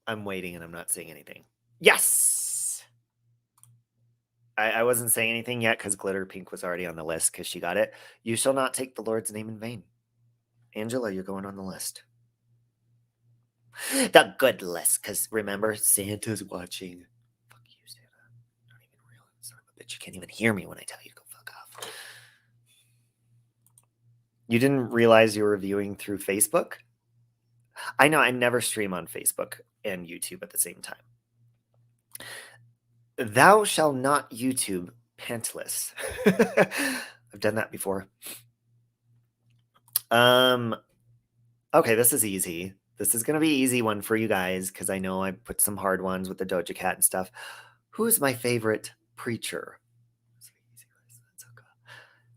I'm waiting and I'm not saying anything. Yes! I wasn't saying anything yet because Glitter Pink was already on the list because she got it. You shall not take the Lord's name in vain. Angela, you're going on the list. The good list, because remember, Santa's watching. Fuck you, Santa. Not even real. Son of a bitch, you can't even hear me when I tell you to go fuck off. You didn't realize you were viewing through Facebook? I know, I never stream on Facebook and YouTube at the same time. Thou shalt not YouTube pantless. I've done that before. Okay, this is easy. This is going to be an easy one for you guys because I know I put some hard ones with the Doja Cat and stuff. Who is my favorite preacher?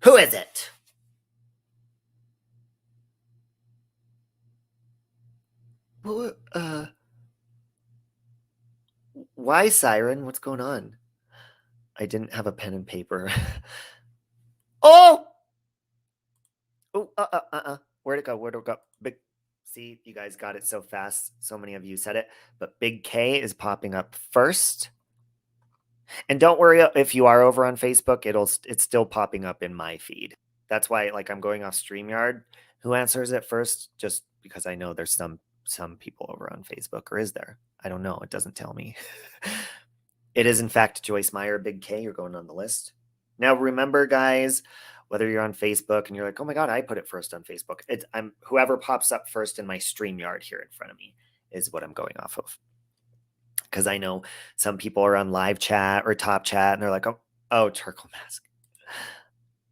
Who is it? Well, why, Siren? What's going on? I didn't have a pen and paper. Oh! Oh, where'd it go? Where'd it go? Big. See, you guys got it so fast. So many of you said it. But Big K is popping up first. And don't worry if you are over on Facebook, it's still popping up in my feed. That's why, like, I'm going off StreamYard. Who answers it first? Just because I know there's some people over on Facebook, or is there? I don't know. It doesn't tell me. It is, in fact, Joyce Meyer, Big K. You're going on the list. Now, remember, guys, whether you're on Facebook and you're like, oh my God, I put it first on Facebook. I'm whoever pops up first in my StreamYard here in front of me is what I'm going off of. Because I know some people are on live chat or top chat and they're like, oh, Charcoal Mask.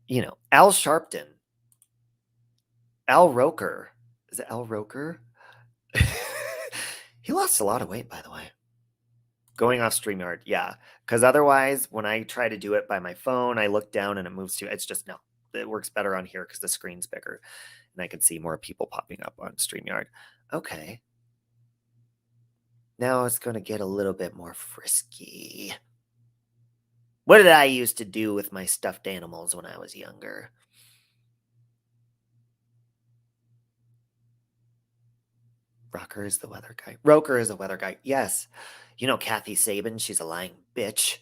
You know, Al Sharpton. Al Roker. Is it Al Roker? He lost a lot of weight, by the way. Going off StreamYard, yeah. Because otherwise, when I try to do it by my phone, I look down and it moves to, it's just, no. It works better on here because the screen's bigger. And I can see more people popping up on StreamYard. Okay. Now it's going to get a little bit more frisky. What did I used to do with my stuffed animals when I was younger? Rocker is the weather guy. Roker is a weather guy. Yes. You know Kathy Sabin, she's a lying bitch.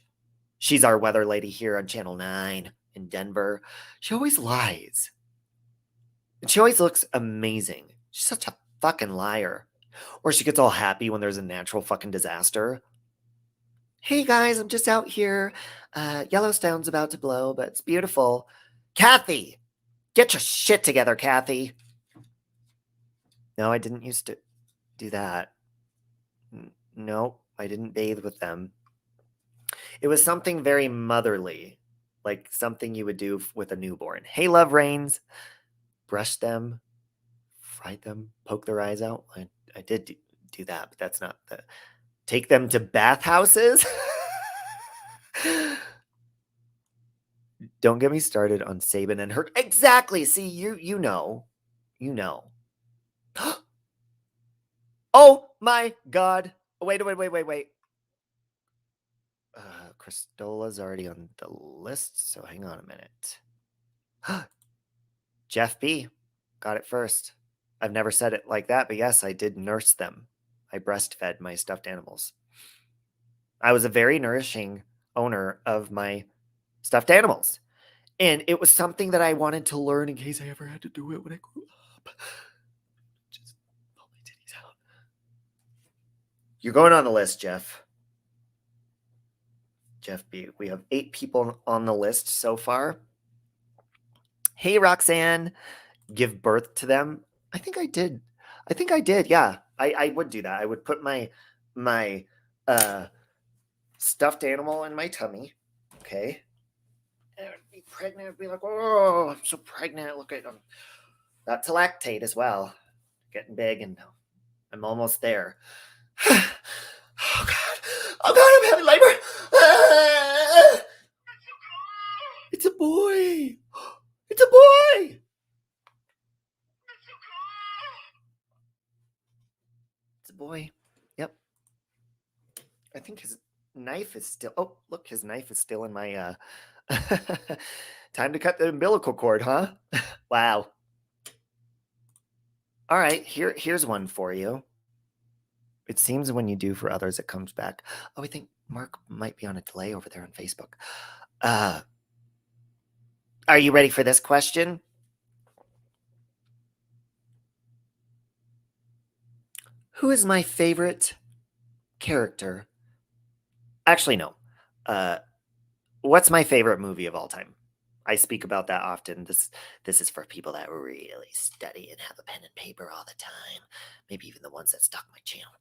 She's our weather lady here on Channel 9 in Denver. She always lies. And she always looks amazing. She's such a fucking liar. Or she gets all happy when there's a natural fucking disaster. Hey guys, I'm just out here. Yellowstone's about to blow, but it's beautiful. Kathy! Get your shit together, Kathy. No, I didn't used to do that. No, I didn't bathe with them. It was something very motherly, like something you would do with a newborn. Hey, love rains. Brush them, fry them, poke their eyes out. I did do that, but that's not the... Take them to bathhouses? Don't get me started on Sabin and her... Exactly! See, you know. You know. Oh my god. Wait. Cristola's already on the list, so hang on a minute. Jeff B. Got it first. I've never said it like that, but yes, I did nurse them. I breastfed my stuffed animals. I was a very nourishing owner of my stuffed animals. And it was something that I wanted to learn in case I ever had to do it when I grew up. Just pull my titties out. You're going on the list, Jeff. Jeff B. We have 8 people on the list so far. Hey, Roxanne. Give birth to them. I think I did. Yeah, I would do that. I would put my stuffed animal in my tummy. Okay. And I'd be pregnant. I'd be like, oh, I'm so pregnant. Look at them. Got to lactate as well. Getting big, and I'm almost there. Oh god, I'm having labor. It's a boy. It's a boy. It's a boy. Yep. I think his knife is still... Oh, look, his knife is still in my... Time to cut the umbilical cord, huh? Wow. All right, here's one for you. It seems when you do for others, it comes back. Oh, I think Mark might be on a delay over there on Facebook. Are you ready for this question? Who is my favorite character? Actually, no. What's my favorite movie of all time? I speak about that often. This is for people that really study and have a pen and paper all the time. Maybe even the ones that stalk my channel.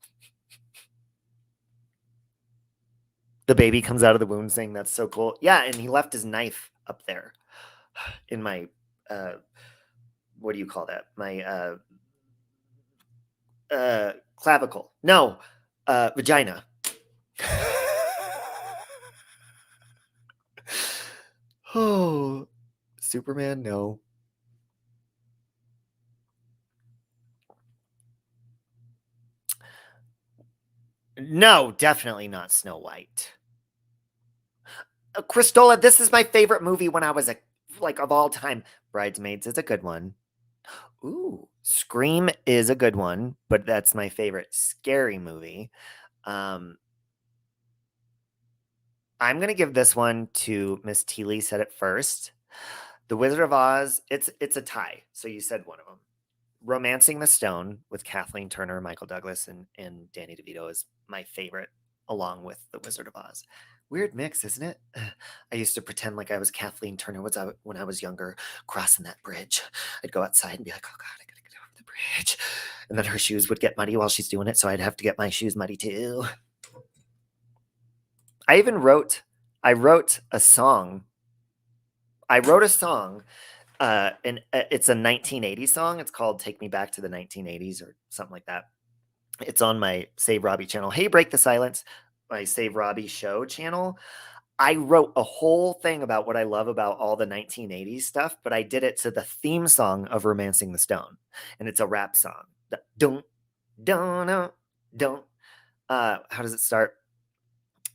The baby comes out of the womb saying that's so cool. Yeah, and he left his knife up there in my what do you call that? My clavicle. No, vagina. Oh, Superman, no. No, definitely not Snow White. Cristola, this is my favorite movie when I was of all time. Bridesmaids is a good one. Ooh, Scream is a good one, but that's my favorite scary movie. I'm gonna give this one to Miss Teely. Said it first. The Wizard of Oz. It's a tie. So you said one of them. Romancing the Stone with Kathleen Turner, Michael Douglas, and Danny DeVito is my favorite, along with The Wizard of Oz. Weird mix, isn't it? I used to pretend like I was Kathleen Turner when I was younger, crossing that bridge. I'd go outside and be like, oh God, I gotta get over the bridge. And then her shoes would get muddy while she's doing it, so I'd have to get my shoes muddy too. I wrote a song. And it's a 1980s song. It's called Take Me Back to the 1980s or something like that. It's on my Save Robbie channel. Hey, Break the Silence, my Save Robbie show channel. I wrote a whole thing about what I love about all the 1980s stuff, but I did it to the theme song of Romancing the Stone. And it's a rap song. Don't. How does it start?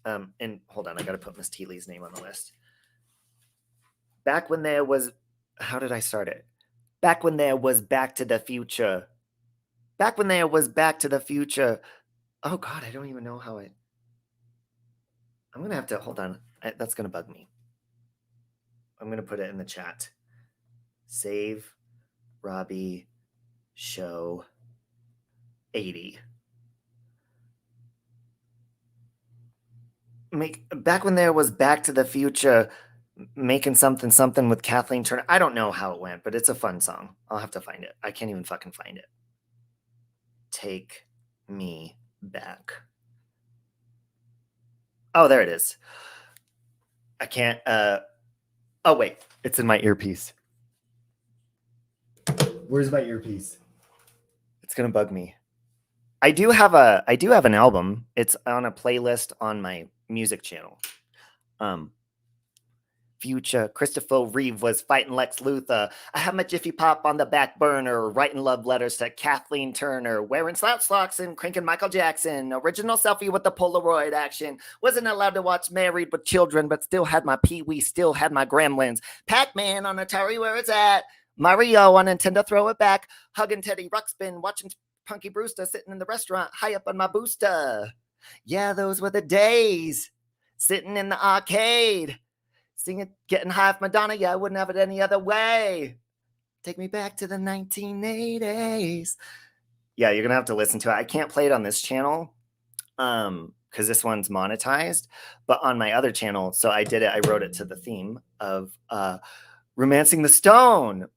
And hold on, I got to put Miss Teely's name on the list. Back when there was... How did I start it? Back when there was Back to the Future. Back when there was Back to the Future. Oh God, I don't even know how I'm going to have to, hold on. That's going to bug me. I'm going to put it in the chat. Save Robbie Show 80. Back when there was Back to the Future, making something with Kathleen Turner. I don't know how it went, but it's a fun song. I'll have to find it. I can't even fucking find it. Take me back. Oh, there it is. I can't. Oh wait, it's in my earpiece. Where's my earpiece? It's gonna bug me. I do have an album. It's on a playlist on my music channel. Future Christopher Reeve was fighting Lex Luthor. I have my Jiffy Pop on the back burner, writing love letters to Kathleen Turner, wearing slouch socks and cranking Michael Jackson. Original selfie with the Polaroid action. Wasn't allowed to watch Married with Children, but still had my Pee-wee, still had my Gremlins. Pac-Man on Atari, where it's at. Mario on Nintendo, throw it back. Hugging Teddy Ruxpin, watching Punky Brewster sitting in the restaurant, high up on my booster. Yeah, those were the days. Sitting in the arcade. Singing, getting high off Madonna. Yeah, I wouldn't have it any other way. Take me back to the 1980s. Yeah, you're going to have to listen to it. I can't play it on this channel because this one's monetized. But on my other channel, so I did it. I wrote it to the theme of Romancing the Stone.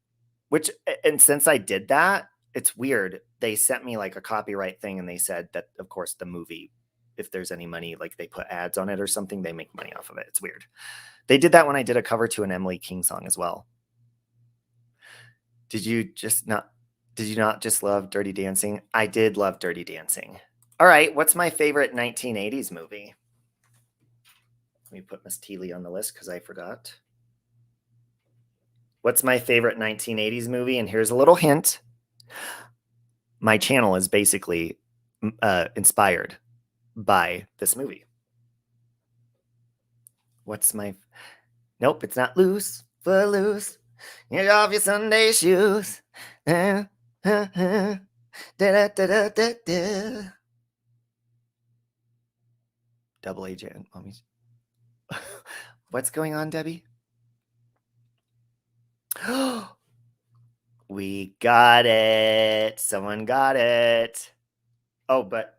Which, and since I did that, it's weird. They sent me like a copyright thing and they said that, of course, the movie, if there's any money, like they put ads on it or something, they make money off of it. It's weird. They did that when I did a cover to an Emily King song as well. Did you not just love Dirty Dancing? I did love Dirty Dancing. All right, what's my favorite 1980s movie? Let me put Miss Teely on the list because I forgot. What's my favorite 1980s movie? And here's a little hint. My channel is basically inspired by this movie. What's my... Nope, it's not Loose Footloose. You're off your Sunday shoes. Double agent. What's going on, Debbie? We got it. Someone got it. Oh, but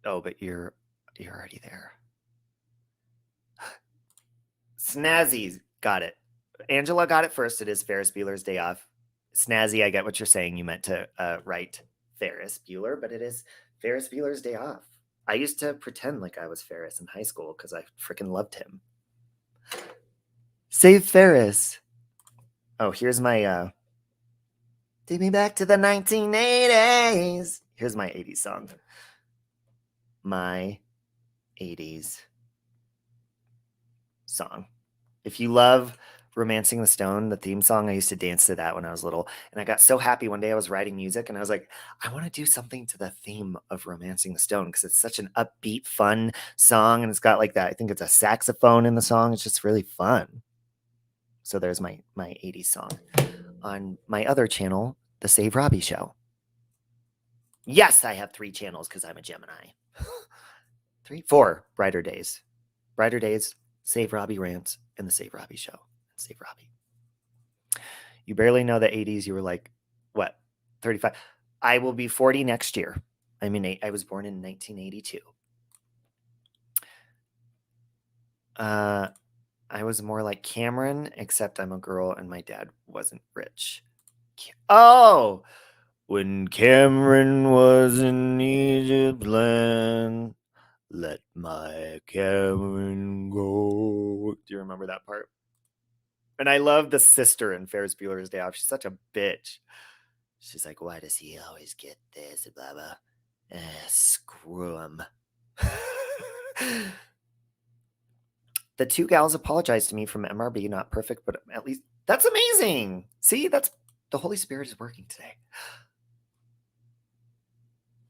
you're already there. Snazzy got it. Angela got it first. It is Ferris Bueller's Day Off. Snazzy, I get what you're saying. You meant to write Ferris Bueller, but it is Ferris Bueller's Day Off. I used to pretend like I was Ferris in high school because I freaking loved him. Save Ferris. Oh, here's my take me back to the 1980s. Here's my 80s song. My 80s song. If you love Romancing the Stone, the theme song, I used to dance to that when I was little. And I got so happy one day I was writing music and I was like, I want to do something to the theme of Romancing the Stone because it's such an upbeat, fun song. And it's got like that, I think it's a saxophone in the song. It's just really fun. So there's my 80s song. On my other channel, The Save Robbie Show. Yes, I have 3 channels because I'm a Gemini. 4 Brighter Days. Brighter Days, Save Robbie Rants, and The Save Robbie Show. Save Robbie. You barely know the 80s. You were like, what, 35? I will be 40 next year. I was born in 1982. I was more like Cameron, except I'm a girl and my dad wasn't rich. Oh, when Cameron was in Egypt land, let my Cameron go. Do you remember that part? And I love the sister in Ferris Bueller's Day Off. She's such a bitch. She's like, why does he always get this? Blah, blah. Screw him. The 2 gals apologized to me from MRB. Not perfect, but at least that's amazing. See, that's the Holy Spirit is working today.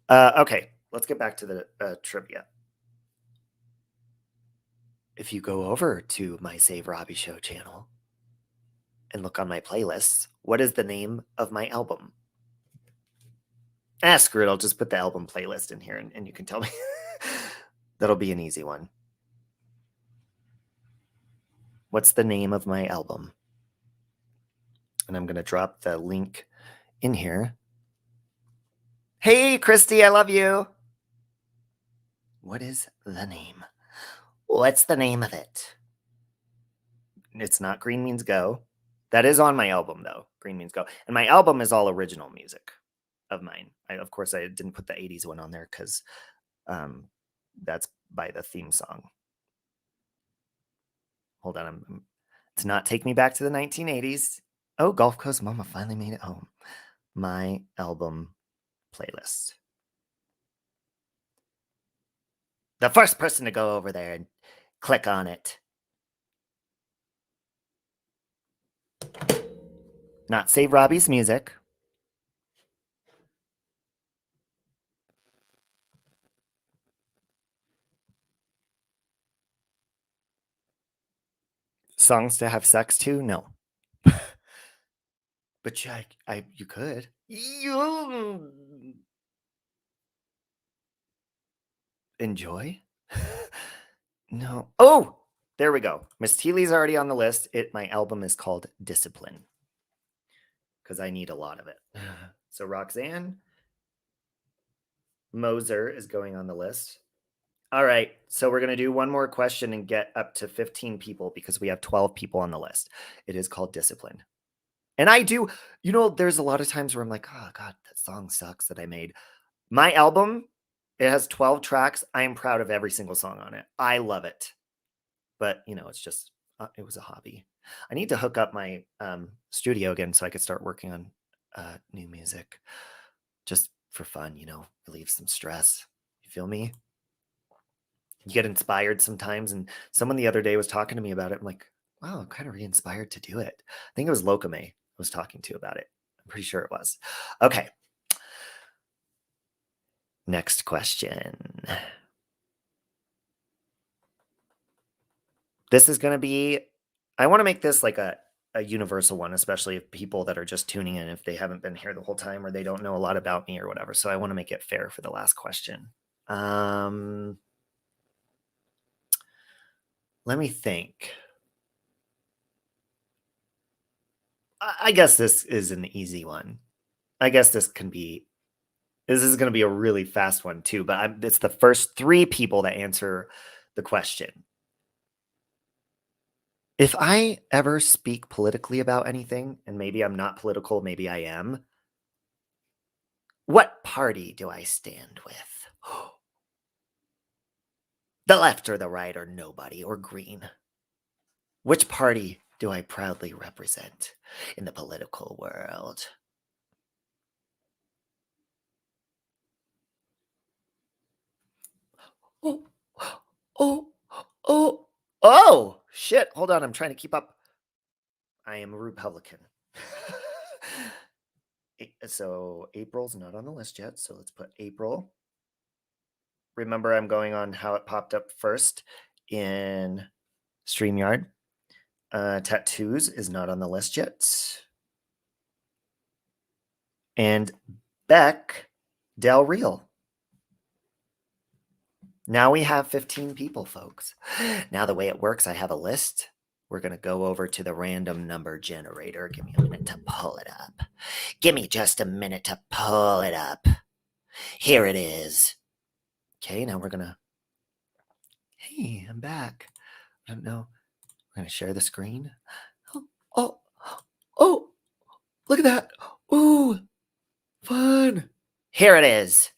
Okay, let's get back to the trivia. If you go over to my Save Robbie Show channel and look on my playlists, what is the name of my album? Screw it. I'll just put the album playlist in here and you can tell me. That'll be an easy one. What's the name of my album? And I'm going to drop the link in here. Hey, Christy, I love you. What is the name? What's the name of it? It's not Green Means Go. That is on my album, though. Green Means Go. And my album is all original music of mine. Of course, I didn't put the 80s one on there because that's by the theme song. Hold on. It's not Take Me Back to the 1980s. Oh, Gulf Coast Mama finally made it home. My album playlist. The first person to go over there and click on it. Not Save Robbie's Music. Songs to have sex to? No. But you could. You enjoy? No. Oh, there we go. Miss Teely's already on the list. My album is called Discipline because I need a lot of it. So Roxanne Moser is going on the list. All right. So we're going to do one more question and get up to 15 people because we have 12 people on the list. It is called Discipline. And I do, there's a lot of times where I'm like, oh, God, that song sucks that I made. My album, it has 12 tracks. I am proud of every single song on it. I love it. But, it's just, it was a hobby. I need to hook up my studio again so I could start working on new music just for fun, relieve some stress. You feel me? You get inspired sometimes. And someone the other day was talking to me about it. I'm like, wow, I'm kind of re-inspired to do it. I think it was Lokame I was talking to about it. I'm pretty sure it was. Okay. Next question. This is going to be, I want to make this like a universal one, especially if people that are just tuning in, if they haven't been here the whole time or they don't know a lot about me or whatever. So I want to make it fair for the last question. Let me think. I guess this is an easy one. I guess this is going to be a really fast one too, but it's the first 3 people that answer the question. If I ever speak politically about anything, and maybe I'm not political, maybe I am, what party do I stand with? The left or the right or nobody or green? Which party do I proudly represent in the political world? Oh, shit. Hold on. I'm trying to keep up. I am a Republican. So April's not on the list yet. So let's put April. Remember, I'm going on how it popped up first in StreamYard. Tattoos is not on the list yet. And Beck Del Real. Now we have 15 people, folks. Now the way it works, I have a list. We're going to go over to the random number generator. Give me a minute to pull it up. Give me just a minute to pull it up. Here it is. Okay, now we're going to... Hey, I'm back. I don't know. I'm going to share the screen. Oh, look at that. Ooh, fun. Here it is.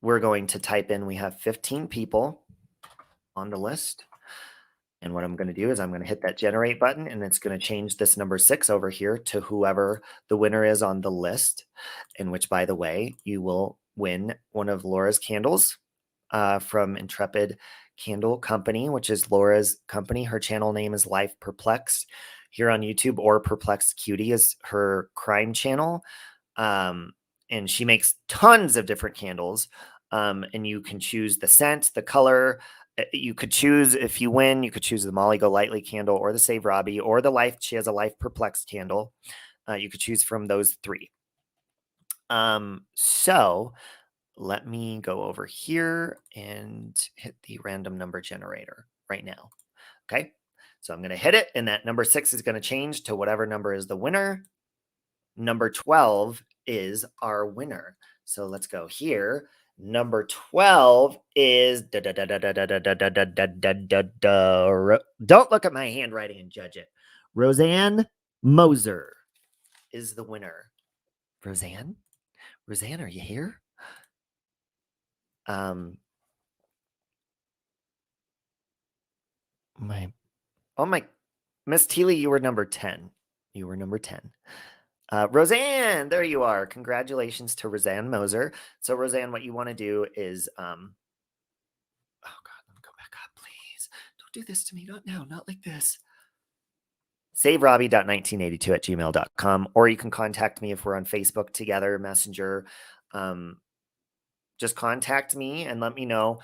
We're going to type in, we have 15 people on the list. And what I'm going to do is I'm going to hit that generate button and it's going to change this number 6 over here to whoever the winner is on the list. In which, by the way, you will win one of Laura's candles from Intrepid Candle Company, which is Laura's company. Her channel name is Life Perplexed here on YouTube, or Perplexed Cutie is her crime channel. And she makes tons of different candles. And you can choose the scent, the color. You could choose, if you win, you could choose the Molly Go Lightly candle or the Save Robbie or the Life. She has a Life Perplexed candle. You could choose from those 3. So let me go over here and hit the random number generator right now. Okay. So I'm going to hit it, and that number 6 is going to change to whatever number is the winner. Number 12 is our winner. So let's go here. Number 12 is don't look at my handwriting and judge it. Roseanne Moser is the winner. Roseanne, are you here? My Miss Teely, you were number 10. You were number 10. Roseanne, there you are. Congratulations to Roseanne Moser. So Roseanne, what you want to do is oh God, let me go back up, please. Don't do this to me. Not now, not like this. SaveRobbie.1982@gmail.com, or you can contact me if we're on Facebook together, Messenger. Just contact me and let me know.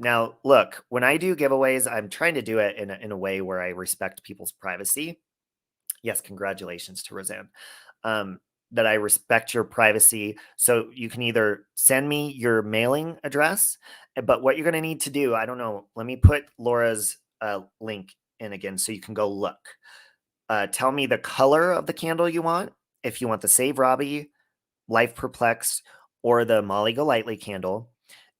Now, look, when I do giveaways, I'm trying to do it in a way where I respect people's privacy. Yes, congratulations to Roseanne. That I respect your privacy. So you can either send me your mailing address, but what you're going to need to do, I don't know. Let me put Laura's link in again so you can go look. Tell me the color of the candle you want. If you want the Save Robbie, Life Perplexed, or the Molly Golightly candle,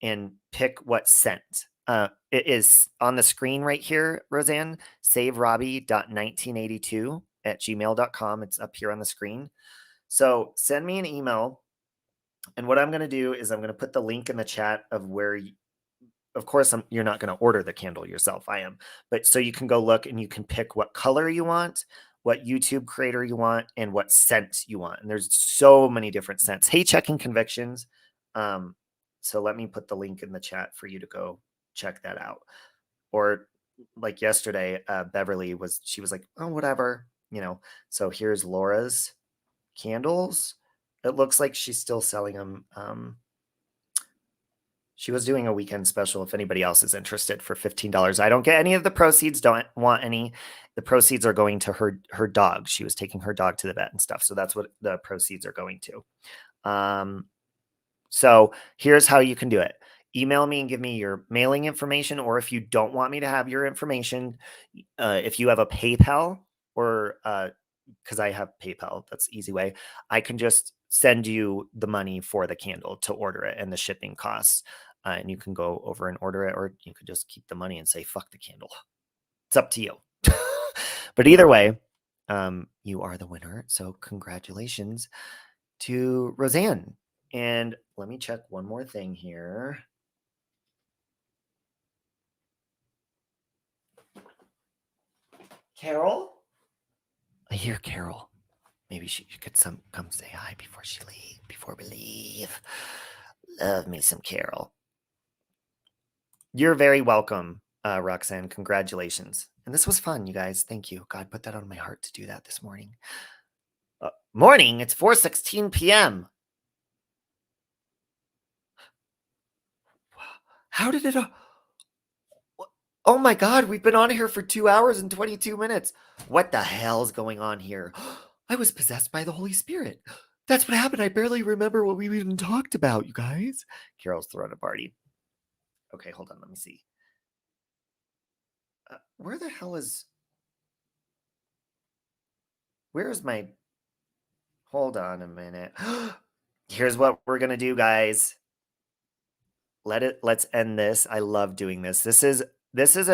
and pick what scent. It is on the screen right here, Roseanne. SaveRobbie.1982@gmail.com. It's up here on the screen. So send me an email. And what I'm going to do is I'm going to put the link in the chat of where, of course, you're not going to order the candle yourself. I am. But so you can go look and you can pick what color you want, what YouTube creator you want, and what scent you want. And there's so many different scents. Hey, Checking Convictions. So let me put the link in the chat for you to go check that out. Or like yesterday, Beverly was like, oh, whatever, So here's Laura's candles. It looks like she's still selling them. She was doing a weekend special if anybody else is interested for $15. I don't get any of the proceeds, don't want any. The proceeds are going to her dog. She was taking her dog to the vet and stuff. So that's what the proceeds are going to. So here's how you can do it. Email me and give me your mailing information, or if you don't want me to have your information, if you have a PayPal or because I have PayPal, that's the easy way. I can just send you the money for the candle to order it and the shipping costs. And you can go over and order it, or you could just keep the money and say, fuck the candle. It's up to you. But either way, you are the winner. So congratulations to Roseanne. And let me check one more thing here. Carol? I hear Carol. Maybe she could come say hi before we leave. Love me some Carol. You're very welcome, Roxanne. Congratulations. And this was fun, you guys. Thank you. God put that on my heart to do that this morning. Morning? It's 4:16 p.m. How did it... Oh my God, we've been on here for 2 hours and 22 minutes. What the hell's going on here? I was possessed by the Holy Spirit. That's what happened. I barely remember what we even talked about, you guys. Carol's throwing a party. Okay, hold on. Let me see. Where the hell is... Where's my... Hold on a minute. Here's what we're going to do, guys. Let's end this. I love doing this.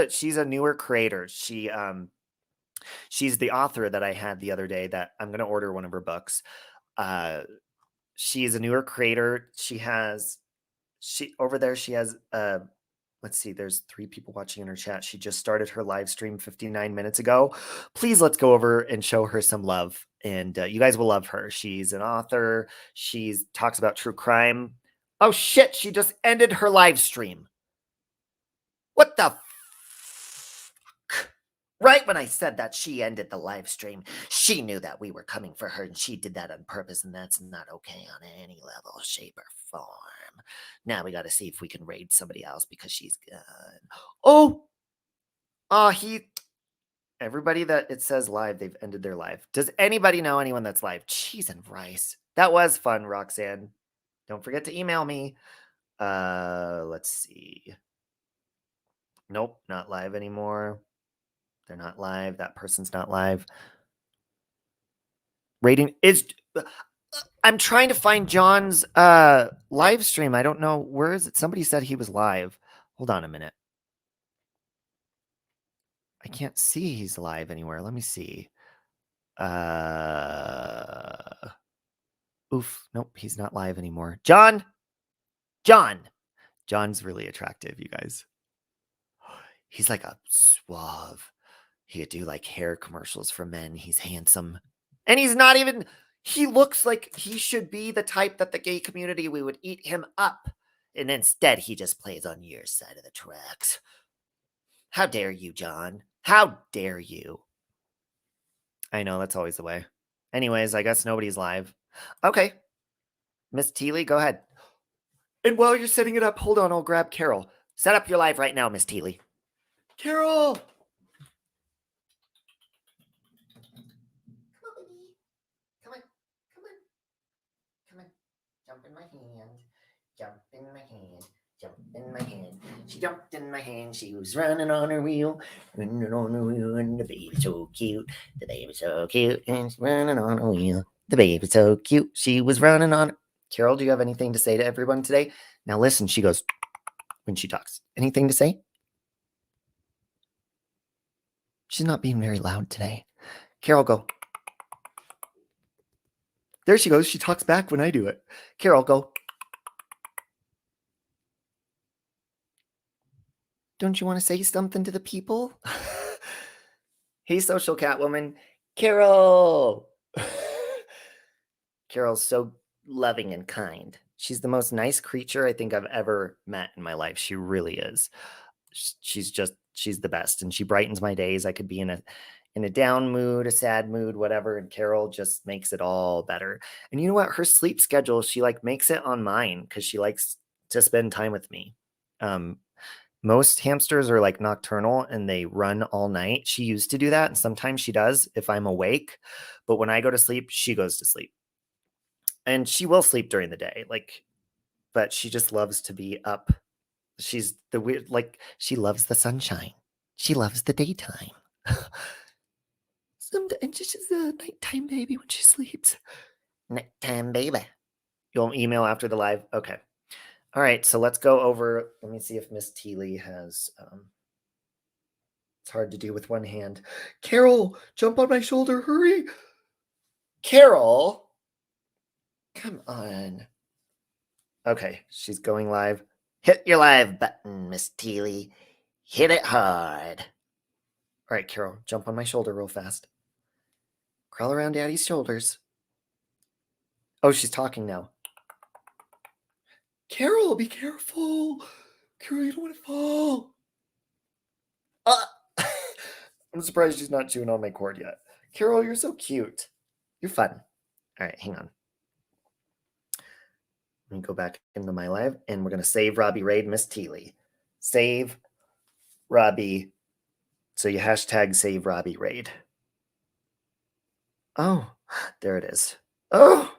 She's a newer creator. She's the author that I had the other day that I'm going to order one of her books. She's a newer creator. Over there, she has, let's see, there's 3 people watching in her chat. She just started her live stream 59 minutes ago. Please, let's go over and show her some love. And you guys will love her. She's an author. She talks about true crime. Oh shit, she just ended her live stream. What the fuck? Right when I said that, she ended the live stream. She knew that we were coming for her, and she did that on purpose, and that's not okay on any level, shape, or form. Now we got to see if we can raid somebody else because she's gone. Everybody that it says live, they've ended their live. Does anybody know anyone that's live? Cheese and rice. That was fun, Roxanne. Don't forget to email me. Let's see. Nope, not live anymore. They're not live. That person's not live. Rating is... I'm trying to find John's live stream. I don't know. Where is it? Somebody said he was live. Hold on a minute. I can't see he's live anywhere. Let me see. Oof. Nope, he's not live anymore. John! John's really attractive, you guys. He's like a suave. He could do like hair commercials for men. He's handsome. And he's not even... He looks like he should be the type that the gay community, we would eat him up. And instead, he just plays on your side of the tracks. How dare you, John? How dare you? I know, that's always the way. Anyways, I guess nobody's live. Okay. Miss Teely, go ahead. And while you're setting it up, hold on, I'll grab Carol. Set up your live right now, Miss Teely. Carol! Come on. Jump in my hand. Jump in my hand. Jump in my hand. She jumped in my hand. She was running on her wheel. Running on her wheel. And the baby's so cute. The baby's so cute. And she's running on her wheel. The baby's so cute. She was running on. Carol, do you have anything to say to everyone today? Now listen, she goes when she talks. Anything to say? She's not being very loud today. Carol, go. There she goes. She talks back when I do it. Carol, go. Don't you want to say something to the people? Hey, social cat woman. Carol! Carol's so loving and kind. She's the most nice creature I think I've ever met in my life. She really is. She's the best. And she brightens my days. I could be in a down mood, a sad mood, whatever. And Carol just makes it all better. And you know what? Her sleep schedule, she like makes it on mine because she likes to spend time with me. Most hamsters are like nocturnal and they run all night. She used to do that. And sometimes she does if I'm awake. But when I go to sleep, she goes to sleep. And she will sleep during the day. But she just loves to be up. She's the weird, she loves the sunshine. She loves the daytime. Sometimes she's just a nighttime baby when she sleeps. Nighttime baby. You'll email after the live? Okay. All right, so let's go over. Let me see if Miss Teely has. It's hard to do with one hand. Carol, jump on my shoulder, hurry! Carol, come on. Okay, she's going live. Hit your live button, Miss Teely. Hit it hard. All right, Carol, jump on my shoulder real fast. Crawl around Daddy's shoulders. Oh, she's talking now. Carol, be careful. Carol, you don't want to fall. I'm surprised she's not chewing on my cord yet. Carol, you're so cute. You're fun. All right, hang on. Let me go back into my live, and we're going to save Robbie Raid, Miss Teely. Save Robbie. So you hashtag save Robbie Raid. Oh, there it is. Oh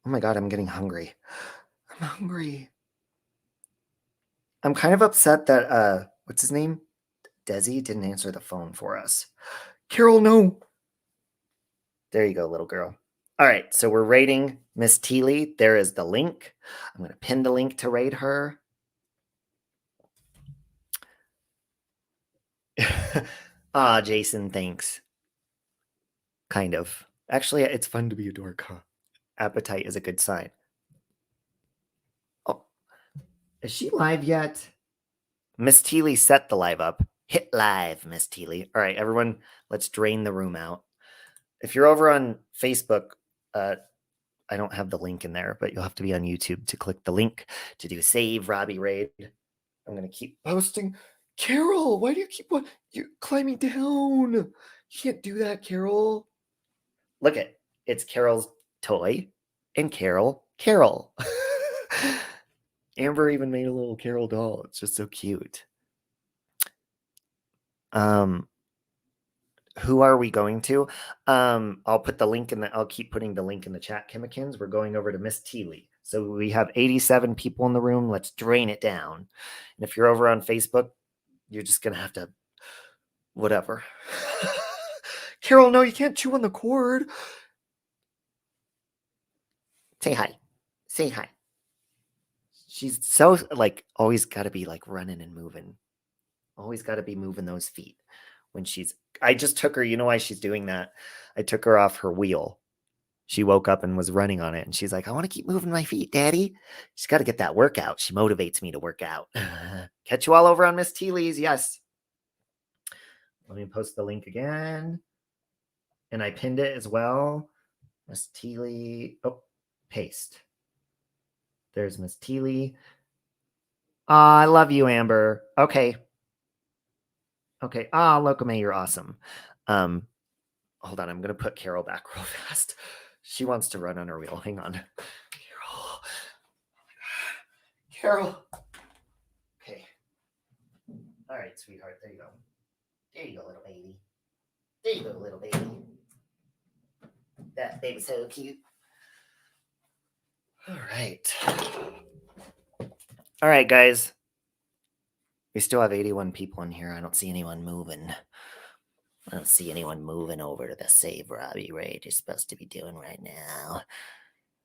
my God, I'm getting hungry. I'm hungry. I'm kind of upset that, what's his name? Desi didn't answer the phone for us. Carol, no. There you go, little girl. All right, so we're rating Miss Teely. There is the link. I'm going to pin the link to rate her. Jason, thanks. Kind of. Actually, it's fun to be a dork, huh? Appetite is a good sign. Oh, is she live yet? Miss Teely set the live up. Hit live, Miss Teely. All right, everyone, let's drain the room out. If you're over on Facebook, I don't have the link in there, but you'll have to be on YouTube to click the link to do Save Robbie Raid. I'm going to keep posting. Carol, why do you keep you're climbing down? You can't do that, Carol. Look at it's Carol's toy and Carol. Amber even made a little Carol doll. It's just so cute. who are we going to? I'll put the link I'll keep putting the link in the chat, Kimikins. We're going over to Miss Teely. So we have 87 people in the room. Let's drain it down. And if you're over on Facebook, you're just going to have to, whatever. Carol, no, you can't chew on the cord. Say hi. Say hi. She's so, like, always got to be, like, running and moving. Always got to be moving those feet when I just took her. You know why she's doing that? I took her off her wheel. She woke up and was running on it. And she's like, I want to keep moving my feet, Daddy. She's got to get that workout. She motivates me to work out. Catch you all over on Miss Teely's. Yes. Let me post the link again. And I pinned it as well. Miss Teely. Oh, paste. There's Miss Teely. I love you, Amber. Okay. Okay. Lokame, you're awesome. Hold on. I'm going to put Carol back real fast. She wants to run on her wheel. Hang on. Carol. Okay. All right, sweetheart. There you go. There you go, little baby. There you go, little baby. That baby's so cute. All right. All right, guys. We still have 81 people in here. I don't see anyone moving. I don't see anyone moving over to the Save Robbie raid you're supposed to be doing right now.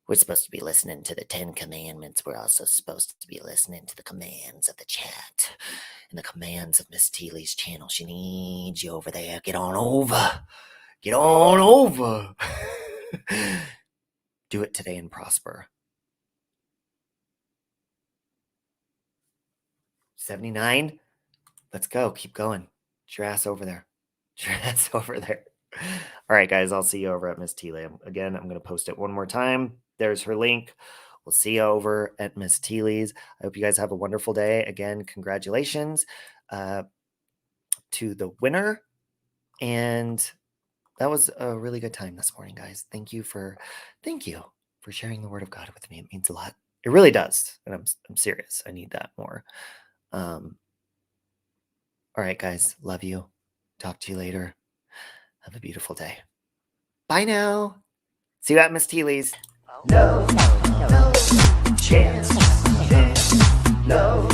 We're supposed to be listening to the 10 commandments. We're also supposed to be listening to the commands of the chat and the commands of Miss Teely's channel. She needs you over there. Get on over. Get on over. Do it today and prosper. 79. Let's go. Keep going. Get your ass over there. Get your ass over there. All right, guys. I'll see you over at Miss Teely. Again, I'm going to post it one more time. There's her link. We'll see you over at Miss Teely's. I hope you guys have a wonderful day. Again, congratulations to the winner. And that was a really good time this morning, guys. Thank you for sharing the word of God with me. It means a lot. It really does. And I'm serious. I need that more. All right, guys. Love you. Talk to you later. Have a beautiful day. Bye now. See you at Miss Teely's. No chance. No.